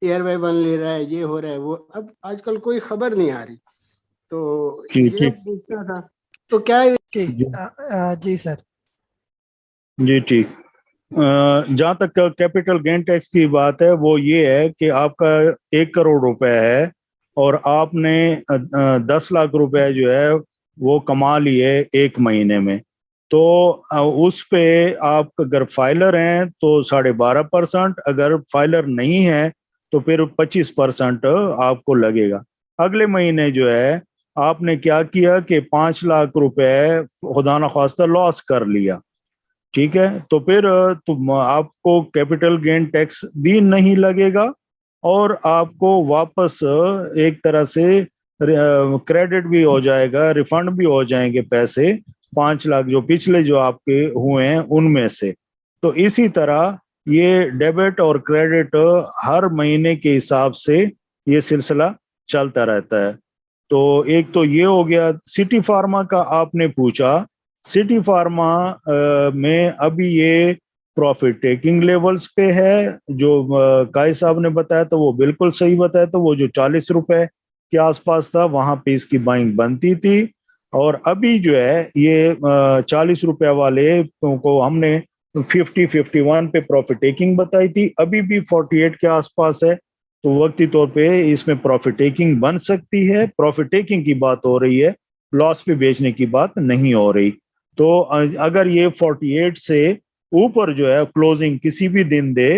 ARY1 ले रहा है, ये हो रहा है वो, अब आजकल कोई खबर नहीं आ रही, तो ये पूछना था। तो क्या जी सर। जी ठीक। जहाँ तक कैपिटल गेन टैक्स की बात है वो ये है कि आपका 1 करोड़ रुपए है और आपने 10 लाख रुपए जो है वो कमा लिए 1 महीने में, तो उस पे आप अगर फाइलर हैं तो 12.5%, अगर फाइलर नहीं है तो फिर 25% आपको लगेगा। अगले महीने जो है आपने क्या किया कि 5 लाख रुपए खुदा न खास्ता लॉस कर लिया, ठीक है, तो फिर आपको कैपिटल गेन टैक्स भी नहीं लगेगा और आपको वापस एक तरह से क्रेडिट भी हो जाएगा, रिफंड भी हो जाएंगे पैसे 5 लाख जो पिछले जो आपके हुए हैं उनमें से। तो इसी तरह ये डेबिट और क्रेडिट हर महीने के हिसाब से ये सिलसिला चलता रहता है। तो एक तो ये हो गया। सिटी फार्मा का आपने पूछा, सिटी फार्मा में अभी ये प्रॉफिट टेकिंग लेवल्स पे है, जो काई साहब ने बताया तो वो बिल्कुल सही बताया, तो वो जो 40 रुपए के आसपास था वहां पे इसकी बाइंग बनती थी, और अभी जो है ये 40 रुपए वाले को हमने 51 पे प्रॉफिट टेकिंग बताई थी, अभी भी 48 के आसपास है, तो वक्ती तौर पे इसमें प्रॉफिट टेकिंग बन सकती है। प्रॉफिट टेकिंग की बात हो रही है, लॉस पे बेचने की बात नहीं हो रही। तो अगर ये 48 से ऊपर जो है क्लोजिंग किसी भी दिन दे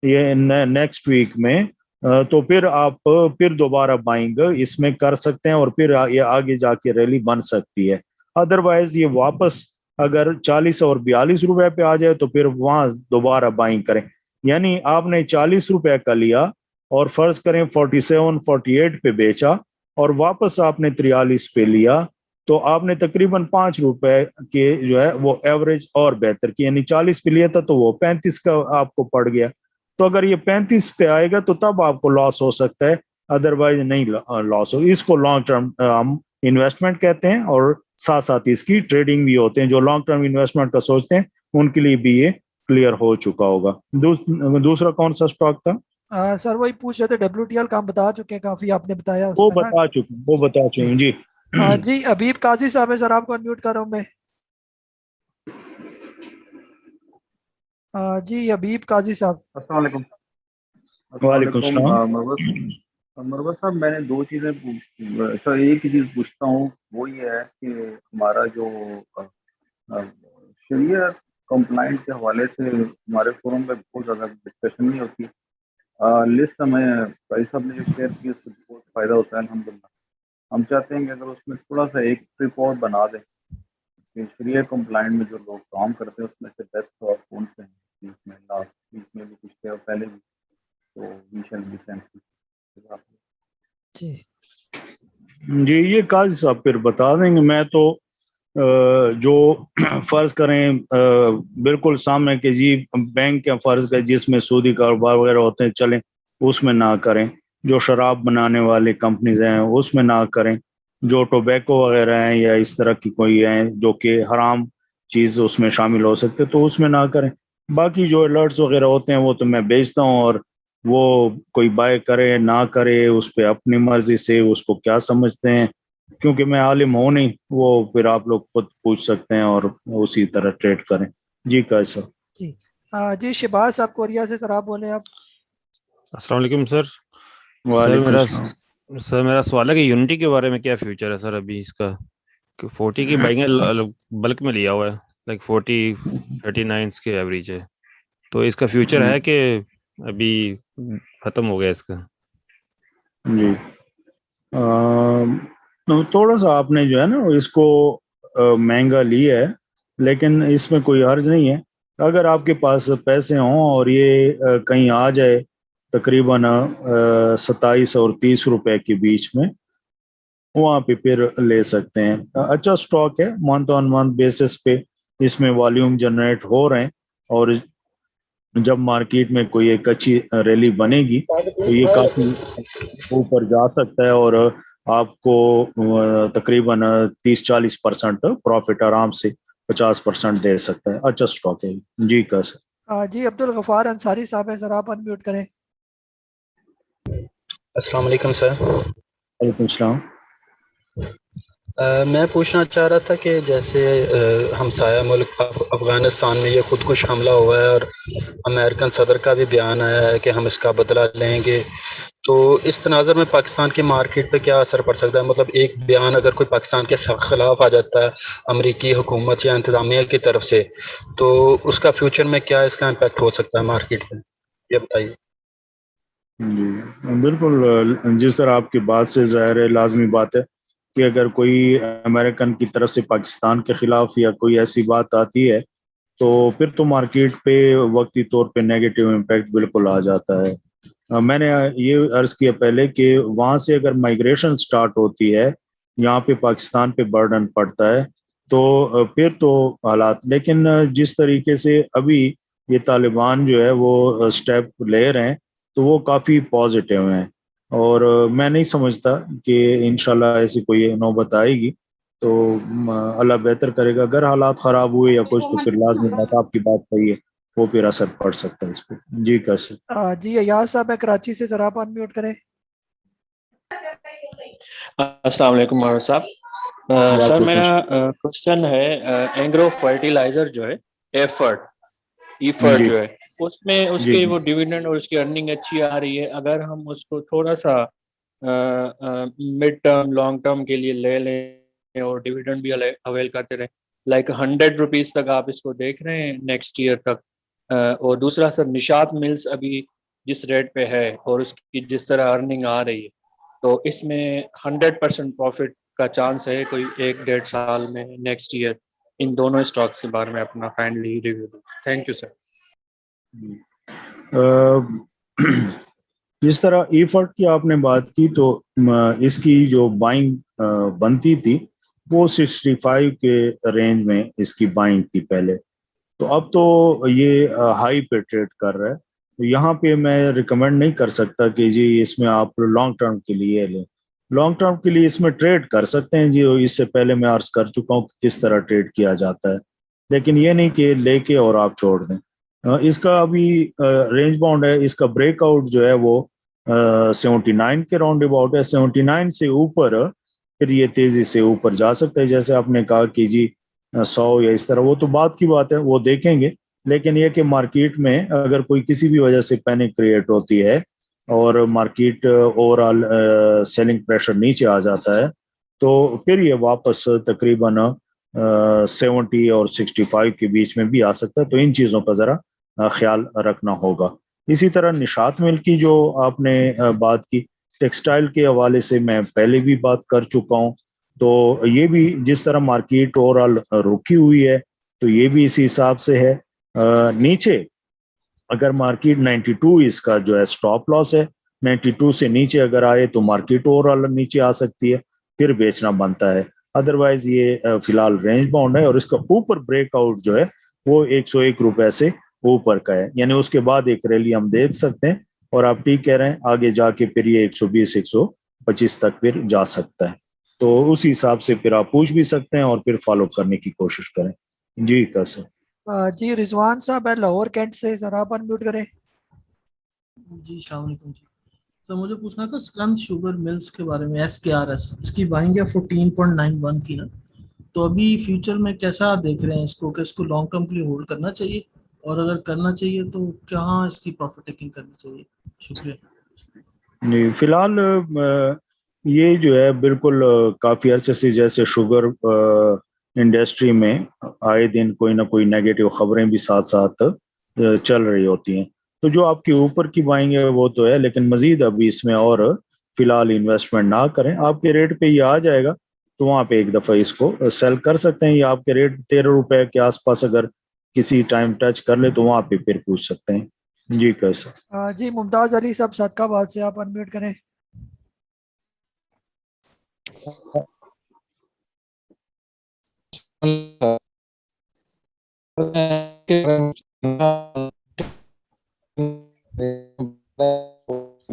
ये नेक्स्ट वीक में, तो फिर आप फिर दोबारा बाइंग इसमें कर सकते हैं और फिर ये आगे जाके रैली बन सकती है। अदरवाइज ये वापस अगर 40 और 42 रुपए पे आ जाए तो फिर वहां दोबारा बाइंग करें। यानी आपने 40 रुपए का लिया और फर्ज करें 47 48 पे बेचा और वापस आपने 43 पे लिया, तो आपने तकरीबन 5 रुपए के जो है वो एवरेज और बेहतर की, यानी 40 पे लिया था तो वो 35 का आपको पड़ गया। तो अगर ये 35 पे आएगा तो तब आपको लॉस हो सकता है, अदरवाइज नहीं लॉस हो। इसको लॉन्ग टर्म हम इन्वेस्टमेंट कहते हैं और साथ साथ इसकी ट्रेडिंग भी होते हैं। जो लॉन्ग टर्म इन्वेस्टमेंट का सोचते हैं उनके लिए भी ये क्लियर हो चुका होगा। दूसरा कौन सा स्टॉक था? सर वही पूछ रहे थे, WTL का हम बता चुके हैं, काफी आपने बताया वो उसका बता चुके हैं जी। जी अबीब काजी साहब है सर, आपको अनम्यूट कर रहा हूँ मैं। जी अबीब काजी साहब। अस्सलाम वालेकुम। वालेकुम सलाम। मरवत साहब, मैंने 2 चीज़ें सर एक ही चीज़ पूछता हूँ, वो ये है कि हमारा जो शरिया कंप्लाइंट के हवाले से हमारे फोरम में बहुत ज़्यादा डिस्कशन नहीं होती। लिस्ट हमें भाई साहब ने जो शेयर की उससे बहुत फ़ायदा होता है अल्हम्दुलिल्लाह। हम चाहते हैं कि अगर उसमें थोड़ा सा एक रिपोर्ट बना दें कि शरिया कंप्लाइंट में जो लोग काम करते हैं उसमें से बेस्ट और कौन से हैं, इसमें लास्ट वीक में भी कुछ थे और पहले भी, तो वी शैल बी थैंकफुल। जी ये काजी साहब फिर बता देंगे। मैं तो जो फर्ज करें बिल्कुल सामने के जी बैंक या फर्ज का जिसमें सूदी कारोबार वगैरह होते हैं चलें उसमें ना करें, जो शराब बनाने वाले कंपनीज हैं उसमें ना करें, जो टोबैको वगैरह हैं या इस तरह की कोई हैं जो कि हराम चीज़ उसमें शामिल हो सकते तो उसमें ना करें। बाकी जो अलर्ट्स वगैरह होते हैं वो तो मैं बेचता हूँ, और वो कोई बाय करे ना करे उस पर अपनी मर्जी से उसको क्या समझते हैं, क्योंकि मैं आलिम हूँ नहीं, वो फिर आप लोग खुद पूछ सकते हैं और उसी तरह ट्रेड करें। जी कैसा? जी जी शहबाज साहब कोरिया से, सर आप बोले आप। अस्सलाम वालेकुम सर। सर मेरा सवाल है कि यूनिटी के बारे में क्या फ्यूचर है सर अभी इसका? 40 की बाइंग बल्क में लिया हुआ है, लाइक 40-39 के एवरेज है, तो इसका फ्यूचर है कि अभी खत्म हो गया इसका? जी तो थोड़ा सा आपने जो है ना इसको महंगा लिया है, लेकिन इसमें कोई हर्ज नहीं है। अगर आपके पास पैसे हों और ये कहीं आ जाए तकरीबन 27 और 30 रुपए के बीच में, वहाँ पे फिर ले सकते हैं। अच्छा स्टॉक है, मंथ ऑन मंथ बेसिस पे इसमें वॉल्यूम जनरेट हो रहे हैं, और जब मार्केट में कोई एक अच्छी रैली बनेगी तो ये काफी ऊपर जा सकता है और आपको तकरीबन 30-40% प्रॉफिट आराम से 50% दे सकता है। अच्छा स्टॉक है जी। कैसे? جی عبد الغفار انصاری صاحب ہیں سر, آپ انمیوٹ کریں. السلام علیکم سر. وعلیکم السلام. میں پوچھنا چاہ رہا تھا کہ جیسے ہمسایہ ملک افغانستان میں یہ خودکش حملہ ہوا ہے اور امریکن صدر کا بھی بیان آیا ہے کہ ہم اس کا بدلہ لیں گے, تو اس تناظر میں پاکستان کی مارکیٹ پہ کیا اثر پڑ سکتا ہے؟ مطلب ایک بیان اگر کوئی پاکستان کے خلاف آ جاتا ہے امریکی حکومت یا انتظامیہ کی طرف سے, تو اس کا فیوچر میں کیا اس کا امپیکٹ ہو سکتا ہے مارکیٹ پہ, یہ بتائیے. جی بالکل, جس طرح آپ کی بات سے ظاہر ہے, لازمی بات ہے کہ اگر کوئی امریکن کی طرف سے پاکستان کے خلاف یا کوئی ایسی بات آتی ہے تو پھر تو مارکیٹ پہ وقتی طور پہ نیگیٹو امپیکٹ بالکل آ جاتا ہے. میں نے یہ عرض کیا پہلے کہ وہاں سے اگر مائگریشن سٹارٹ ہوتی ہے, یہاں پہ پاکستان پہ برڈن پڑتا ہے, تو پھر تو حالات, لیکن جس طریقے سے ابھی یہ طالبان جو ہے وہ سٹیپ لے رہے ہیں تو وہ کافی پازیٹیو ہیں, اور میں نہیں سمجھتا کہ انشاءاللہ ایسی کوئی نوبت آئے گی, تو اللہ بہتر کرے گا. اگر حالات خراب ہوئے یا کچھ تو پھر لازمی بات آپ کی بات صحیح ہے, وہ پھر اثر پڑ سکتا ہے اس پہ. جی کیسے؟ جی ایاز صاحب ہے کراچی سے سر, آپ انمیوٹ کریں. السلام علیکم مہر صاحب. سر میرا کوشچن ہے اینگرو فرٹیلائزر جو ہے ایفرٹ جو ہے اس میں اس کے وہ ڈیویڈنڈ اور اس کی ارننگ اچھی آ رہی ہے, اگر ہم اس کو تھوڑا سا مڈ ٹرم لانگ ٹرم کے لیے لے لیں اور ڈیویڈنڈ بھی اویل کرتے رہیں, لائک 100 روپیز تک آپ اس کو دیکھ رہے ہیں نیکسٹ ایئر تک, اور دوسرا سر نشاط ملز ابھی جس ریٹ پہ ہے اور اس کی جس طرح ارننگ آ رہی ہے, تو اس میں 100% پروفٹ کا چانس ہے کوئی 1-1.5 سال میں نیکسٹ ایئر. ان دونوں اسٹاکس کے بارے میں اپنا کائنڈلی ریویو دیں. Thank you sir. جس طرح ایفرٹ کی آپ نے بات کی تو اس کی جو بائنگ بنتی تھی وہ 65 کے رینج میں اس کی بائنگ تھی پہلے, تو اب تو یہ ہائی پہ ٹریڈ کر رہا ہے. تو یہاں پہ میں ریکمینڈ نہیں کر سکتا کہ جی اس میں آپ لانگ ٹرم کے لیے لیں. لانگ ٹرم کے لیے اس میں ٹریڈ کر سکتے ہیں جی, اس سے پہلے میں عرض کر چکا ہوں کہ کس طرح ٹریڈ کیا جاتا ہے, لیکن یہ نہیں کہ لے کے اور آپ چھوڑ دیں. اس کا ابھی رینج باؤنڈ ہے, اس کا بریک آؤٹ جو ہے وہ 79 کے راؤنڈ اباؤٹ ہے. 79 سے اوپر پھر یہ تیزی سے اوپر جا سکتا ہے, جیسے آپ نے کہا کہ جی 100 یا اس طرح, وہ تو بات کی بات ہے, وہ دیکھیں گے. لیکن یہ کہ مارکیٹ میں اگر کوئی کسی بھی وجہ سے پینک کریٹ ہوتی ہے اور market overall selling pressure نیچے آ جاتا ہے, تو پھر یہ واپس تقریباً 70 اور 65 کے بیچ میں بھی آ سکتا ہے. تو ان چیزوں کا ذرا خیال رکھنا ہوگا. اسی طرح نشاط مل کی جو آپ نے بات کی, ٹیکسٹائل کے حوالے سے میں پہلے بھی بات کر چکا ہوں, تو یہ بھی جس طرح مارکیٹ اوور آل رکی ہوئی ہے تو یہ بھی اسی حساب سے ہے. نیچے اگر مارکیٹ 92 اس کا جو ہے سٹاپ لاس ہے, 92 سے نیچے اگر آئے تو مارکیٹ اوور آل نیچے آ سکتی ہے, پھر بیچنا بنتا ہے. ادروائز یہ فی الحال رینج باؤنڈ ہے, اور اس کا اوپر بریک آؤٹ جو ہے وہ 101 روپے سے اوپر کا ہے, یعنی اس کے بعد ایک ریلی ہم دیکھ سکتے ہیں. اور آپ ٹھیک کہہ رہے ہیں, آگے جا کے پھر یہ 120-125 تک پھر جا سکتا ہے. تو اسی حساب سے پھر آپ پوچھ بھی سکتے ہیں اور پھر فالو کرنے کی کوشش کریں. جی کیسے؟ جی رضوان صاحب ہے لاہور کینٹ سے, سر آپ انمیوٹ کریں. جی السلام علیکم. جی سر مجھے پوچھنا تھا اسکرم شوگر ملز کے بارے میں, SKRS, اس کی بائنگ ہے 14.91 کی نا, تو ابھی فیوچر میں کیسا دیکھ رہے ہیں اس کو, کہ اس کو لانگ ٹرم کے لیے ہولڈ کرنا چاہیے, اور اگر کرنا چاہیے تو کہاں اس کی پروفٹ ٹیکنگ کرنی چاہیے؟ شکریہ. جی فی الحال یہ جو ہے بالکل کافی عرصے سے جیسے شوگر انڈسٹری میں آئے دن کوئی نہ کوئی نیگیٹو خبریں بھی ساتھ ساتھ چل رہی ہوتی ہیں, تو جو آپ کے اوپر کی بائنگ ہے وہ تو ہے, لیکن مزید ابھی اس میں اور فی الحال انویسٹمنٹ نہ کریں. آپ کے ریٹ پہ یہ آ جائے گا تو وہاں پہ ایک دفعہ اس کو سیل کر سکتے ہیں. یہ آپ کے ریٹ 13 روپے کے آس پاس اگر کسی ٹائم ٹچ کر لے تو وہاں پہ پھر پوچھ سکتے ہیں. جی کیسے؟ جی ممتاز علی صاحب صدقہ باد سے, آپ انمیوٹ کریں.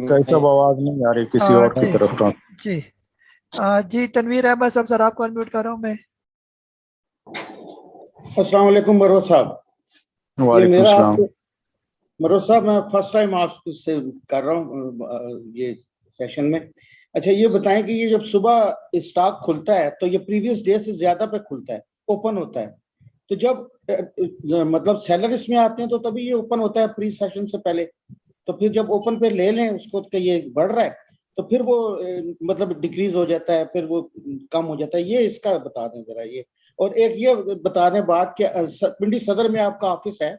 کیسا آواز نہیں آ رہی کسی اور کی طرف کا. جی جی تنویر احمد صاحب, سر آپ کو انمیوٹ کر رہا ہوں میں. السلام علیکم بروت صاحب. وعلیکم السلام. मरोज साहब, मैं फर्स्ट टाइम आपसे कर रहा हूँ ये सेशन में। अच्छा ये बताएं कि ये जब सुबह स्टॉक खुलता है तो ये प्रीवियस डे से ज्यादा पे खुलता है, ओपन होता है, तो जब मतलब सेलर इसमें आते हैं तो तभी ये ओपन होता है प्री सेशन से पहले, तो फिर जब ओपन पे ले लें उसको तो ये बढ़ रहा है, तो फिर वो मतलब डिक्रीज हो जाता है, फिर वो कम हो जाता है, ये इसका बता दें जरा ये। और एक ये बता दें बात कि पिंडी सदर में आपका ऑफिस है,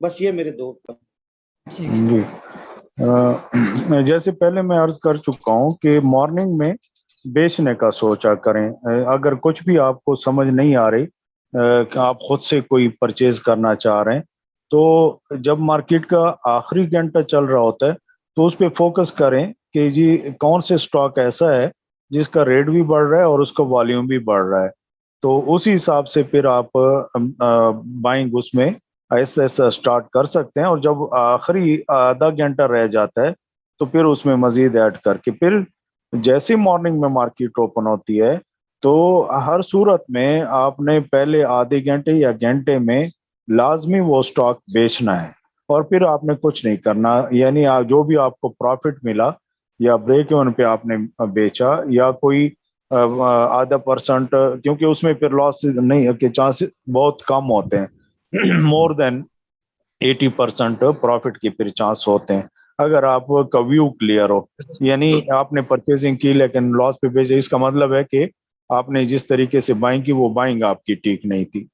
बस ये मेरे दो। जी जैसे पहले मैं अर्ज कर चुका हूँ कि मॉर्निंग में बेचने का सोचा करें। अगर कुछ भी आपको समझ नहीं आ रही कि आप खुद से कोई परचेज करना चाह रहे हैं, तो जब मार्केट का आखिरी घंटा चल रहा होता है तो उस पर फोकस करें कि जी कौन से स्टॉक ऐसा है जिसका रेट भी बढ़ रहा है और उसका वॉल्यूम भी बढ़ रहा है, तो उसी हिसाब से फिर आप बाइंग उसमें आहिस्ता आहिस्ता स्टार्ट कर सकते हैं। और जब आखिरी आधा घंटा रह जाता है तो फिर उसमें मजीद ऐड करके फिर जैसे मॉर्निंग में मार्केट ओपन होती है तो हर सूरत में आपने पहले आधे घंटे या घंटे में लाजमी वो स्टॉक बेचना है और फिर आपने कुछ नहीं करना, यानी जो भी आपको प्रॉफिट मिला या ब्रेक इवन पे आपने बेचा या कोई आधा %, क्योंकि उसमें फिर लॉस नहीं के चांसेस बहुत कम होते हैं, मोर देन 80% प्रॉफिट के फिर चांस होते हैं अगर आपका व्यू क्लियर हो, यानी आपने परचेजिंग की लेकिन लॉस पे बेचे, इसका मतलब है कि आपने जिस तरीके से बाइंग की वो बाइंग आपकी ठीक नहीं थी।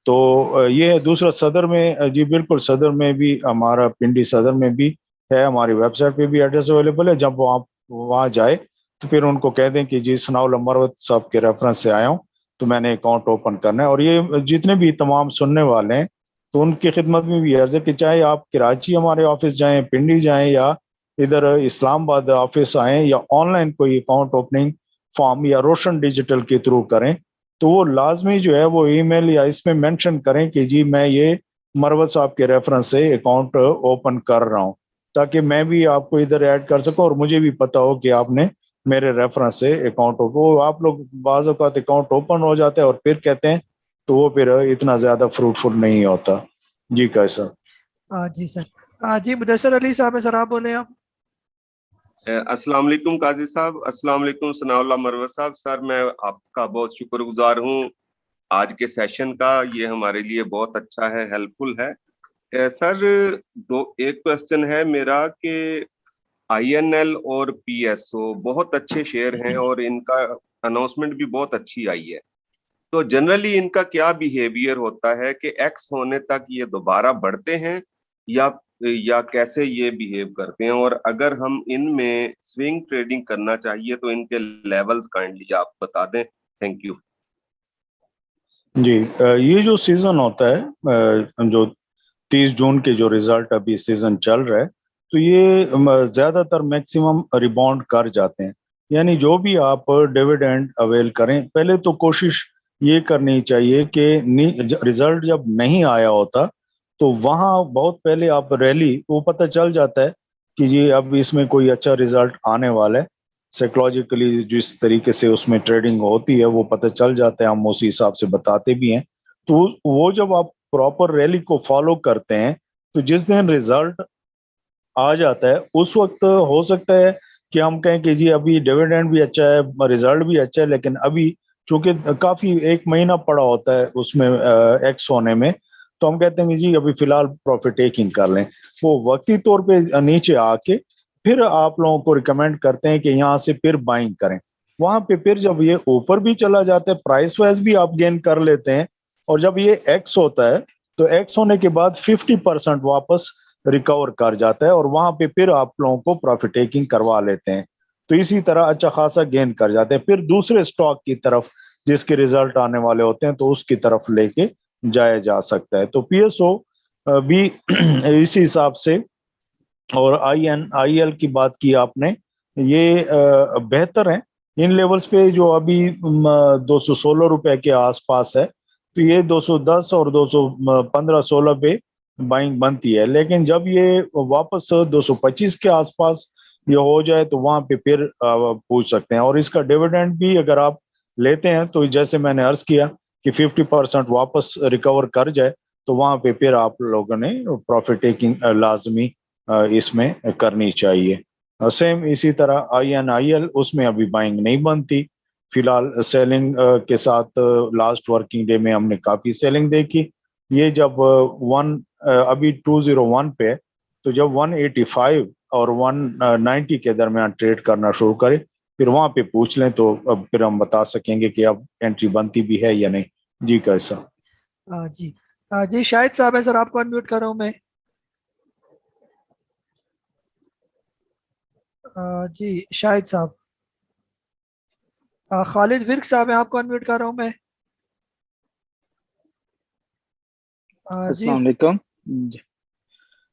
तो ये दूसरा सदर में, जी बिल्कुल सदर में भी हमारा पिंडी सदर में भी है, हमारी वेबसाइट पे भी एड्रेस अवेलेबल है। जब आप वहाँ जाए तो फिर उनको कह दें कि जी सनाउल्लाह मरवत साहब के रेफरेंस से आया हूँ तो मैंने अकाउंट ओपन करना है। और ये जितने भी तमाम सुनने वाले हैं तो उनकी खिदमत में भी अर्ज है कि चाहे आप कराची हमारे ऑफिस जाएं, पिंडी जाएं या इधर इस्लामाबाद ऑफिस आएँ या ऑनलाइन कोई अकाउंट ओपनिंग फॉर्म या रोशन डिजिटल के थ्रू करें, तो वो लाजमी जो है वो ईमेल या इसमें मेंशन करें कि जी मैं ये मरवत साहब के रेफरेंस से अकाउंट ओपन कर रहा हूँ, ताकि मैं भी आपको इधर ऐड कर सकूं और मुझे भी पता हो कि आपने मेरे रेफरेंस से अकाउंट वो आप लोग बाज़ औक़ात अकाउंट ओपन हो जाता है और फिर कहते हैं तो वो फिर इतना ज़्यादा फ्रूटफुल नहीं होता। जी कैसा? जी सर। जी मुदस्सर अली साहब है सर, आप बोले आप। अस्सलाम वालेकुम काजी साहब, अस्सलाम वालेकुम सनाउल्लाह मरवत साहब। सर मैं आपका बहुत शुक्रगुजार हूँ आज के सेशन का, ये हमारे लिए बहुत अच्छा है, हेल्पफुल है। सर एक क्वेश्चन है मेरा कि INL और PSO बहुत अच्छे शेयर हैं और इनका अनाउंसमेंट भी बहुत अच्छी आई है, तो जनरली इनका क्या बिहेवियर होता है कि एक्स होने तक ये दोबारा बढ़ते हैं या कैसे ये बिहेव करते हैं, और अगर हम इनमें स्विंग ट्रेडिंग करना चाहिए तो इनके लेवल्स काइंडली आप बता दें। Thank you. जी ये जो सीजन होता है जो 30 जून के जो रिजल्ट अभी सीजन चल रहा है तो ये ज्यादातर मैक्सिमम रिबाउंड कर जाते हैं, यानी जो भी आप डिविडेंड अवेल करें पहले तो कोशिश ये करनी चाहिए कि रिजल्ट जब नहीं आया होता तो वहाँ बहुत पहले आप रैली वो पता चल जाता है कि जी अब इसमें कोई अच्छा रिजल्ट आने वाला है, साइकोलॉजिकली जिस तरीके से उसमें ट्रेडिंग होती है वो पता चल जाता है, हम उसी हिसाब से बताते भी हैं। तो वो जब आप प्रॉपर रैली को फॉलो करते हैं तो जिस दिन रिजल्ट आ जाता है उस वक्त हो सकता है कि हम कहें कि जी अभी डिविडेंड भी अच्छा है, रिजल्ट भी अच्छा है, लेकिन अभी चूंकि काफी 1 महीना पड़ा होता है उसमें एक्स होने में, तो हम कहते हैं कि जी अभी फिलहाल प्रॉफिट टेकिंग कर लें। वो वक्ती तौर पे नीचे आके फिर आप लोगों को रिकमेंड करते हैं कि यहाँ से फिर बाइंग करें। वहां पे फिर जब ये ऊपर भी चला जाता है प्राइस वाइज भी आप गेन कर लेते हैं, और जब ये एक्स होता है तो एक्स होने के बाद 50% वापस रिकवर कर जाता है और वहां पे फिर आप लोगों को प्रॉफिट टेकिंग करवा लेते हैं, तो इसी तरह अच्छा खासा गेन कर जाते हैं। फिर दूसरे स्टॉक की तरफ जिसके रिजल्ट आने वाले होते हैं तो उसकी तरफ लेके जाया जा सकता है। तो PSO भी इसी हिसाब से, और IL की बात की आपने, ये बेहतर है इन लेवल्स पे जो अभी 216 रुपए के आसपास है, तो ये 210 और 215-16 पे बाइंग बनती है, लेकिन जब ये वापस 225 के आसपास ये हो जाए तो वहां पे फिर पूछ सकते हैं। और इसका डिविडेंड भी अगर आप लेते हैं तो जैसे मैंने अर्ज किया कि 50% वापस रिकवर कर जाए تو وहाँ पे फिर आप लोगों ने प्रॉफिट टेकिंग लाजमी इसमें करनी चाहिए. सेम इसी तरह INIL उसमें अभी बाइंग नहीं बनती फिलहाल. सेलिंग के साथ लास्ट वर्किंग डे में हमने काफ़ी सेलिंग देखी. ये जब अभी 201 पे, तो जब 185 और 190 के दरमियान ट्रेड करना शुरू करे फिर वहाँ पे पूछ लें तो अब फिर हम बता सकेंगे कि अब एंट्री बनती भी है या नहीं. जी कैसा? जी जी शाहिद साहब है सर, आपको अनम्यूट कर रहा हूँ मैं. जी शाहिद साहब. खालिद विर्क साहब है, आपको अनम्यूट कर रहा हूँ मैं. जी अस्सलाम वालेकुम.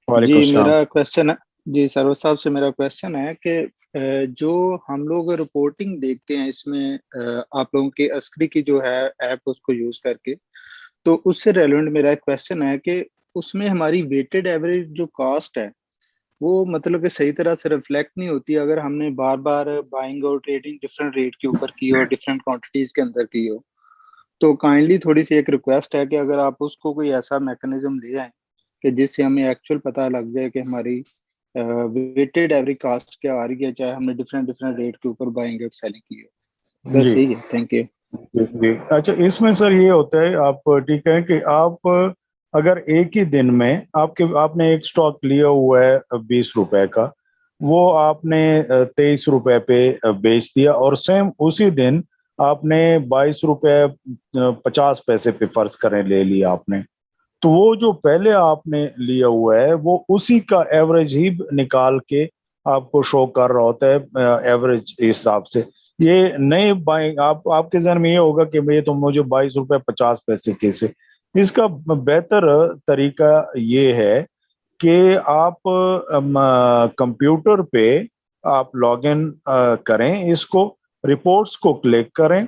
वालेकुम जी अस्सलाम. मेरा क्वेश्चन है जी सरवर साहब से. मेरा क्वेश्चन है कि जो हम लोग रिपोर्टिंग देखते हैं इसमें आप लोगों की अस्क्री की जो है ऐप उसको यूज करके, तो उससे रेलेवेंट मेरा एक क्वेश्चन है कि उसमें हमारी वेटेड एवरेज जो कास्ट है वो मतलब कि सही तरह से रिफ्लेक्ट नहीं होती अगर हमने बार बार बाइंग और ट्रेडिंग डिफरेंट रेट के ऊपर की और डिफरेंट क्वांटिटीज के अंदर की हो. तो काइंडली थोड़ी सी एक रिक्वेस्ट है कि अगर आप उसको कोई ऐसा मैकेनिज्म ले आए कि जिससे हमें एक्चुअल पता लग जाए कि हमारी वेटेड एवरेज कास्ट क्या आ रही है, चाहे हमने डिफरेंट डिफरेंट रेट के ऊपर बाइंग और सेलिंग की हो. बस जी यही है. Thank you. जी. अच्छा, इसमें सर ये होता है, आप ठीक है कि आप अगर एक ही दिन में आपने एक स्टॉक लिया हुआ है 20 रुपए का, वो आपने 23 रुपए पे बेच दिया और सेम उसी दिन आपने 22 रुपए 50 पैसे पे फर्ज करें ले लिया आपने, तो वो जो पहले आपने लिया हुआ है वो उसी का एवरेज ही निकाल के आपको शो कर रहा होता है एवरेज हिसाब से. ये नए बाइंग आपके जहन में ये होगा कि भाई तो मुझे 22 रुपए 50 पैसे कैसे. इसका बेहतर तरीका ये है कि आप कंप्यूटर पे आप लॉगिन करें, इसको रिपोर्ट्स को क्लिक करें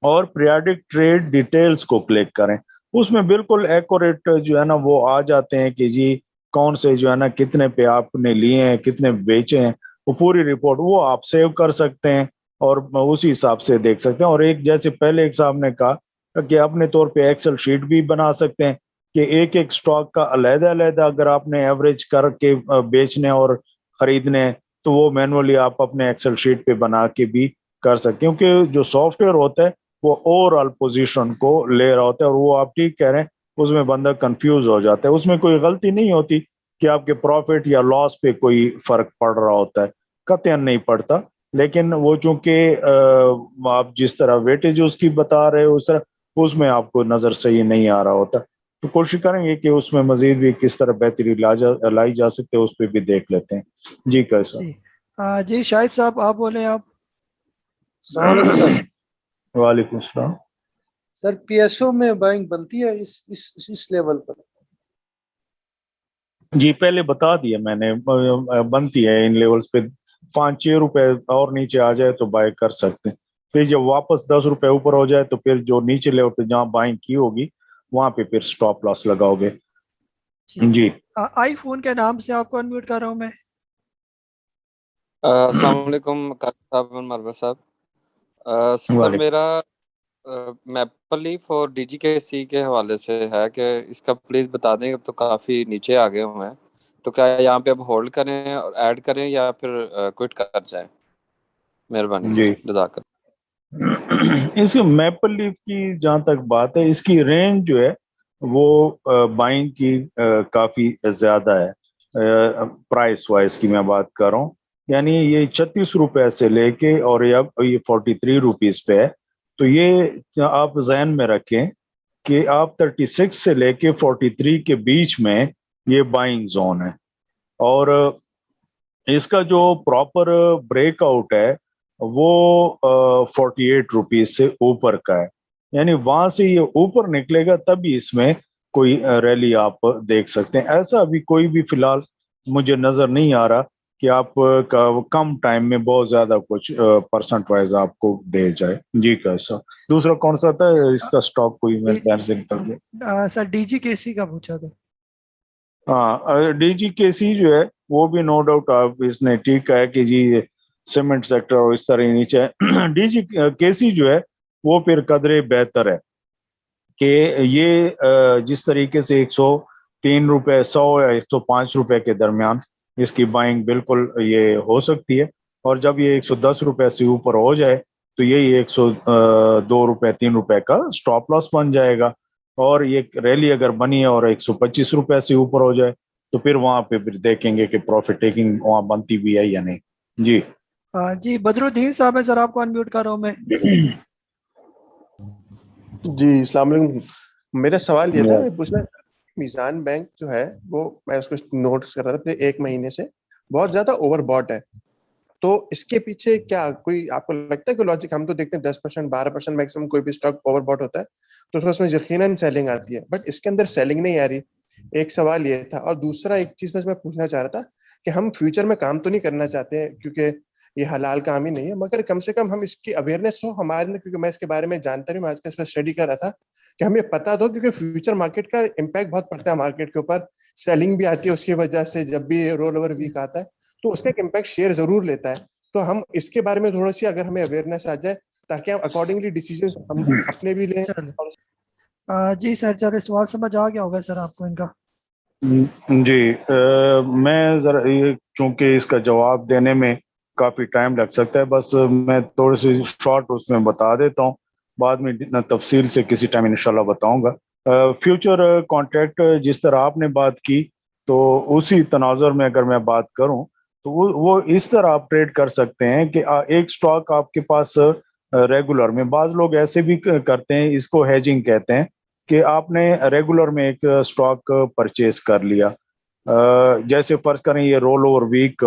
और पीरियडिक ट्रेड डिटेल्स को क्लिक करें. उसमें बिल्कुल एक्यूरेट जो है ना वो आ जाते हैं कि जी कौन से जो है ना कितने पे आपने लिए हैं, कितने बेचे हैं, वो पूरी रिपोर्ट वो आप सेव कर सकते हैं और उसी हिसाब से देख सकते हैं. और एक जैसे पहले एक साहब ने कहा कि अपने तौर पे एक्सेल शीट भी बना सकते हैं कि एक एक स्टॉक का अलग-अलग अगर आपने एवरेज करके बेचने और खरीदने हैं तो वो मैनुअली आप अपने एक्सेल शीट पे बना के भी कर सकते हैं, क्योंकि जो सॉफ्टवेयर होता है वो ओवरऑल पोजीशन को ले रहा होता है. और वो आप ठीक कह रहे हैं, उसमें बंदा कंफ्यूज हो जाता है. उसमें कोई गलती नहीं होती कि आपके प्रॉफिट या लॉस पे कोई फर्क पड़ रहा होता है, कतई नहीं पड़ता. लेकिन वो चूंकि आप जिस तरह वेटेज उसकी बता रहे हो उस तरह उसमें आपको नजर सही नहीं आ रहा होता. तो कोशिश करेंगे कि उसमें मजीद भी किस तरह बेहतरी लाई जा सकते है उस पर भी देख लेते हैं. जी कैसा? जी शाहिद साहब आप बोले. आप सर. वालेकुम सलाम. सर PSO में बाइंग बनती है इस लेवल पर? जी पहले बता दिया मैंने, बनती है इन लेवल्स पे. 5-6 रुपए और नीचे आ जाए तो बाय कर सकते हैं. फिर जब वापस 10 रुपए ऊपर हो जाए तो फिर जो नीचे लेवल पे जहाँ बाइंग की होगी वहां पे फिर स्टॉप लॉस लगाओगे. जी आईफोन के नाम से आपको अनम्यूट कर रहा हूँ मैं. अस्सलाम वालेकुम साहब मरवा साहब. सर मेरा मैपल लीफ और DGKC के हवाले से है कि इसका प्लीज बता दें. अब तो काफी नीचे आ गए हुए हैं, तो क्या यहाँ पे अब होल्ड करें और ऐड करें या फिर क्विट कर जाएं? मेहरबानी जी. सर, जज़ाक. इसकी मैपल लीफ की जहाँ तक बात है, इसकी रेंज जो है वो बाइंग की काफी ज्यादा है. प्राइस वाइज की मैं बात कर रहा हूँ, यानी ये 36 रुपए से लेके और ये 43 रुपीज पे है. तो ये आप जहन में रखें कि आप 36 से लेके 43 के बीच में ये बाइंग जोन है. और इसका जो प्रॉपर ब्रेकआउट है वो 48 रुपीज से ऊपर का है. यानी वहां से ये ऊपर निकलेगा तभी इसमें कोई रैली आप देख सकते हैं. ऐसा अभी कोई भी फिलहाल मुझे नजर नहीं आ रहा कि आप कम टाइम में बहुत ज्यादा कुछ परसेंट वाइज आपको दे जाए. जी कैसा? दूसरा कौन सा था इसका स्टॉक? कोई मैं ध्यान से निकल गया. सर DGKC का पूछा था. हाँ DGKC जो है वो भी नो डाउट आप इसने ठीक कहा है कि जी सीमेंट सेक्टर और इस तरह नीचे है. DGKC जो है वो फिर कदरे बेहतर है کہ یہ جس طریقے سے 103 روپے 100 یا 105 روپے کے درمیان اس کی بائنگ بالکل یہ ہو سکتی ہے، اور جب یہ 110 روپے سے اوپر ہو جائے تو یہی 102 روپے 3 روپے کا سٹاپ لاس بن جائے گا، اور یہ ریلی اگر بنی ہے اور 125 روپے سے اوپر ہو جائے تو پھر وہاں پہ پھر دیکھیں گے کہ پروفٹ ٹیکنگ وہاں بنتی بھی ہے یا نہیں۔ جی جی بدر الدین صاحب ہے سر، آپ کو انمیوٹ کر رہا ہوں میں۔ جی السلام علیکم، میرا سوال یہ تھا، میں پوچھنا میزان بینک جو ہے وہ میں اس کو نوٹ کر رہا تھا پھر 1 مہینے سے بہت زیادہ اوور باٹ ہے، تو اس کے پیچھے کیا کوئی آپ کو لگتا ہے کہ لاجک؟ ہم تو دیکھتے ہیں 10% 12% میکسیمم کوئی بھی اسٹاک اوور باٹ ہوتا ہے تو اس میں یقیناً سیلنگ آتی ہے، بٹ اس کے اندر سیلنگ نہیں آ رہی۔ ایک سوال یہ تھا، اور دوسرا ایک چیز میں پوچھنا چاہ رہا تھا کہ ہم فیوچر میں کام تو نہیں کرنا چاہتے ہیں کیونکہ یہ حلال کام ہی نہیں ہے، مگر کم سے کم ہم اس کی اویئرنیس ہو ہمارے لیے، کیونکہ میں اس کے بارے میں جانتا نہیں، میں آج کل اس پر اسٹڈی کر رہا تھا کہ ہمیں پتا دو، کیونکہ فیوچر مارکیٹ کا امپیکٹ بہت پڑتا ہے مارکیٹ کے اوپر، سیلنگ بھی آتی ہے اس کی وجہ سے، جب بھی رول اوور ویک آتا ہے تو اس کا ایک امپیکٹ شیئر ضرور لیتا ہے، تو ہم اس کے بارے میں تھوڑا سی اگر ہمیں اویئرنیس آ جائے تاکہ ہم اکارڈنگلی ڈیسیجنز ہم اپنے بھی لیں۔ جی سر چلے سوال سمجھ آ گیا ہوگا سر آپ کو ان کا؟ جی میں ذرا چونکہ اس کا جواب دینے میں کافی ٹائم لگ سکتا ہے، بس میں تھوڑی سی شارٹ اس میں بتا دیتا ہوں، بعد میں تفصیل سے کسی ٹائم انشاءاللہ بتاؤں گا۔ فیوچر کانٹریکٹ جس طرح آپ نے بات کی تو اسی تناظر میں اگر میں بات کروں تو وہ اس طرح آپ ٹریڈ کر سکتے ہیں کہ ایک سٹاک آپ کے پاس ریگولر میں، بعض لوگ ایسے بھی کرتے ہیں، اس کو ہیجنگ کہتے ہیں، کہ آپ نے ریگولر میں ایک سٹاک پرچیز کر لیا، جیسے فرض کریں یہ رول اوور ویک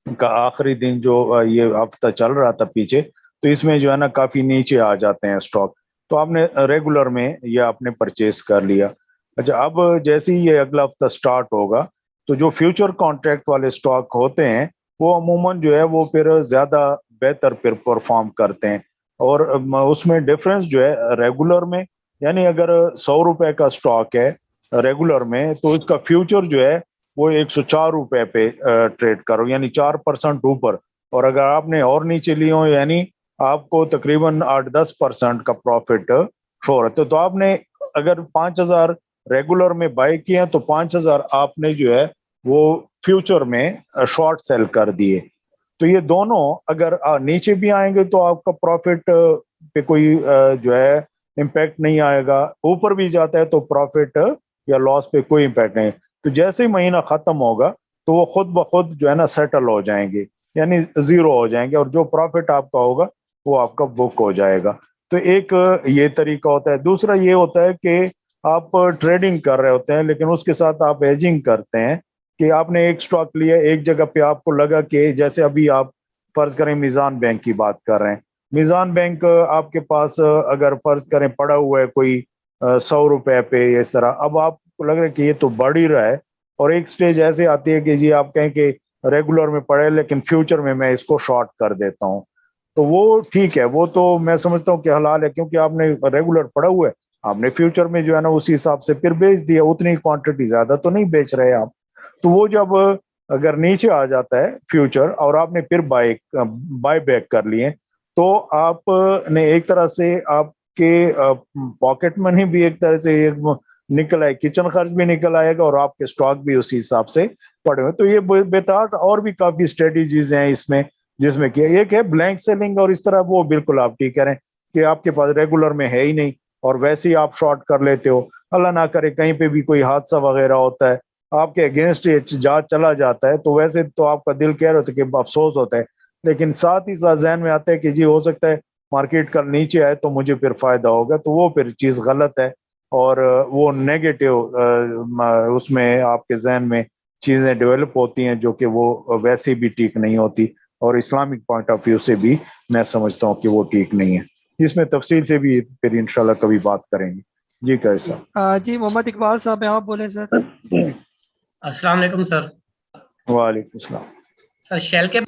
کا آخری دن جو یہ ہفتہ چل رہا تھا پیچھے، تو اس میں جو ہے نا کافی نیچے آ جاتے ہیں سٹاک، تو آپ نے ریگولر میں یہ آپ نے پرچیز کر لیا۔ اچھا، اب جیسے ہی یہ اگلا ہفتہ سٹارٹ ہوگا تو جو فیوچر کانٹریکٹ والے سٹاک ہوتے ہیں وہ عموماً جو ہے وہ پھر زیادہ بہتر پھر پرفارم کرتے ہیں، اور اس میں ڈفرینس جو ہے ریگولر میں، یعنی اگر 100 روپے کا سٹاک ہے ریگولر میں تو اس کا فیوچر جو ہے وہ 104 روپے پہ ٹریڈ کرو، یعنی 4% اوپر، اور اگر آپ نے اور نیچے لی ہو یعنی آپ کو تقریباً 8-10% کا پروفٹ شو رہتا ہے، تو آپ نے اگر 5000 ریگولر میں بائی کیا تو 5000 آپ نے جو ہے وہ فیوچر میں شارٹ سیل کر دیے، تو یہ دونوں اگر نیچے بھی آئیں گے تو آپ کا پروفٹ پہ کوئی جو ہے امپیکٹ نہیں آئے گا، اوپر بھی جاتا ہے تو پروفٹ یا لاس پہ کوئی امپیکٹ نہیں، تو جیسے ہی مہینہ ختم ہوگا تو وہ خود بخود جو ہے نا سیٹل ہو جائیں گے، یعنی زیرو ہو جائیں گے، اور جو پروفٹ آپ کا ہوگا وہ آپ کا بک ہو جائے گا۔ تو ایک یہ طریقہ ہوتا ہے۔ دوسرا یہ ہوتا ہے کہ آپ ٹریڈنگ کر رہے ہوتے ہیں لیکن اس کے ساتھ آپ ایجنگ کرتے ہیں، کہ آپ نے ایک سٹاک لیا ایک جگہ پہ، آپ کو لگا کہ جیسے ابھی آپ فرض کریں میزان بینک کی بات کر رہے ہیں، میزان بینک آپ کے پاس اگر فرض کریں پڑا ہوا ہے کوئی 100 روپے پہ اس طرح، اب آپ کو لگ رہا ہے کہ یہ تو بڑھ ہی رہا ہے، اور ایک سٹیج ایسے آتی ہے کہ جی آپ کہیں کہ ریگولر میں پڑے لیکن فیوچر میں اس کو شارٹ کر دیتا ہوں، تو وہ ٹھیک ہے، وہ تو میں سمجھتا ہوں کہ حلال ہے، کیونکہ آپ نے ریگولر پڑا ہوا ہے، آپ نے فیوچر میں جو ہے نا اسی حساب سے پھر بیچ دیا، اتنی کوانٹٹی زیادہ تو نہیں بیچ رہے آپ، تو وہ جب اگر نیچے آ جاتا ہے فیوچر اور آپ نے پھر بائی بیک کر لیے تو آپ نے ایک طرح سے آپ کے پاکٹ منی بھی ایک طرح سے نکل آئے، کچن خرچ بھی نکل آئے گا، اور آپ کے سٹاک بھی اسی حساب سے پڑے ہوئے، تو یہ بہتر اور بھی کافی اسٹریٹجیز ہیں اس میں، جس میں کہ ایک ہے بلینک سیلنگ، اور اس طرح وہ بالکل آپ ٹھیک کہہ رہے ہیں کہ آپ کے پاس ریگولر میں ہے ہی نہیں اور ویسے ہی آپ شارٹ کر لیتے ہو، اللہ نہ کرے کہیں پہ بھی کوئی حادثہ وغیرہ ہوتا ہے، آپ کے اگینسٹ جہاز چلا جاتا ہے تو ویسے تو آپ کا دل کہہ رہا ہوتا ہے کہ افسوس ہوتا ہے، لیکن ساتھ ہی ساتھ ذہن میں آتا ہے کہ جی ہو سکتا ہے مارکیٹ کل نیچے آئے تو مجھے پھر فائدہ ہوگا، تو وہ پھر چیز غلط ہے، اور وہ نیگیٹو اس میں آپ کے ذہن میں چیزیں ڈیولپ ہوتی ہیں جو کہ وہ ویسے بھی ٹھیک نہیں ہوتی، اور اسلامک پوائنٹ آف ویو سے بھی میں سمجھتا ہوں کہ وہ ٹھیک نہیں ہے۔ اس میں تفصیل سے بھی پھر انشاءاللہ کبھی بات کریں گے۔ جی کیسا؟ جی محمد اقبال صاحب آپ بولیں سر۔ السلام علیکم سر۔ وعلیکم السلام سر شیل کے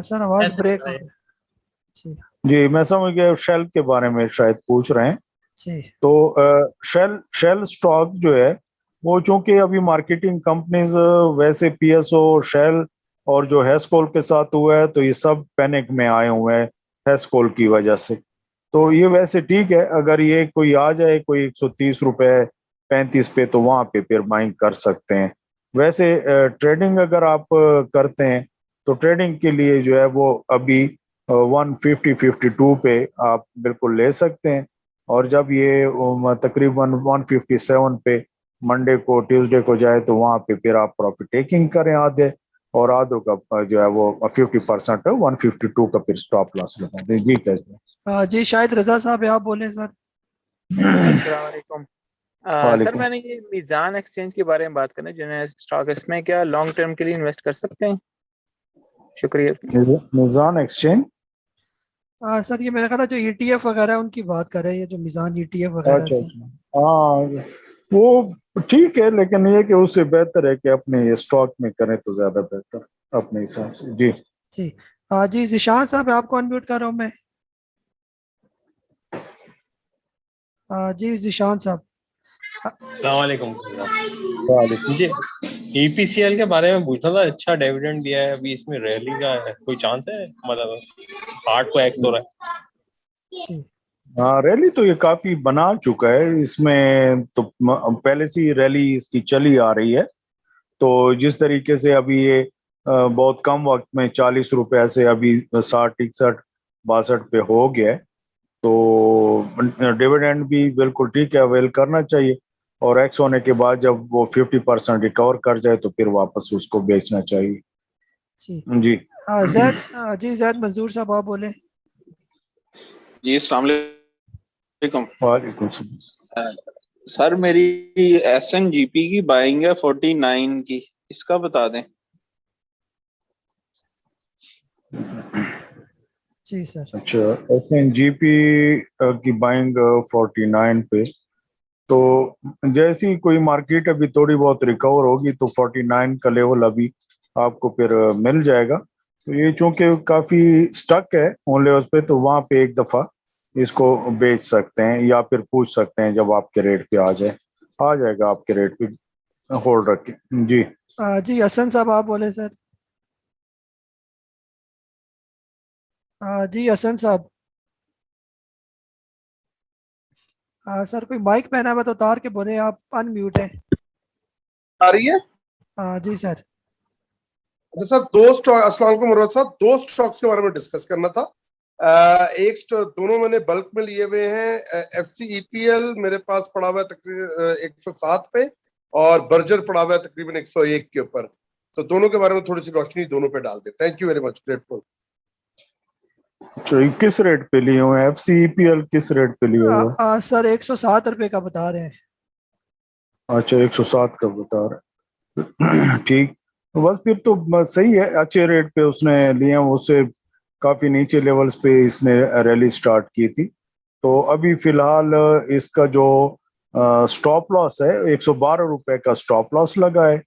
سر آواز بریک ہو گئی۔ جی میں سمجھ گیا شیل کے بارے میں شاید پوچھ رہے ہیں، جی تو شیل سٹاک جو ہے وہ چونکہ ابھی مارکیٹنگ کمپنیز ویسے پی ایس او شیل اور جو ہیسکول کے ساتھ ہوا ہے تو یہ سب پینک میں آئے ہوئے ہیں ہیسکول کی وجہ سے، तो ये वैसे ठीक है, अगर ये कोई आ जाए कोई 130 रुपए 35 पे तो वहां पे फिर बाइंग कर सकते हैं। वैसे ट्रेडिंग अगर आप करते हैं तो ट्रेडिंग के लिए जो है वो अभी 150-52 पे आप बिल्कुल ले सकते हैं, और जब ये तकरीबन 157 पे मंडे को ट्यूसडे को जाए तो वहां पे फिर आप प्रॉफिट टेकिंग करें आधे, और आधों का जो है वो 50% है 152 का फिर स्टॉप लॉस लगा दें। जी कैसे? जी शायद रजा साहब आप बोले सर। अस्सलाम वालेकुम। सर वालेकुम। मैंने ये मीज़ान एक्सचेंज के बारे में बात करना है, जिन्हें स्टॉक, इसमें क्या लॉन्ग टर्म के लिए इन्वेस्ट कर सकते हैं? शुक्रिया। मीज़ान एक्सचेंज सर ये मेरा ख्याल है जो ETF वगैरह है उनकी बात कर रहे हैं, ये जो मीज़ान ETF वगैरह अच्छा है। अच्छा, हाँ वो ठीक है, लेकिन ये कि उससे बेहतर है कि अपने ये स्टॉक में करें तो ज्यादा बेहतर अपने हिसाब से। जी जी जी जिशान साहब आपको अनम्यूट कर रहा हूँ मैं। जी जिशान साहब। अस्सलाम वालेकुम। वालेकुम। मुझे EPCL के बारे में पूछना था, अच्छा डिविडेंड दिया है, अभी इसमें रैली का है, कोई चांस है? मतलब 8 को एक्स हो रहा है। हाँ, रैली तो ये काफी बना चुका है, इसमें तो पहले से ही रैली इसकी चली आ रही है। तो जिस तरीके से अभी ये बहुत कम वक्त में 40 रुपए से अभी 60, 61, 62 पे हो गया है, तो डिविडेंड भी बिल्कुल ठीक है, अवेल करना चाहिए, और एक्स होने के बाद जब वो 50% रिकवर कर जाए तो फिर वापस उसको बेचना चाहिए। जी जी जैद मंजूर साहब आप बोले। जी अस्सलाम वालेकुम। वालेकुम सलाम। सर मेरी SNGP की बाइंग है 49 की, इसका बता दें। जी सर। अच्छा, SNGP की बाइंग 49 पे, तो जैसी कोई मार्केट अभी थोड़ी बहुत रिकवर होगी तो 49 का लेवल अभी आपको फिर मिल जाएगा। तो ये चूंकि काफी स्टक है उन लेवल्स पे, तो वहां पे एक दफा इसको बेच सकते हैं या फिर पूछ सकते हैं जब आपके रेट पे आ जाएगा आपके रेट पे, होल्ड रखें। जी जी हसन साहब आप बोले सर। जी हसन साहब। सर कोई माइक पहना हुआ तो उतार के बोले, आप अनम्यूट है। आ रही है? जी सर। अच्छा सर, दो स्टॉक, अस्सलाम वालेकुम मुरवत साहब, दो स्टॉक्स के बारे में डिस्कस करना था। एक दोनों मैंने बल्क में लिए हुए हैं। FCEPL मेरे पास पड़ा हुआ है तकरीबन 107 पे, और बर्जर पड़ा हुआ है तकरीबन 101 के ऊपर। तो दोनों के बारे में थोड़ी सी रोशनी दोनों पे डाल दे। Thank you very much, grateful. किस रेट पे लिए हुए हैं? FCEPL किस रेट पे लिए हुए हैं? सर 107 रुपए का बता रहे हैं। अच्छा 107 का बता रहे, ठीक, बस फिर तो सही है, अच्छे रेट पे उसने लिए हैं। उससे काफी नीचे लेवल्स पे इसने रैली स्टार्ट की थी। तो अभी फिलहाल इसका जो स्टॉप लॉस है 112 रुपए का स्टॉप लॉस लगा है,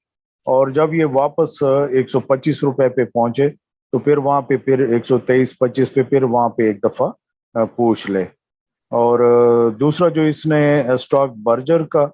और जब ये वापस 125 रुपए पे पहुंचे तो फिर वहां पे फिर 123-25 पे फिर वहां पे एक दफा पूछ ले। और दूसरा जो इसने स्टॉक बर्जर का,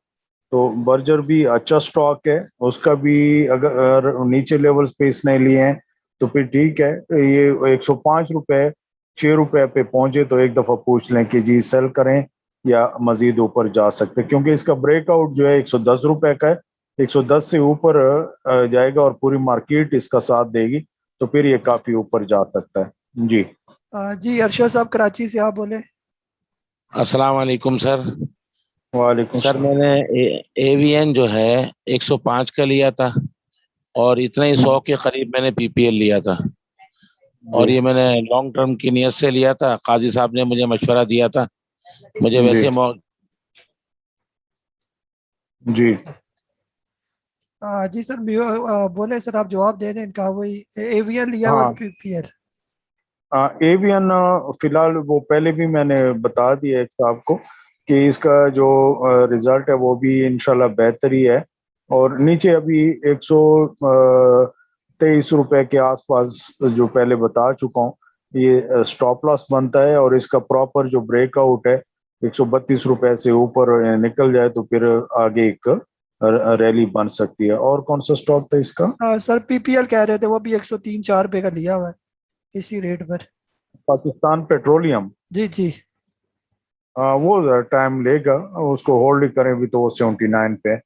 तो बर्जर भी अच्छा स्टॉक है, उसका भी अगर नीचे लेवल्स पे इसने लिए हैं तो फिर ठीक है। ये 105 रुपए 6 रुपए पे पहुंचे तो एक दफा पूछ लें कि जी सेल करें या मजीद ऊपर जा सकते, क्योंकि इसका ब्रेकआउट जो है 110 रुपए का है। 110 से ऊपर जाएगा और पूरी मार्केट इसका साथ देगी तो फिर ये काफी ऊपर जा सकता है। जी जी अरशद साहब कराची से आप बोले। अस्सलाम वालेकुम सर। वालेकुम सर मैंने AVN जो है 105 का लिया था, और इतना ही 100 के करीब मैंने PPL लिया था, और ये मैंने लॉन्ग टर्म की नियत से लिया था। काजी साहब ने मुझे मशवरा दिया था, मुझे वैसे जी जी सर बोले सर, आप जवाब दे दें इनका। वही AVN लिया हुआ PPL। AVN फिलहाल वो पहले भी मैंने बता दिया एक साहब को कि इसका जो रिजल्ट है वो भी इंशाल्लाह बेहतर ही है, और नीचे अभी 123 रुपए के आसपास जो पहले बता चुका हूँ ये स्टॉप लॉस बनता है, और इसका प्रॉपर जो ब्रेकआउट है 132 रुपए से ऊपर निकल जाए तो फिर आगे एक रैली बन सकती है। और कौन सा स्टॉक था इसका? सर PPL कह रहे थे, वो भी 103-104 रुपए का लिया हुआ है इसी रेट पर। पाकिस्तान पेट्रोलियम। जी जी हाँ वो टाइम लेगा, उसको होल्ड ही करें भी तो वो 79 पे है।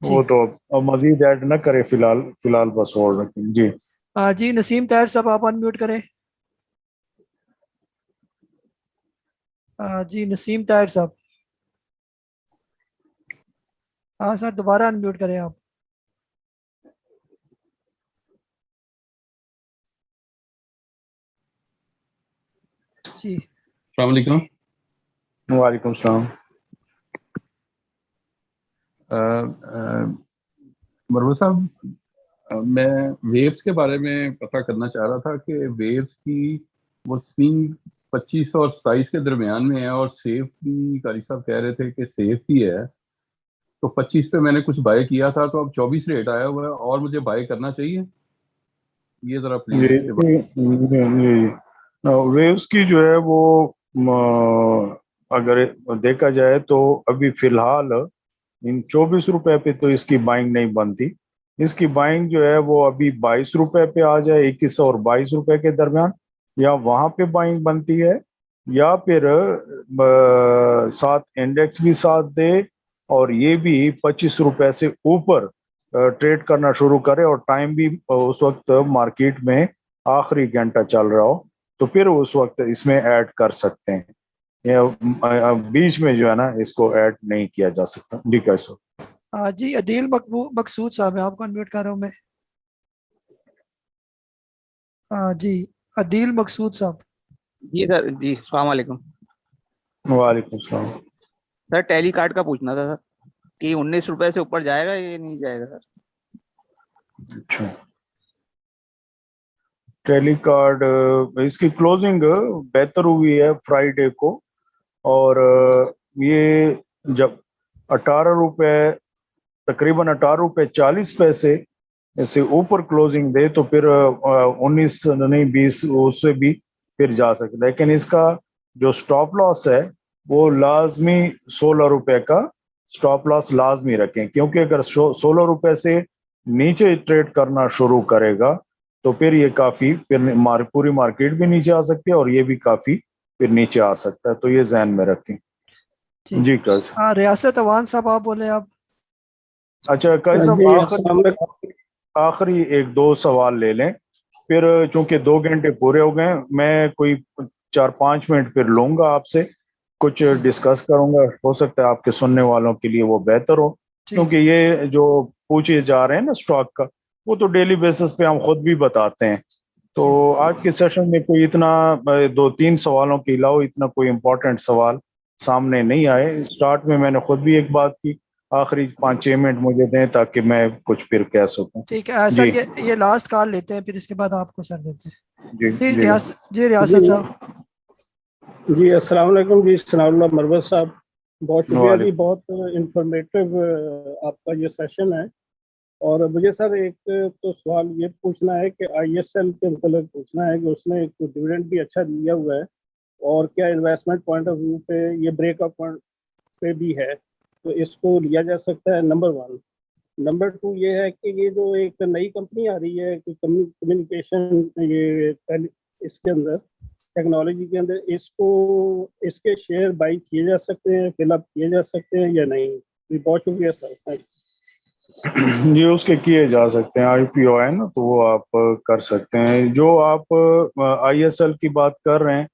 वो तो अब मजीद ऐड न करे, फिलहाल बस होल्ड रखें। जी जी नसीम ताहिर साहब आप अनम्यूट करें। जी नसीम ताहिर साहब, हाँ सर दोबारा अनम्यूट करें आप। जी अस्सलाम वालेकुम। वालेकुम सलाम। मरवा साहब, मैं वेव्स के बारे में पता करना चाह रहा था कि वेव्स की वो स्विंग 25 और 27 के दरमियान में है, और सेफ भी कारी साहब कह रहे थे कि सेफ ही है। तो 25 पे मैंने कुछ बाय किया था, तो अब 24 रेट आया हुआ है, और मुझे बाय करना चाहिए ये जरा प्लीज इसके बारे। वेव्स की जो है वो अगर देखा जाए तो अभी फिलहाल इन 24 रुपए पे तो इसकी बाइंग नहीं बनती। इसकी बाइंग जो है वो अभी 22 रुपए पे आ जाए, 21 और 22 रुपए के दरमियान, या वहां पे बाइंग बनती है, या फिर साथ इंडेक्स भी साथ दे और ये भी 25 रुपए से ऊपर ट्रेड करना शुरू करे, और टाइम भी उस वक्त मार्केट में आखिरी घंटा चल रहा हो, तो फिर उस वक्त इसमें ऐड कर सकते हैं। बीच में जो है ना इसको ऐड नहीं किया जा सकता। जी कैसे? जी अदील मकसूद साहब है, आपको अनम्यूट कर रहा हूँ मैं। जी अदील मकसूद साहब। जी सर, जी अस्सलाम वालेकुम। वालेकुम सलाम। सर टैली कार्ड का पूछना था सर कि 19 रुपए से ऊपर जाएगा या नहीं जाएगा सर? अच्छा, टैली कार्ड इसकी क्लोजिंग बेहतर हुई है फ्राइडे को, और ये जब 18 रुपए तकरीबन 18 रुपए 40 पैसे से ऊपर क्लोजिंग दे तो फिर 19 नहीं 20 उससे भी फिर जा सकता, लेकिन इसका जो स्टॉप लॉस है वो लाजमी 16 रुपए का स्टॉप लॉस लाजमी रखें, क्योंकि अगर 16 रुपए से नीचे ट्रेड करना शुरू करेगा तो फिर ये काफी फिर पूरी मार्केट भी नीचे आ सकती है, और ये भी काफी फिर नीचे आ सकता है, तो ये जहन में रखें। जी कैसे? रियासत अवान साहब आप बोले आप। अच्छा कैसे आखिरी एक दो सवाल ले लें, फिर चूंकि 2 घंटे पूरे हो गए, मैं कोई 4-5 मिनट फिर लूंगा आपसे, कुछ डिस्कस करूंगा, हो सकता है आपके सुनने वालों के लिए वो बेहतर हो, क्योंकि ये जो पूछे जा रहे हैं ना स्टॉक का, वो तो डेली बेसिस पे हम खुद भी बताते हैं। तो आज के सेशन में कोई इतना 2-3 सवालों के अलावा इतना कोई इम्पोर्टेंट सवाल सामने नहीं आए। स्टार्ट में मैंने खुद भी एक बात की, आखिरी 5-6 मिनट मुझे दें ताकि मैं कुछ फिर कह सकूं। ठीक है सर, ये लास्ट कॉल लेते हैं, फिर इसके बाद आपको सर देते हैं। जी रियासत साहब। जी अस्सलाम वालेकुम। जी सनाउल्लाह मरवत साहब, बहुत शुक्रिया जी, बहुत इंफॉर्मेटिव आपका ये सेशन है। और मुझे सर एक तो सवाल ये पूछना है कि ISL के मतलब पूछना है कि उसने एक डिविडेंड भी अच्छा दिया हुआ है, और क्या इन्वेस्टमेंट पॉइंट ऑफ व्यू पे ये ब्रेकअप पॉइंट पे भी है, तो इसको लिया जा सकता है, नंबर 1। नंबर 2 ये है कि ये जो एक नई कंपनी आ रही है कि कम्युनिकेशन ये इसके अंदर टेक्नोलॉजी के अंदर, इसके शेयर बाई किए जा सकते हैं, फिलअप किए जा सकते हैं या नहीं? जी बहुत शुक्रिया सर। जी उसके किए जा सकते हैं, IPO है ना, तो वो आप कर सकते हैं। जो आप ISL की बात कर रहे हैं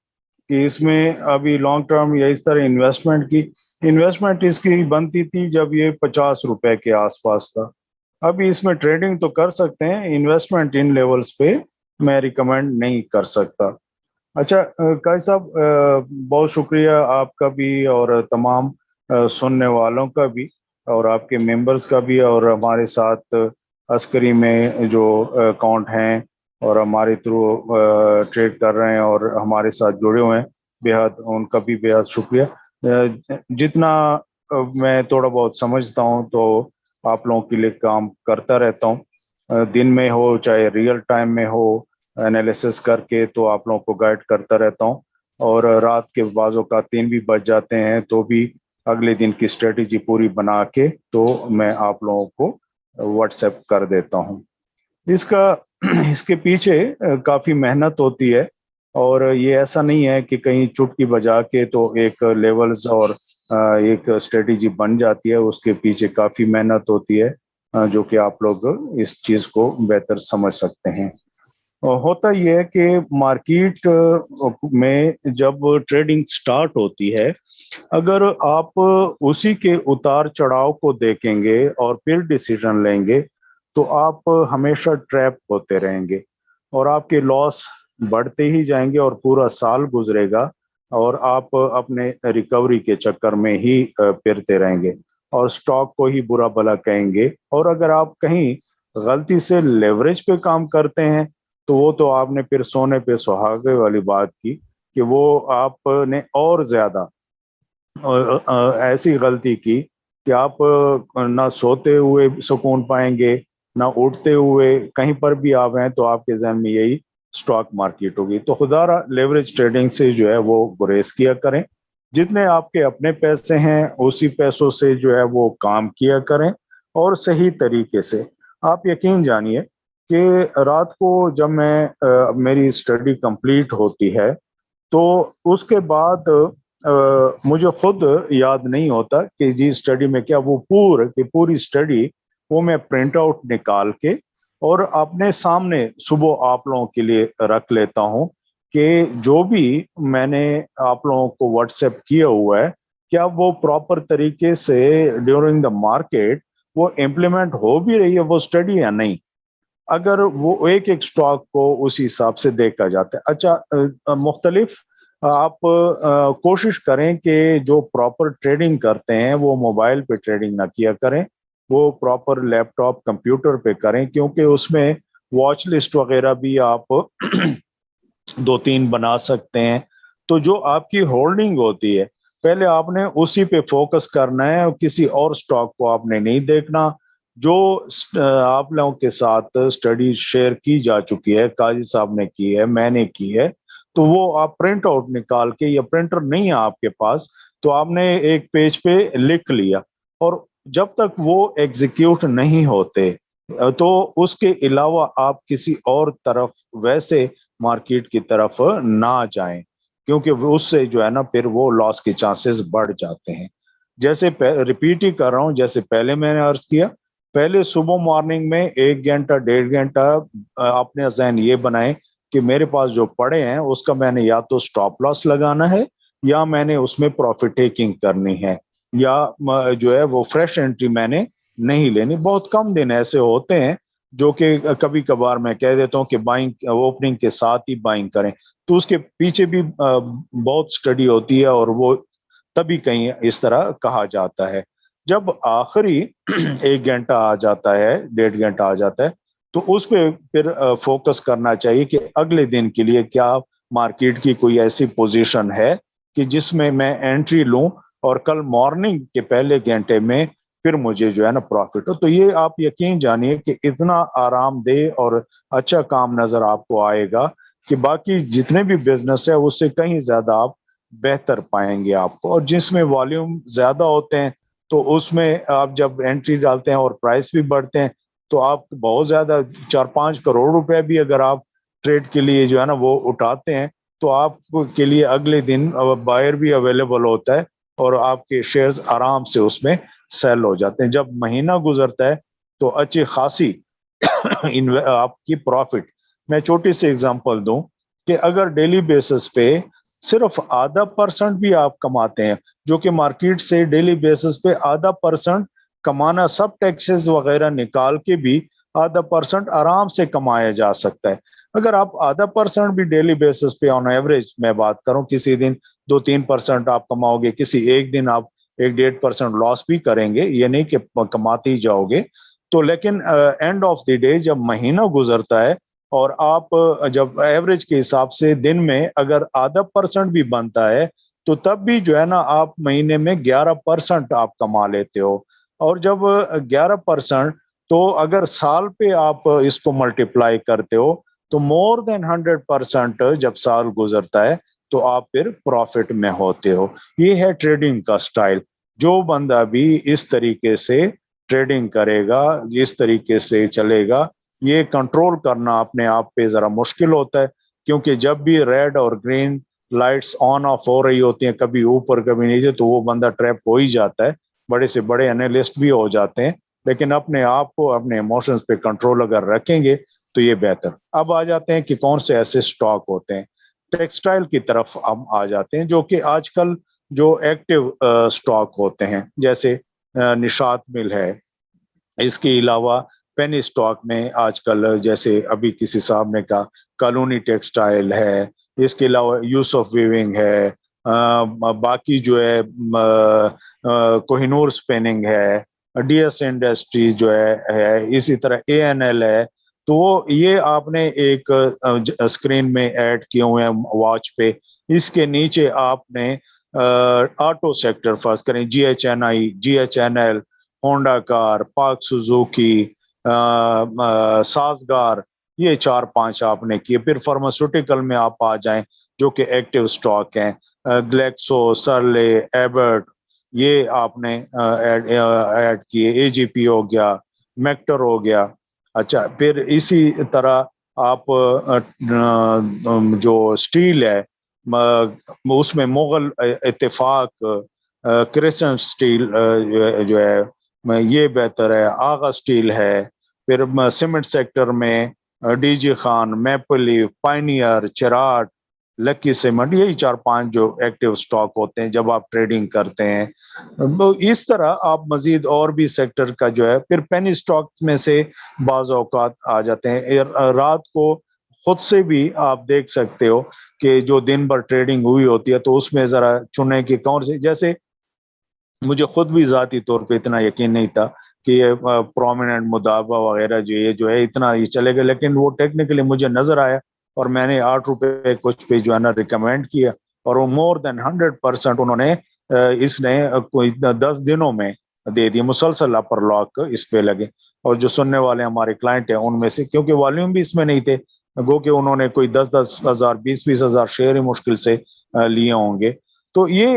कि इसमें अभी लॉन्ग टर्म या इस तरह इन्वेस्टमेंट इसकी बनती थी जब ये 50 रुपए के आसपास था। अभी इसमें ट्रेडिंग तो कर सकते हैं, इन्वेस्टमेंट इन लेवल्स पे मैं रिकमेंड नहीं कर सकता। अच्छा काई साहब, बहुत शुक्रिया आपका भी और तमाम सुनने वालों का भी, और आपके मेंबर्स का भी, और हमारे साथ अस्करी में जो अकाउंट हैं और हमारे थ्रू ट्रेड कर रहे हैं और हमारे साथ जुड़े हुए हैं, बेहद उनका भी बेहद शुक्रिया। जितना मैं थोड़ा बहुत समझता हूँ तो आप लोगों के लिए काम करता रहता हूँ, दिन में हो चाहे रियल टाइम में हो, एनालिसिस करके तो आप लोगों को गाइड करता रहता हूँ, और रात के बाज़ों का 3 भी बज जाते हैं तो भी अगले दिन की स्ट्रेटेजी पूरी बना के तो मैं आप लोगों को व्हाट्सएप कर देता हूँ। इसके पीछे काफ़ी मेहनत होती है, اور یہ ایسا نہیں ہے کہ کہیں چٹکی بجا کے تو ایک لیولز اور ایک اسٹریٹجی بن جاتی ہے. اس کے پیچھے کافی محنت ہوتی ہے جو کہ آپ لوگ اس چیز کو بہتر سمجھ سکتے ہیں. ہوتا یہ ہے کہ مارکیٹ میں جب ٹریڈنگ سٹارٹ ہوتی ہے, اگر آپ اسی کے اتار چڑھاؤ کو دیکھیں گے اور پھر ڈیسیژن لیں گے تو آپ ہمیشہ ٹریپ ہوتے رہیں گے اور آپ کے لاس بڑھتے ہی جائیں گے اور پورا سال گزرے گا اور آپ اپنے ریکوری کے چکر میں ہی پھرتے رہیں گے اور سٹاک کو ہی برا بھلا کہیں گے. اور اگر آپ کہیں غلطی سے لیوریج پہ کام کرتے ہیں تو وہ تو آپ نے پھر سونے پہ سہاگے والی بات کی کہ وہ آپ نے اور زیادہ ایسی غلطی کی کہ آپ نہ سوتے ہوئے سکون پائیں گے نہ اٹھتے ہوئے کہیں پر بھی آپ ہیں تو آپ کے ذہن میں یہی سٹاک مارکیٹ ہوگی. تو خدا را لیوریج ٹریڈنگ سے جو ہے وہ گریز کیا کریں. جتنے آپ کے اپنے پیسے ہیں اسی پیسوں سے جو ہے وہ کام کیا کریں اور صحیح طریقے سے. آپ یقین جانیے کہ رات کو جب میں میری اسٹڈی کمپلیٹ ہوتی ہے تو اس کے بعد مجھے خود یاد نہیں ہوتا کہ جی اسٹڈی میں کیا, وہ پوری اسٹڈی وہ میں پرنٹ آؤٹ نکال کے اور اپنے سامنے صبح آپ لوگوں کے لیے رکھ لیتا ہوں کہ جو بھی میں نے آپ لوگوں کو واٹس ایپ کیا ہوا ہے کیا وہ پراپر طریقے سے ڈیورنگ دا مارکیٹ وہ امپلیمنٹ ہو بھی رہی ہے وہ اسٹڈی یا نہیں. اگر وہ ایک سٹاک کو اسی حساب سے دیکھا جاتا ہے. اچھا, مختلف آپ کوشش کریں کہ جو پراپر ٹریڈنگ کرتے ہیں وہ موبائل پہ ٹریڈنگ نہ کیا کریں, وہ پراپر لیپ ٹاپ کمپیوٹر پہ کریں کیونکہ اس میں واچ لسٹ وغیرہ بھی آپ 2-3 بنا سکتے ہیں. تو جو آپ کی ہولڈنگ ہوتی ہے پہلے آپ نے اسی پہ فوکس کرنا ہے اور کسی اور سٹاک کو آپ نے نہیں دیکھنا. جو آپ لوگوں کے ساتھ اسٹڈی شیئر کی جا چکی ہے, قاضی صاحب نے کی ہے, میں نے کی ہے, تو وہ آپ پرنٹ آؤٹ نکال کے, یا پرنٹر نہیں ہے آپ کے پاس تو آپ نے ایک پیج پہ لکھ لیا اور جب تک وہ ایگزیکیوٹ نہیں ہوتے تو اس کے علاوہ آپ کسی اور طرف ویسے مارکیٹ کی طرف نہ جائیں کیونکہ اس سے جو ہے نا پھر وہ لاس کے چانسز بڑھ جاتے ہیں. جیسے ریپیٹ ہی کر رہا ہوں, جیسے پہلے میں نے عرض کیا, پہلے صبح مارننگ میں 1 گھنٹہ 1.5 گھنٹہ اپنے ذہن یہ بنائیں کہ میرے پاس جو پڑے ہیں اس کا میں نے یا تو سٹاپ لاس لگانا ہے یا میں نے اس میں پروفٹ ٹیکنگ کرنی ہے یا جو ہے وہ فریش انٹری میں نے نہیں لینی. بہت کم دن ایسے ہوتے ہیں جو کہ کبھی کبھار میں کہہ دیتا ہوں کہ بائنگ اوپننگ کے ساتھ ہی بائنگ کریں, تو اس کے پیچھے بھی بہت سٹڈی ہوتی ہے اور وہ تبھی کہیں اس طرح کہا جاتا ہے. جب آخری 1 گھنٹہ آ جاتا ہے 1.5 گھنٹہ آ جاتا ہے تو اس پہ پھر فوکس کرنا چاہیے کہ اگلے دن کے لیے کیا مارکیٹ کی کوئی ایسی پوزیشن ہے کہ جس میں میں انٹری لوں اور کل مارننگ کے پہلے گھنٹے میں پھر مجھے جو ہے نا پروفٹ ہو. تو یہ آپ یقین جانیے کہ اتنا آرام دہ اور اچھا کام نظر آپ کو آئے گا کہ باقی جتنے بھی بزنس ہے اس سے کہیں زیادہ آپ بہتر پائیں گے آپ کو. اور جس میں والیوم زیادہ ہوتے ہیں تو اس میں آپ جب انٹری ڈالتے ہیں اور پرائس بھی بڑھتے ہیں تو آپ بہت زیادہ 4-5 کروڑ روپے بھی اگر آپ ٹریڈ کے لیے جو ہے نا وہ اٹھاتے ہیں تو آپ کے لیے اگلے دن بائر بھی اویلیبل ہوتا ہے اور آپ کے شیئرز آرام سے اس میں سیل ہو جاتے ہیں. جب مہینہ گزرتا ہے تو اچھی خاصی آپ کی پروفٹ. میں چھوٹی سی اگزامپل دوں کہ اگر ڈیلی بیسس پہ صرف 0.5% بھی آپ کماتے ہیں, جو کہ مارکیٹ سے ڈیلی بیسس پہ 0.5% کمانا, سب ٹیکسز وغیرہ نکال کے بھی 0.5% آرام سے کمایا جا سکتا ہے. اگر آپ 0.5% بھی ڈیلی بیسس پہ آن ایوریج میں بات کروں, کسی دن 2-3% آپ کماؤ گے, کسی ایک دن آپ 1-1.5% لاس بھی کریں گے, یہ نہیں کہ کماتے ہی جاؤ گے. تو لیکن اینڈ آف دی ڈے جب مہینہ گزرتا ہے اور آپ جب ایوریج کے حساب سے دن میں اگر 0.5% بھی بنتا ہے تو تب بھی جو ہے نا آپ مہینے میں 11% آپ کما لیتے ہو. اور جب 11% تو اگر سال پہ آپ اس کو ملٹیپلائی کرتے ہو تو مور دین 100% جب سال گزرتا ہے تو آپ پھر پروفٹ میں ہوتے ہو. یہ ہے ٹریڈنگ کا سٹائل. جو بندہ بھی اس طریقے سے ٹریڈنگ کرے گا, اس طریقے سے چلے گا, یہ کنٹرول کرنا اپنے آپ پہ ذرا مشکل ہوتا ہے क्योंकि जब भी रेड और ग्रीन लाइट्स ऑन ऑफ हो रही होती हैं, कभी ऊपर कभी नीचे, तो वो बंदा ट्रैप हो ही जाता है। बड़े से बड़े एनालिस्ट भी हो जाते हैं, लेकिन अपने आप को, अपने इमोशंस पे कंट्रोल अगर रखेंगे तो ये बेहतर। अब आ जाते हैं कि कौन से ऐसे स्टॉक होते हैं। टेक्सटाइल की तरफ हम आ जाते हैं, जो कि आजकल जो एक्टिव स्टॉक होते हैं, जैसे निशात मिल है, इसके अलावा पेनी स्टॉक में आजकल जैसे अभी किसी साहब ने कहा कॉलोनी टेक्सटाइल है, इसके अलावा यूसुफ वीविंग है, बाकी जो है कोहिनूर स्पिनिंग है, डीएस इंडस्ट्री जो है, इसी तरह एएनएल है। तो ये आपने एक स्क्रीन में ऐड किए हुए हैं वॉच पे। इसके नीचे आपने ऑटो सेक्टर फर्स्ट करें, जीएचएनआई, जीएचएनएल, होंडा कार, पाक सुजुकी, साजगार, ये 4-5 आपने किए। फिर फार्मास्यूटिकल में आप आ जाएं जो कि एक्टिव स्टॉक हैं, ग्लेक्सो, सरले, एबर्ट, ये आपने ऐड किए। एजीपी हो गया, मेक्टर हो गया। अच्छा, फिर इसी तरह आप जो स्टील है उसमें मुगल इत्तेफाक, क्रिस्टन स्टील जो है ये बेहतर है, आगा स्टील है। फिर सीमेंट सेक्टर में DG Khan, maple leaf, pioneer, Cherat, lucky cement, यही 4-5 जो एक्टिव स्टॉक होते हैं जब आप ट्रेडिंग करते हैं। तो इस तरह आप मजीद और भी सेक्टर का जो है, फिर पेनी स्टॉक में से बाज़ औकात आ जाते हैं। रात को खुद से भी आप देख सकते हो कि जो दिन भर ट्रेडिंग हुई होती है तो उसमें ज़रा चुने की कौन से, जैसे मुझे खुद भी ज़ाती तौर पे इतना यकीन नहीं था कि ये प्रोमिनेंट मुदाबा वगैरह जो है इतना ये चलेगा, लेकिन वो टेक्निकली मुझे नज़र आया और मैंने 8 रुपये कुछ पे जो है ना रिकमेंड किया, और वो मोर देन 100% उन्होंने इसने कोई 10 दिनों में दे दिए। मुसलसल अपर लॉक इस पे लगे, और जो सुनने वाले हमारे क्लाइंट हैं उनमें से, क्योंकि वॉल्यूम भी इसमें नहीं थे, गो कि उन्होंने कोई 10-10 हज़ार, 20-20 हज़ार शेयर ही मुश्किल से लिए होंगे। तो ये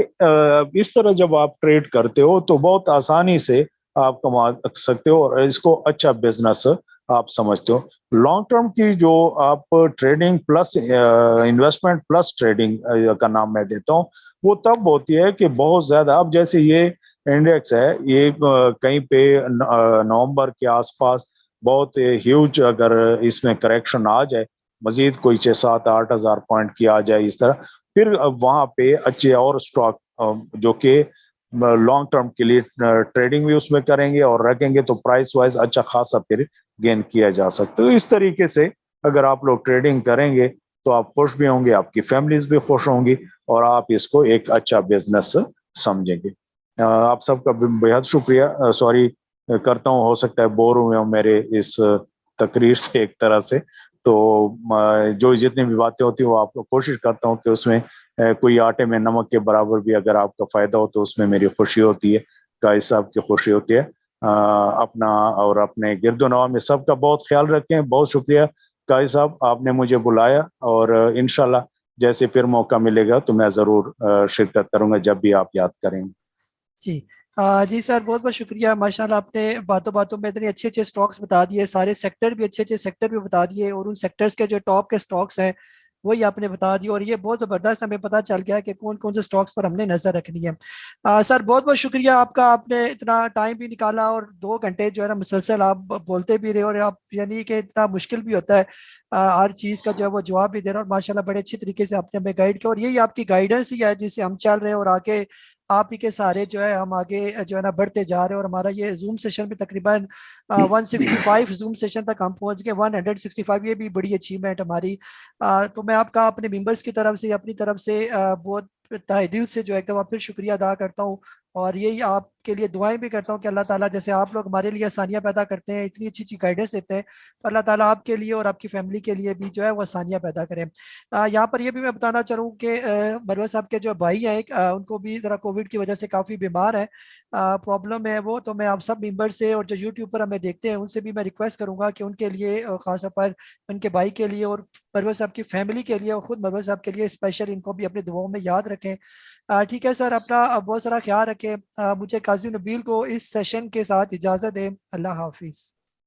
इस तरह जब आप ट्रेड करते हो तो बहुत आसानी से आप कमा सकते हो, और इसको अच्छा बिजनेस आप समझते हो। लॉन्ग टर्म की जो आप trading plus investment plus trading का नाम मैं देता हूँ, वो तब होती है कि बहुत ज्यादा, अब जैसे ये इंडेक्स है, ये कहीं पे नवंबर के आसपास बहुत ह्यूज अगर इसमें करेक्शन आ जाए, मजीद कोई 6-7-8 हज़ार पॉइंट की आ जाए इस तरह, फिर वहाँ पे अच्छे और स्टॉक जो कि लॉन्ग टर्म के लिए ट्रेडिंग भी उसमें करेंगे और रखेंगे तो प्राइस वाइज अच्छा खासा फिर गेन किया जा सकता है। तो इस तरीके से अगर आप लोग ट्रेडिंग करेंगे तो आप खुश भी होंगे, आपकी फैमिलीज भी खुश होंगी, और आप इसको एक अच्छा बिजनेस समझेंगे। आप सबका बेहद शुक्रिया। सॉरी करता हूँ, हो सकता है बोर हुए हो मेरे इस तकरीर से एक तरह से, तो जो जितनी भी बातें होती हैं वो आपको कोशिश करता हूँ कि उसमें कोई आटे में नमक के बराबर भी अगर आपका फायदा हो तो उसमें मेरी खुशी होती है, कायद साहब की खुशी होती है। अपना और अपने गिरदोनवा में सबका बहुत ख्याल रखें। बहुत शुक्रिया कायद साहब, आपने मुझे बुलाया, और इंशाल्लाह जैसे फिर मौका मिलेगा तो मैं ज़रूर शिरकत करूंगा जब भी आप याद करेंगे। जी जी सर, बहुत बहुत शुक्रिया। माशाल्लाह आपने बातों बातों में इतने अच्छे अच्छे स्टॉक्स बता दिए, सारे सेक्टर भी अच्छे अच्छे सेक्टर भी बता दिए, और उन सेक्टर्स के जो टॉप के स्टॉक्स हैं वही आपने बता दिया, और ये बहुत ज़बरदस्त हमें पता चल गया कि कौन कौन से स्टॉक्स पर हमने नज़र रखनी है। सर बहुत बहुत शुक्रिया आपका, आपने इतना टाइम भी निकाला और 2 घंटे जो है ना मुसलसल आप बोलते भी रहे, और आप यानी कि इतना मुश्किल भी होता है हर चीज़ का जो है वो जवाब भी दे रहा, और माशाल्लाह बड़े अच्छे तरीके से आपने हमें गाइड किया, और यही आपकी गाइडेंस ही है जिससे हम चल रहे हैं, और आगे आप ही के सारे जो है हम आगे जो है ना बढ़ते जा रहे हैं। और हमारा ये जूम सेशन भी तकरीबन 165 जूम सेशन तक हम पहुंच गए, 165, ये भी बड़ी अचीवमेंट हमारी। तो मैं आपका अपने मेंबर्स की तरफ से, अपनी तरफ से बहुत तहे दिल से जो है एक फिर शुक्रिया अदा करता हूँ, और यही आपके लिए दुआएं भी करता हूँ कि अल्लाह ताला जैसे आप लोग हमारे लिए आसानियाँ पैदा करते हैं, इतनी अच्छी अच्छी गाइडेंस देते हैं, तो अल्लाह ताला आपके लिए और आपकी फैमिली के लिए भी जो है वो आसानियाँ पैदा करें। यहाँ पर ये भी मैं बताना चाहूँ कि मरवा साहब के जो भाई हैं उनको भी ज़रा कोविड की वजह से काफ़ी बीमार है, प्रॉब्लम है वो, तो मैं आप सब मेंबर से और जो यूट्यूब पर हमें देखते हैं उनसे भी मैं रिक्वेस्ट करूँगा कि उनके लिए खासतौर पर उनके भाई के लिए और मरवा साहब की फैमिली के लिए और ख़ुद मरवा साहब के लिए स्पेशल इनको भी अपनी दुआओं में याद रखें। ठीक है सर, अपना बहुत सारा ख्याल रखें। मुझे काजी नबील को इस सेशन के साथ इजाज़त दें। अल्लाह हाफिज़।